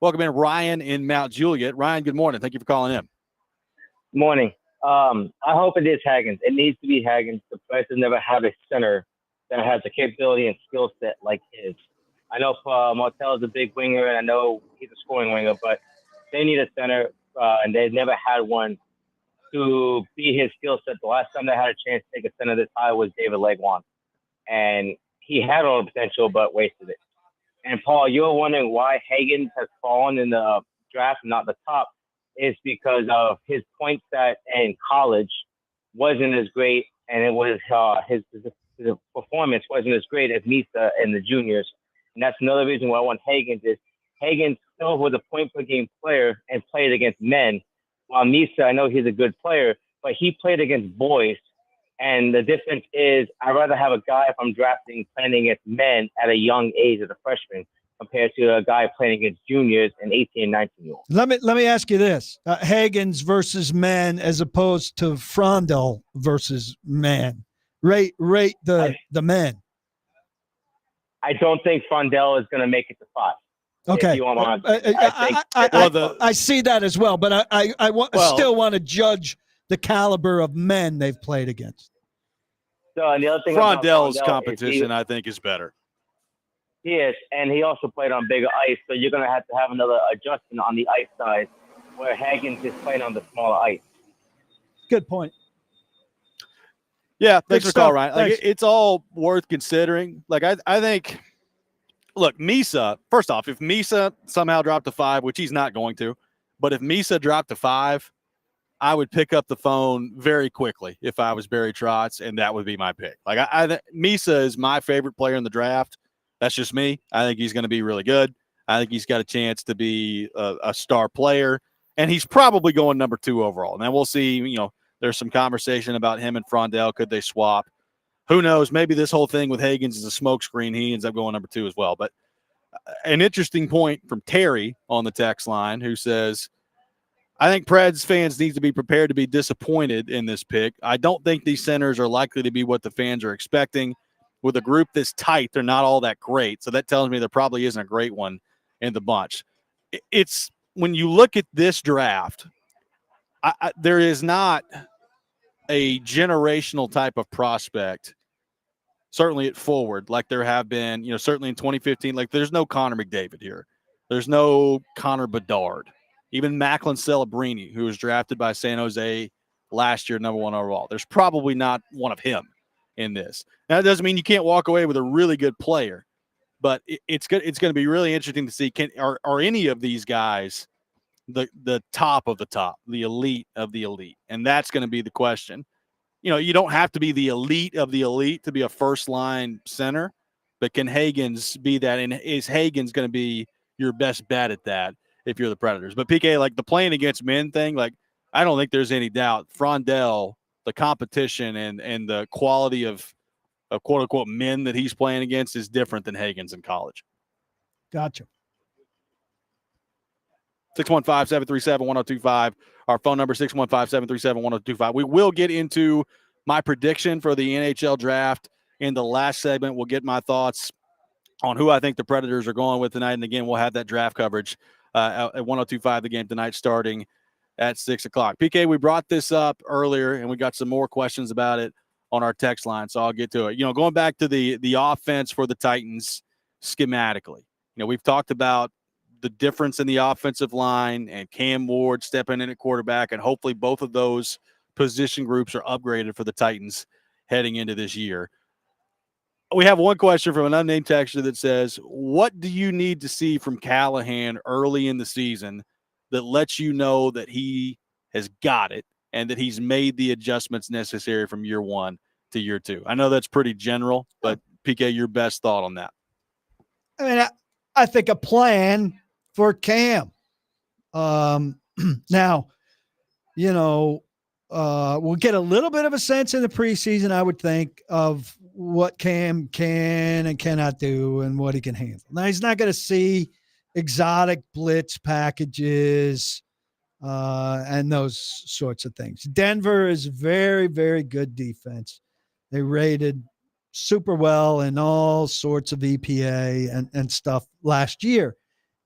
Welcome in Ryan in Mount Juliet. Ryan, good morning. Thank you for calling in. Morning. I hope it is Hagens. It needs to be Hagens. The Preds have never had a center that has the capability and skill set like his. I know Martel is a big winger, and I know he's a scoring winger, but they need a center, and they've never had one to be his skill set. The last time they had a chance to take a center this high was David Legwand, and he had all the potential but wasted it. And Paul, you're wondering why Hagens has fallen in the draft, not the top, is because of his point stat in college wasn't as great, and it was his performance wasn't as great as Misa in the juniors. And that's another reason why I want Hagens is Hagens still was a point-per-game player and played against men, while Misa, I know he's a good player, but he played against boys. And the difference is I'd rather have a guy, if I'm drafting, playing against men at a young age as a freshman compared to a guy playing against juniors and 18 and 19-year-olds. Let me ask you this. Hagens versus men as opposed to Frondel versus men. Rate the men. I don't think Frondel is going to make it to 5. Okay. I see that as well, but I still want to judge the caliber of men they've played against. So, and the other thing Frondel's competition, I think, is better. He is, and he also played on bigger ice, so you're going to have another adjustment on the ice side where Hagens is playing on the smaller ice. Good point. Yeah, thanks for the call, Ryan. Thanks. It's all worth considering. I think, look, Misa, first off, if Misa somehow dropped to 5, which he's not going to, but if Misa dropped to 5, I would pick up the phone very quickly if I was Barry Trotz, and that would be my pick. Misa is my favorite player in the draft. That's just me. I think he's going to be really good. I think he's got a chance to be a star player, and he's probably going number 2 overall. And then we'll see, there's some conversation about him and Frondel. Could they swap? Who knows? Maybe this whole thing with Hagens is a smokescreen. He ends up going number 2 as well. But an interesting point from Terry on the text line who says, I think Preds fans need to be prepared to be disappointed in this pick. I don't think these centers are likely to be what the fans are expecting. With a group this tight, they're not all that great. So that tells me there probably isn't a great one in the bunch. It's when you look at this draft, there is not a generational type of prospect, certainly at forward, like there have been, certainly in 2015. Like there's no Connor McDavid here. There's no Connor Bedard. Even Macklin Celebrini, who was drafted by San Jose last year, number 1 overall. There's probably not one of him in this. Now, that doesn't mean you can't walk away with a really good player, but it's going to be really interesting to see are any of these guys the top of the top, the elite of the elite, and that's going to be the question. You don't have to be the elite of the elite to be a first-line center, but can Hagens be that? And is Hagens going to be your best bet at that if you're the Predators? But PK, like the playing against men thing, I don't think there's any doubt. Frondel, the competition and the quality of quote unquote men that he's playing against is different than Hagens in college. Gotcha. 615-737-1025. Our phone number 615-737-1025. We will get into my prediction for the NHL draft in the last segment. We'll get my thoughts on who I think the Predators are going with tonight. And again, we'll have that draft coverage at 102.5 The Game tonight starting at 6 o'clock. PK, we brought this up earlier, and we got some more questions about it on our text line, so I'll get to it. Going back to the offense for the Titans schematically, we've talked about the difference in the offensive line and Cam Ward stepping in at quarterback, and hopefully both of those position groups are upgraded for the Titans heading into this year. We have one question from an unnamed texter that says, what do you need to see from Callahan early in the season that lets you know that he has got it and that he's made the adjustments necessary from year 1 to year 2? I know that's pretty general, but PK, your best thought on that? I mean, I think a plan for Cam. Now, we'll get a little bit of a sense in the preseason, I would think, of what Cam can and cannot do and what he can handle. Now, he's not going to see exotic blitz packages and those sorts of things. Denver is very, very good defense. They rated super well in all sorts of EPA and stuff last year,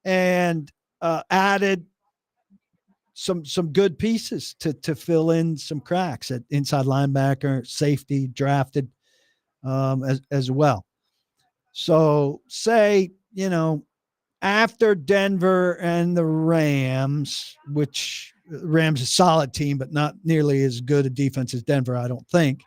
and added some good pieces to fill in some cracks at inside linebacker, safety, drafted as well. So say, after Denver and the Rams, which Rams is a solid team, but not nearly as good a defense as Denver, I don't think.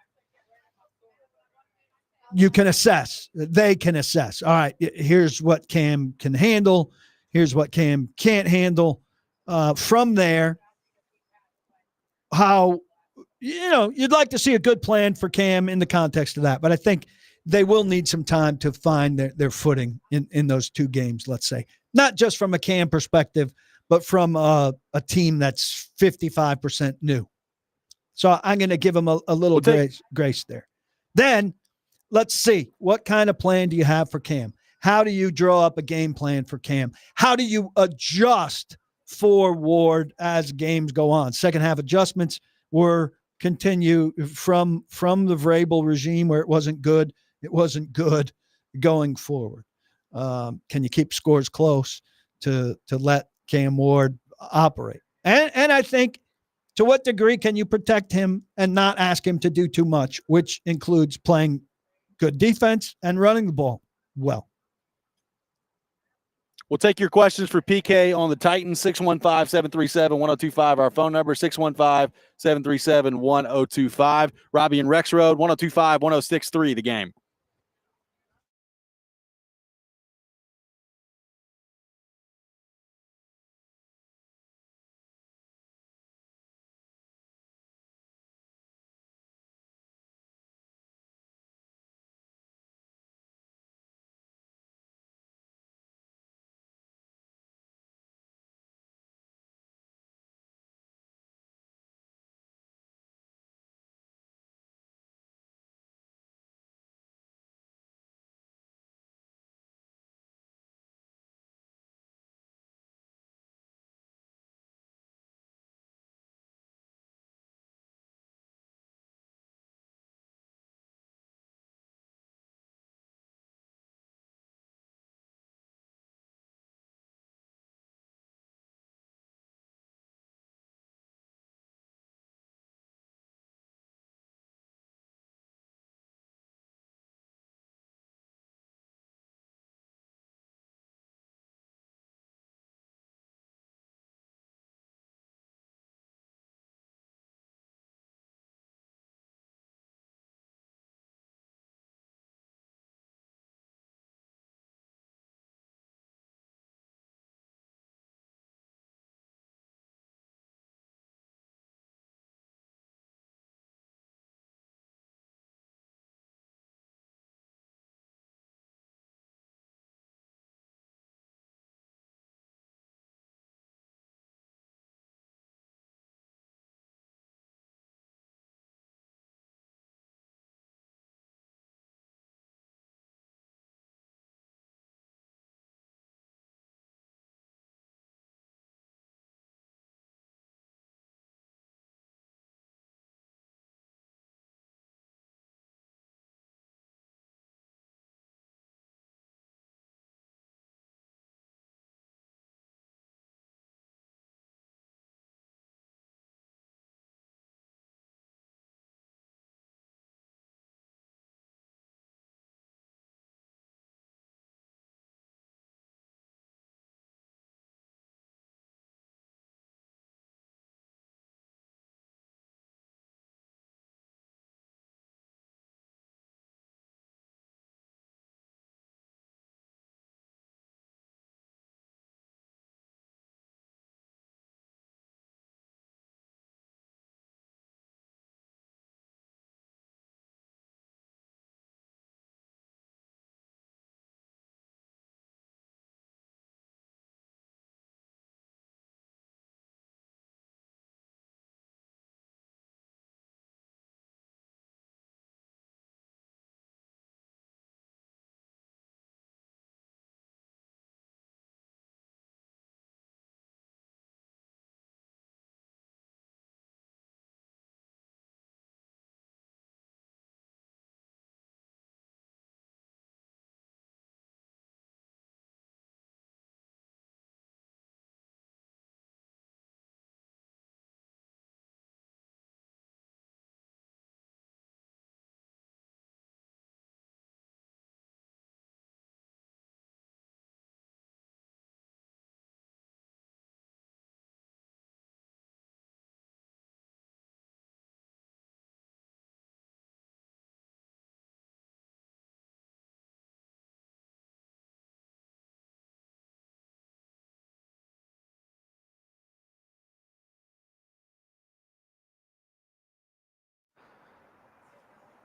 You can assess. They can assess. All right, here's what Cam can handle. Here's what Cam can't handle. From there, how, you'd like to see a good plan for Cam in the context of that. But I think they will need some time to find their footing in those two games, let's say. Not just from a Cam perspective, but from a team that's 55% new. So I'm going to give them a little grace there. Then let's see, what kind of plan do you have for Cam? How do you draw up a game plan for Cam? How do you adjust for Ward as games go on? Second half adjustments were continue from the Vrabel regime where it wasn't good. It wasn't good going forward. Can you keep scores close to let Cam Ward operate? And I think, to what degree can you protect him and not ask him to do too much, which includes playing good defense and running the ball well? We'll take your questions for PK on the Titans, 615-737-1025. Our phone number, 615-737-1025. Robby and Rexrode, 1025-1063, the game.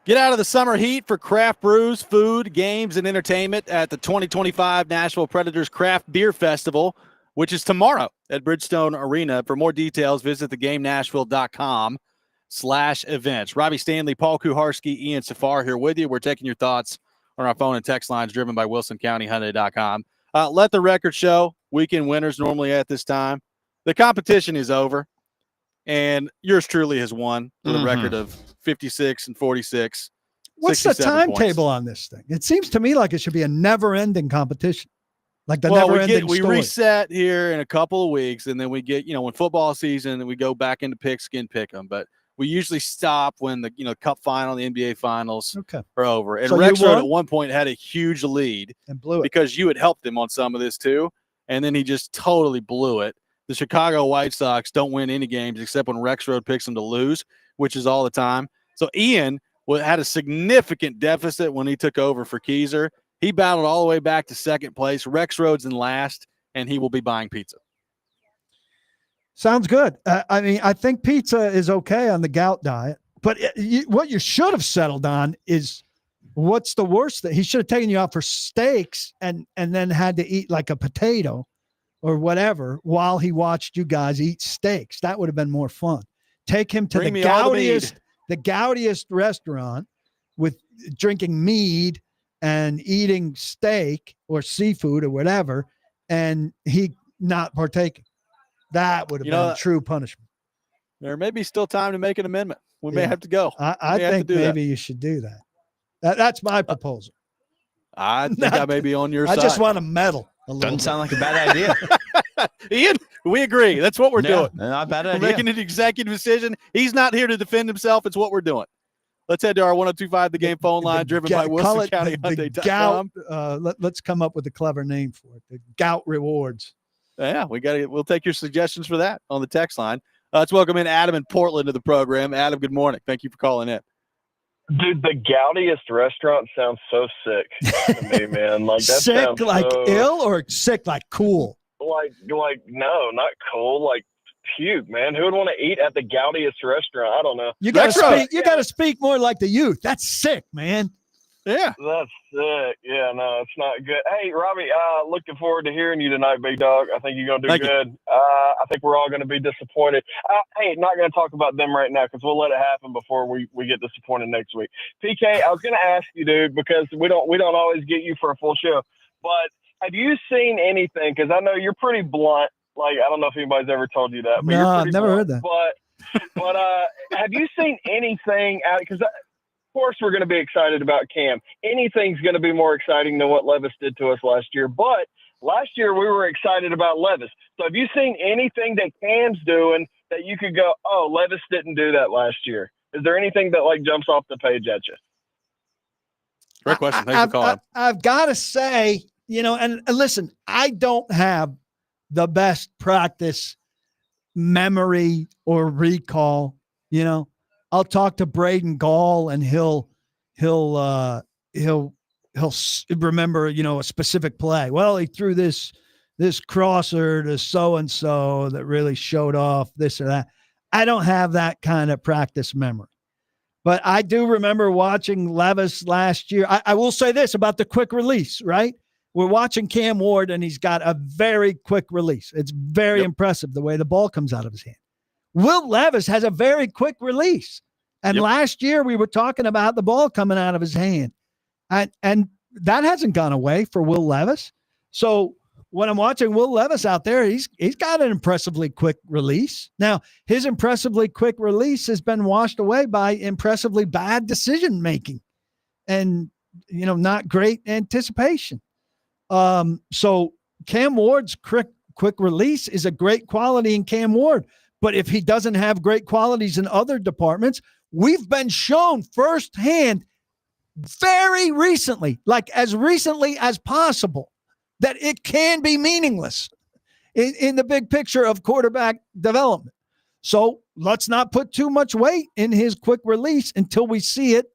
Get out of the summer heat for craft brews, food, games, and entertainment at the 2025 Nashville Predators Craft Beer Festival, which is tomorrow at Bridgestone Arena. For more details, visit thegamenashville.com/events. Robbie Stanley, Paul Kuharsky, Ian Safar here with you. We're taking your thoughts on our phone and text lines driven by WilsonCountyHyundai.com. Let the record show. Weekend winners normally at this time. The competition is over, and yours truly has won for the record of 56 and 46. What's the 67 timetable points. on this thing? It seems to me like it should be a never-ending competition, like the Well, never-ending we story. reset here in a couple of weeks, and then we get, when football season, and we go back into pigskin pick 'em. But we usuually stop when the Cup final, the NBA finals are over. And So you Rexrode won? at one point had a huge lead And blew it. because you had helped him on some of this too, and then he just totally blew it. The Chicago White Sox don't win any games except when Rexrode picks them to lose, which is all the time. So Ian had a significant deficit when he took over for Keyser. He battled all the way back to second place. Rexrode's in last, and he will be buying pizza. Sounds good. I mean, I think pizza is okay on the gout diet, but what you should have settled on is what's the worst thing? He should have taken you out for steaks and then had to eat like a potato or whatever while he watched you guys eat steaks. That would have been more fun. Take him to the goutiest restaurant with drinking mead and eating steak or seafood or whatever, and he not partaking. That would have been true punishment. There may be still time to make an amendment. We may have to go. I think maybe you should do that. That's my proposal. I think I may be on your side. I just want to meddle a little Doesn't bit. sound like a bad idea. Ian, we agree. That's what we're doing. Not a bad We're idea. making an executive decision. He's not here to defend himself. It's what we're doing. Let's head to our 102.5 The Game phone line, driven by WilsonCountyHyundai.com. Let's come up with a clever name for it. The gout rewards. Yeah, we'll take your suggestions for that on the text line. Let's welcome in Adam in Portland to the program. Adam, good morning. Thank you for calling in. Dude, the goutiest restaurant sounds so sick to me, man. Like that sick, sounds like so, ill, or sick, like cool? Like no, not cool. Like puke, man. Who would want to eat at the goutiest restaurant? I don't know. You got to speak. You got to speak more like the youth. That's sick, man. Yeah, that's sick. Yeah, no, it's not good. Hey, Robbie, looking forward to hearing you tonight, big dog. I think you're gonna do good. I think we're all gonna be disappointed. Hey, not gonna talk about them right now because we'll let it happen before we get disappointed next week. PK, I was gonna ask you, dude, because we don't always get you for a full show, but have you seen anything? Because I know you're pretty blunt. Like, I don't know if anybody's ever told you that. But no, you're I've pretty never blunt. heard that. But have you seen anything out? Because of course we're going to be excited about Cam. Anything's going to be more exciting than what Levis did to us last year. But last year we were excited about Levis. So have you seen anything that Cam's doing that you could go, oh, Levis didn't do that last year? Is there anything that like jumps off the page at you? Great question. Thanks for calling. I've got to say, and listen, I don't have the best practice memory or recall. I'll talk to Braden Gall and he'll remember, a specific play. Well, he threw this crosser to so-and-so that really showed off this or that. I don't have that kind of practice memory, but I do remember watching Levis last year. I will say this about the quick release, right? We're watching Cam Ward and he's got a very quick release. It's very impressive the way the ball comes out of his hand. Will Levis has a very quick release. And last year we were talking about the ball coming out of his hand. And that hasn't gone away for Will Levis. So when I'm watching Will Levis out there, he's got an impressively quick release. Now, his impressively quick release has been washed away by impressively bad decision-making and, not great anticipation. So Cam Ward's quick release is a great quality in Cam Ward. But if he doesn't have great qualities in other departments, we've been shown firsthand very recently, like as recently as possible, that it can be meaningless in the big picture of quarterback development. So let's not put too much weight in his quick release until we see it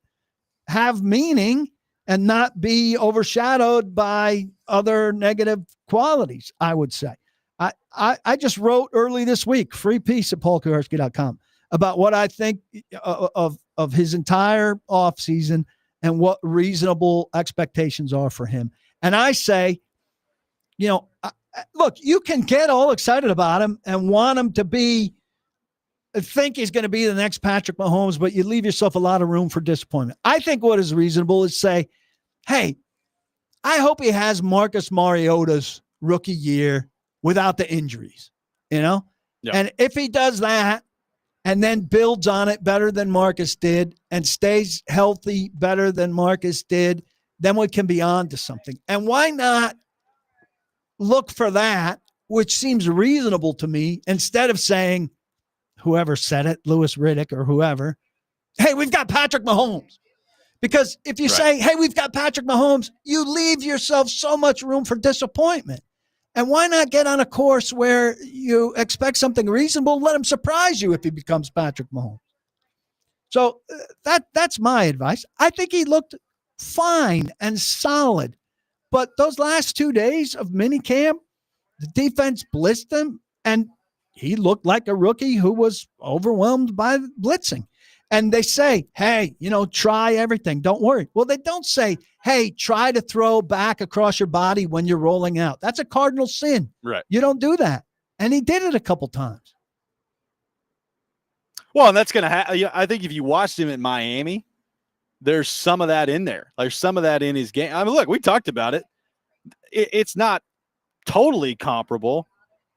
have meaning and not be overshadowed by other negative qualities, I would say. I just wrote early this week, free piece at paulkuharsky.com, about what I think of of his entire offseason and what reasonable expectations are for him. And I say, look, you can get all excited about him and want him to think he's going to be the next Patrick Mahomes, but you leave yourself a lot of room for disappointment. I think what is reasonable is say, hey, I hope he has Marcus Mariota's rookie year without the injuries, Yep. And if he does that and then builds on it better than Marcus did and stays healthy better than Marcus did, then we can be on to something. And why not look for that, which seems reasonable to me, instead of saying, whoever said it, Louis Riddick or whoever, hey, we've got Patrick Mahomes. Because if you say, hey, we've got Patrick Mahomes, you leave yourself so much room for disappointment. And why not get on a course where you expect something reasonable, let him surprise you if he becomes Patrick Mahomes? So that's my advice. I think he looked fine and solid. But those last 2 days of minicamp, the defense blitzed him, and he looked like a rookie who was overwhelmed by blitzing. And they say, hey, try everything. Don't worry. Well, they don't say, hey, try to throw back across your body when you're rolling out. That's a cardinal sin. Right. You don't do that. And he did it a couple times. Well, and that's going to happen. I think if you watched him in Miami, there's some of that in there. There's some of that in his game. I mean, look, we talked about it. It's not totally comparable,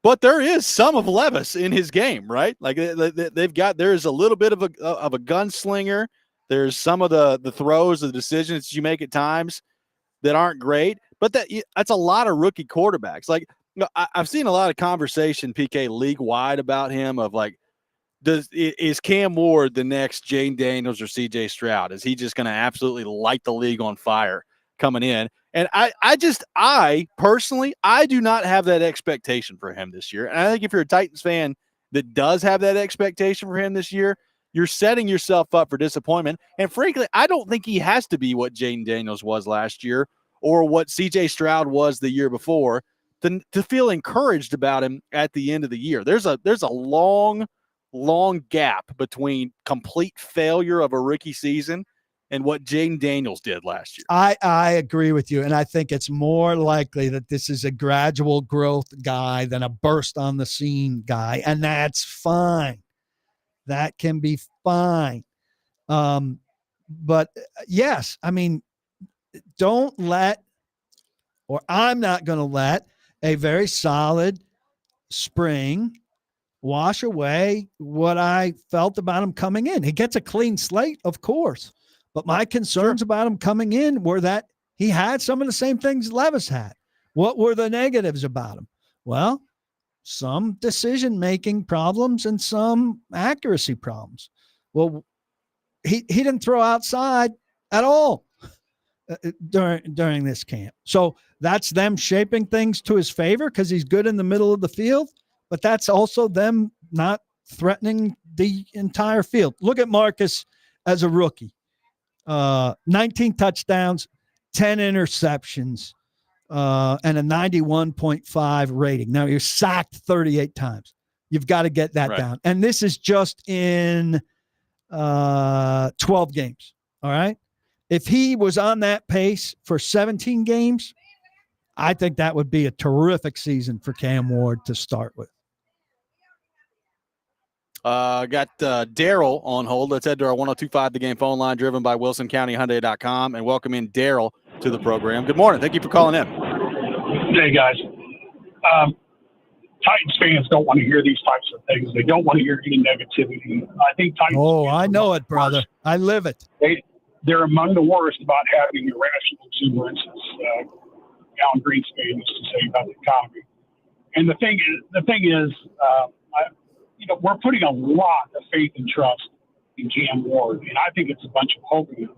but there is some of Levis in his game, right? Like there's a little bit of a gunslinger. There's some of the throws, the decisions you make at times that aren't great, but that's a lot of rookie quarterbacks. Like I've seen a lot of conversation, PK, league wide about him of like, is Cam Ward the next Jane Daniels or CJ Stroud? Is he just going to absolutely light the league on fire coming in? And I personally, I do not have that expectation for him this year. And I think if you're a Titans fan that does have that expectation for him this year, you're setting yourself up for disappointment. And frankly, I don't think he has to be what Jaden Daniels was last year or what CJ Stroud was the year before to feel encouraged about him at the end of the year. There's a long gap between complete failure of a rookie season and what Jaden Daniels did last year. I agree with you, and I think it's more likely that this is a gradual growth guy than a burst on the scene guy, and that's fine. That can be fine. But yes, I mean, don't let, or I'm not going to let a very solid spring wash away what I felt about him coming in. He gets a clean slate, of course. But my concerns about him coming in were that he had some of the same things Levis had. What were the negatives about him? Well, some decision-making problems and some accuracy problems. Well, he didn't throw outside at all during this camp. So that's them shaping things to his favor because he's good in the middle of the field, but that's also them not threatening the entire field. Look at Marcus as a rookie. 19 touchdowns, 10 interceptions, and a 91.5 rating. Now you're sacked 38 times. You've got to get that down. And this is just in 12 games. All right. If he was on that pace for 17 games, I think that would be a terrific season for Cam Ward to start with. Got Daryl on hold. Let's head to our 102.5 The Game phone line, driven by WilsonCountyHyundai.com, and welcome in Daryl to the program. Good morning. Thank you for calling in. Hey, guys. Titans fans don't want to hear these types of things. They don't want to hear any negativity. I think Titans Oh, I know it, brother. I live it. They're among the worst about having irrational exuberance, as Alan Greenspan used to say about the economy. And the thing is, we're putting a lot of faith and trust in Cam Ward, and I think it's a bunch of hokum.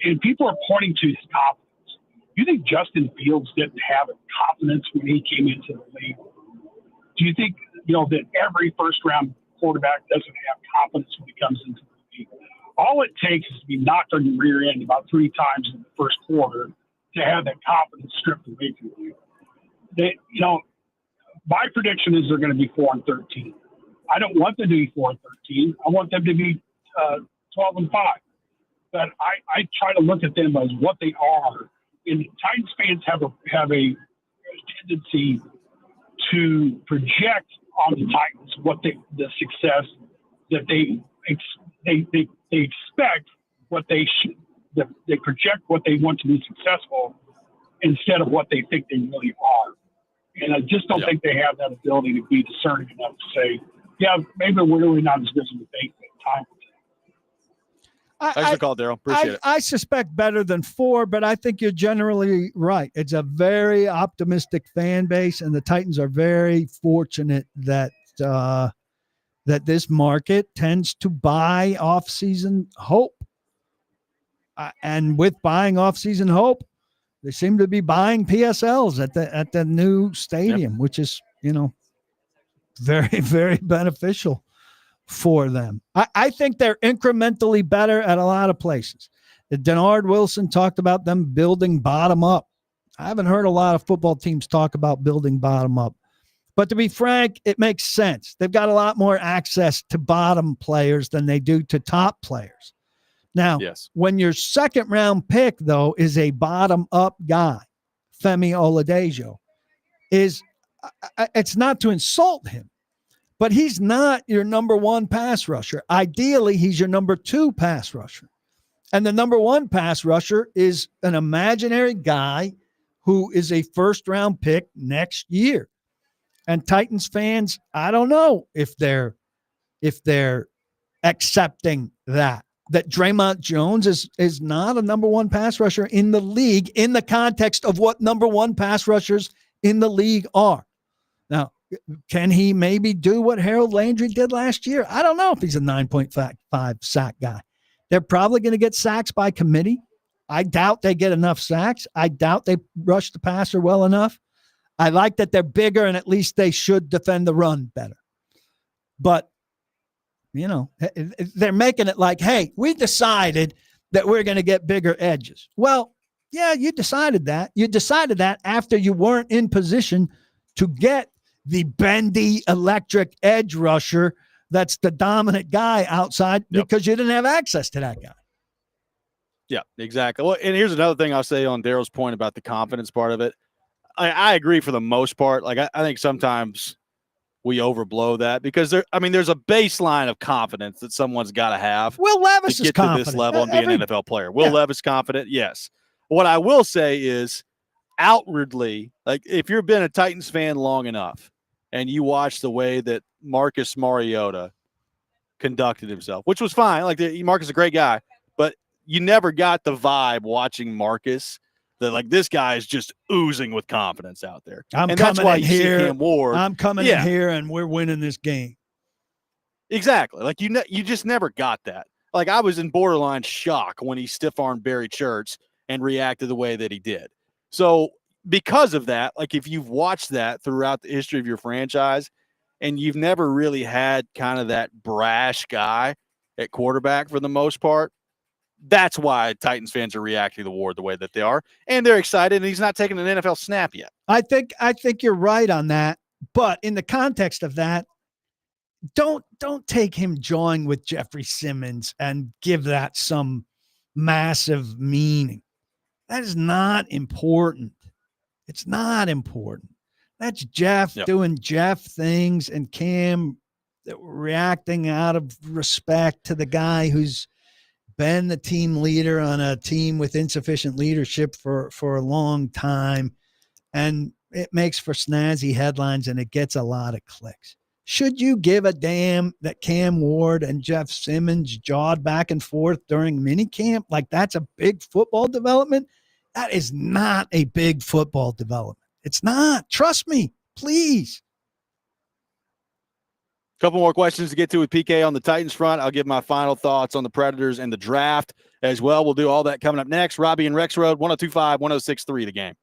And people are pointing to his confidence. You think Justin Fields didn't have confidence when he came into the league? Do you think, that every first-round quarterback doesn't have confidence when he comes into the league? All it takes is to be knocked on your rear end about 3 times in the first quarter to have that confidence stripped away from you. My prediction is they're going to be 4-13. I don't want them to be 4-13. I want them to be 12-5. But I try to look at them as what they are. And Titans fans have a tendency to project on the Titans what the success that they expect, what they should, that they project what they want to be successful instead of what they think they really are. And I just don't think they have that ability to be discerning enough to say, yeah, maybe we're really not as good as we think at time. Thanks for the call, Daryl. Appreciate it. I suspect better than 4, but I think you're generally right. It's a very optimistic fan base, and the Titans are very fortunate that that this market tends to buy off-season hope. And with buying off-season hope, they seem to be buying PSLs at the new stadium, which is, very, very beneficial for them. I think they're incrementally better at a lot of places. Denard Wilson talked about them building bottom up. I haven't heard a lot of football teams talk about building bottom up. But to be frank, it makes sense. They've got a lot more access to bottom players than they do to top players. Now, when your second round pick, though, is a bottom up guy, Femi Oladejo, it's not to insult him, but he's not your number 1 pass rusher. Ideally, he's your number 2 pass rusher. And the number 1 pass rusher is an imaginary guy who is a first round pick next year. And Titans fans, I don't know if they're accepting that Draymond Jones is not a number 1 pass rusher in the league in the context of what number 1 pass rushers in the league are. Now, can he maybe do what Harold Landry did last year? I don't know if he's a 9.5 sack guy. They're probably going to get sacks by committee. I doubt they get enough sacks. I doubt they rush the passer well enough. I like that they're bigger, and at least they should defend the run better. But, they're making it like, hey, we decided that we're going to get bigger edges. Well, yeah, you decided that. You decided that after you weren't in position to get the bendy electric edge rusher that's the dominant guy outside because you didn't have access to that guy. Yeah, exactly. Well, and here's another thing I'll say on Daryl's point about the confidence part of it. I agree for the most part. Like, I think sometimes we overblow that because there's a baseline of confidence that someone's got to have. Will Levis to get is confident to this level and be an NFL player. Will Levis confident? Yes. What I will say is outwardly, like if you've been a Titans fan long enough and you watch the way that Marcus Mariota conducted himself, which was fine. Like Marcus is a great guy, but you never got the vibe watching Marcus that like this guy is just oozing with confidence out there. That's why you see Cam Ward. I'm coming in here and we're winning this game. Exactly. Like you just never got that. Like I was in borderline shock when he stiff-armed Barry Church and reacted the way that he did. So because of that, like if you've watched that throughout the history of your franchise and you've never really had kind of that brash guy at quarterback for the most part, that's why Titans fans are reacting to Ward the way that they are. And they're excited, and he's not taking an NFL snap yet. I think you're right on that. But in the context of that, don't take him jawing with Jeffrey Simmons and give that some massive meaning. That is not important. It's not important. That's Jeff doing Jeff things and Cam reacting out of respect to the guy who's been the team leader on a team with insufficient leadership for a long time. And it makes for snazzy headlines and it gets a lot of clicks. Should you give a damn that Cam Ward and Jeff Simmons jawed back and forth during minicamp? Like that's a big football development? That is not a big football development. It's not. Trust me, please. Couple more questions to get to with PK on the Titans front. I'll give my final thoughts on the Predators and the draft as well. We'll do all that coming up next. Robby and Rexrode, 102.5, 106.3 The Game.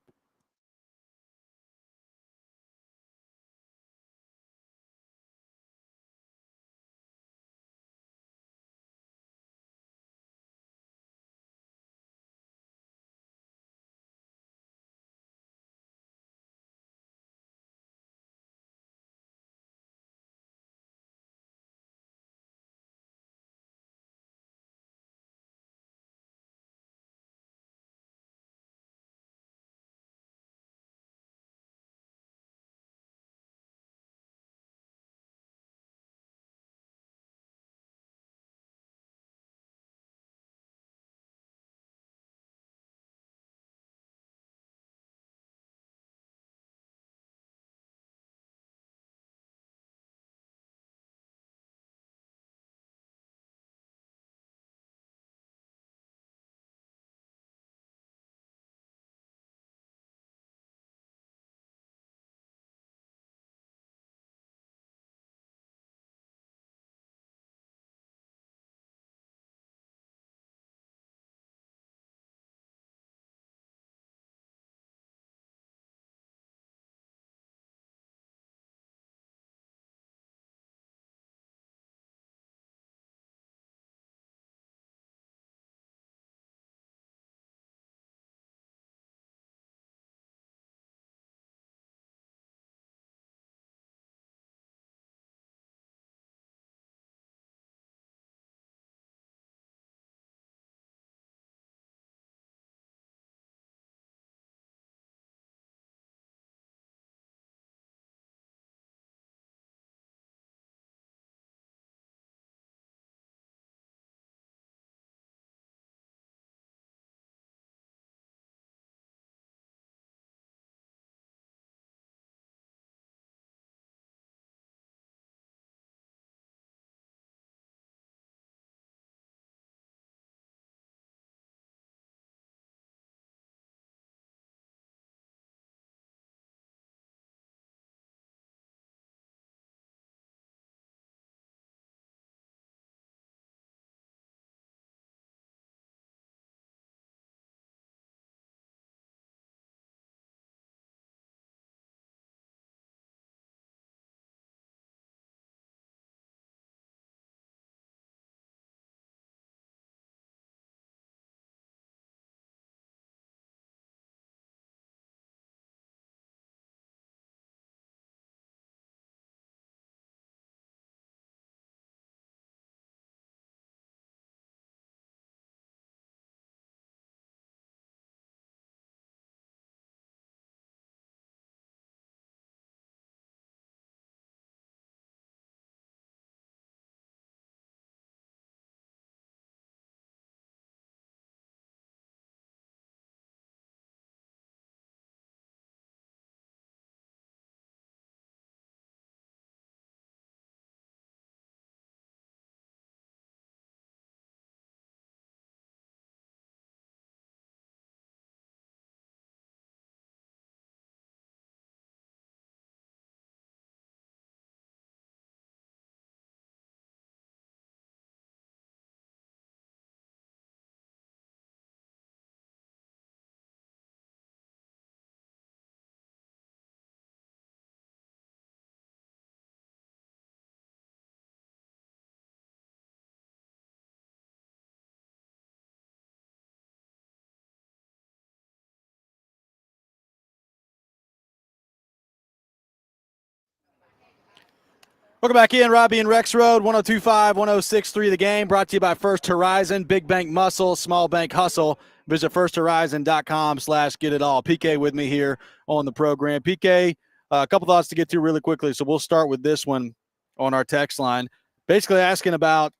Welcome back in, Robby and Rexrode, 102.5, 106.3 The Game, brought to you by First Horizon, big bank muscle, small bank hustle. Visit firsthorizon.com/get-it-all. PK with me here on the program. PK, a couple thoughts to get to really quickly, so we'll start with this one on our text line. Basically asking about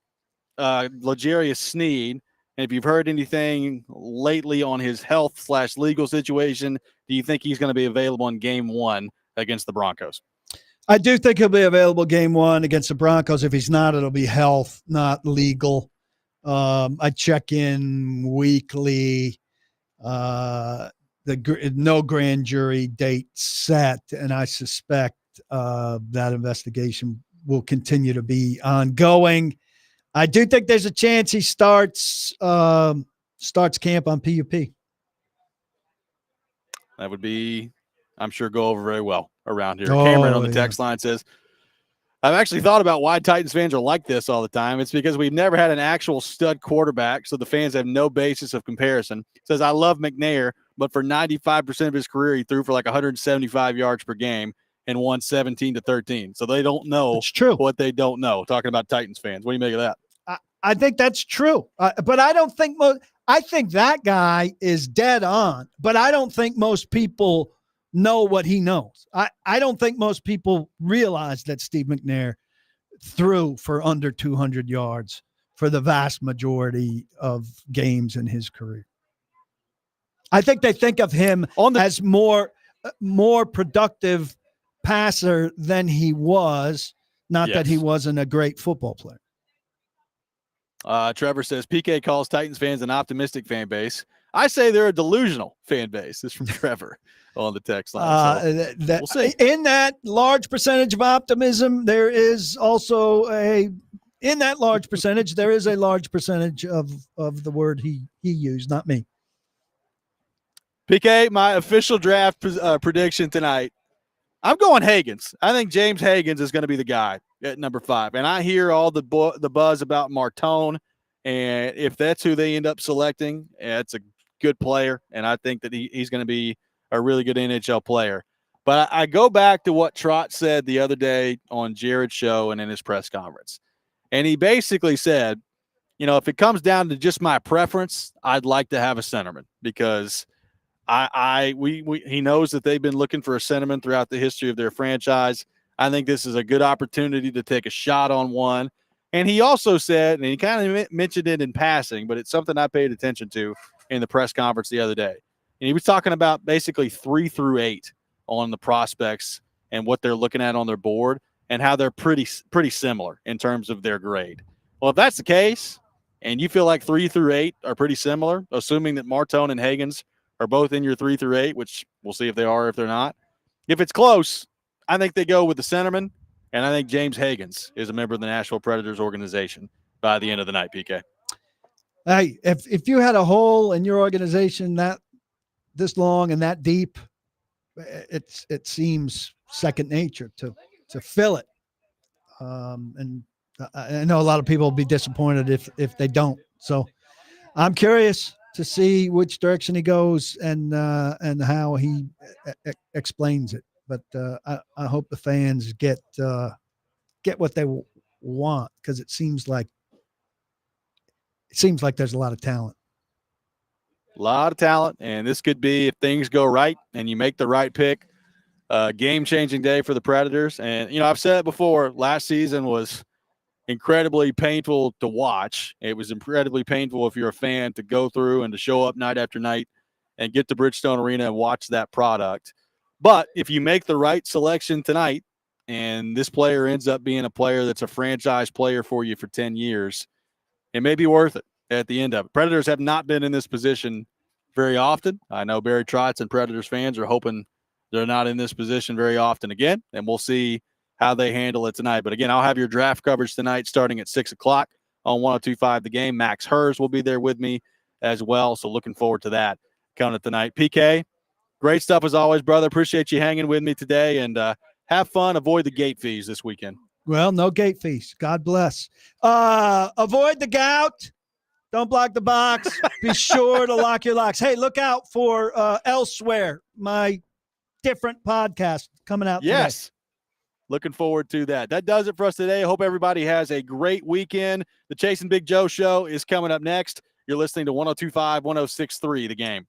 L'Jarius Sneed, and if you've heard anything lately on his health/legal situation, do you think he's going to be available in Game 1 against the Broncos? I do think he'll be available Game 1 against the Broncos. If he's not, it'll be health, not legal. I check in weekly. No grand jury date set, and I suspect that investigation will continue to be ongoing. I do think there's a chance he starts camp on PUP. That would be, I'm sure, go over very well around here. Cameron on the text line says, I've actually thought about why Titans fans are like this all the time. It's because we've never had an actual stud quarterback, so the fans have no basis of comparison. Says, I love McNair, but for 95% of his career, he threw for like 175 yards per game and won 17-13. So they don't know what they don't know. Talking about Titans fans. What do you make of that? I think that's true. But I don't think I think that guy is dead on, but I don't think most people know what he knows. I don't think most people realize that Steve McNair threw for under 200 yards for the vast majority of games in his career. I think they think of him as more productive passer than he was, not that he wasn't a great football player. Trevor says, PK calls Titans fans an optimistic fan base. I say they're a delusional fan base. This is from Trevor on the text line. So we'll see. In that large percentage of optimism, there is also in that large percentage, there is a large percentage of the word he used, not me. PK, my official draft prediction tonight, I'm going Hagans. I think James Hagans is going to be the guy at number 5. And I hear all the buzz about Martone. And if that's who they end up selecting, it's a good player. And I think that he's going to be a really good NHL player. But I go back to what Trot said the other day on Jared's show and in his press conference. And he basically said, you know, if it comes down to just my preference, I'd like to have a centerman because he knows that they've been looking for a centerman throughout the history of their franchise. I think this is a good opportunity to take a shot on one. And he also said, and he kind of mentioned it in passing, but it's something I paid attention to in the press conference the other day. And he was talking about basically 3 through 8 on the prospects and what they're looking at on their board and how they're pretty similar in terms of their grade. Well, if that's the case, and you feel like 3 through 8 are pretty similar, assuming that Martone and Hagans are both in your 3 through 8, which we'll see if they are or if they're not. If it's close, I think they go with the centerman, and I think James Hagans is a member of the Nashville Predators organization by the end of the night, PK. Hey, if you had a hole in your organization that this long and that deep, it seems second nature to fill it. And I know a lot of people will be disappointed if they don't. So I'm curious to see which direction he goes and how he explains it. But I hope the fans get what they want because it seems like there's a lot of talent. A lot of talent, and this could be, if things go right and you make the right pick, a game-changing day for the Predators. And, you know, I've said it before, last season was incredibly painful to watch. It was incredibly painful if you're a fan to go through and to show up night after night and get to Bridgestone Arena and watch that product. But if you make the right selection tonight and this player ends up being a player that's a franchise player for you for 10 years, it may be worth it at the end of it. Predators have not been in this position very often. I know Barry Trotz and Predators fans are hoping they're not in this position very often again, and we'll see how they handle it tonight. But again, I'll have your draft coverage tonight starting at 6 o'clock on 102.5 The Game. Max Hers will be there with me as well, so looking forward to that coming tonight. PK, great stuff as always, brother. Appreciate you hanging with me today, and have fun. Avoid the gate fees this weekend. Well, no gate fees. God bless. Avoid the gout. Don't block the box. Be sure to lock your locks. Hey, look out for Elsewhere, my different podcast coming out today. Yes. looking forward to that. That does it for us today. I hope everybody has a great weekend. The Chasing Big Joe show is coming up next. You're listening to 102.5, 106.3 The Game.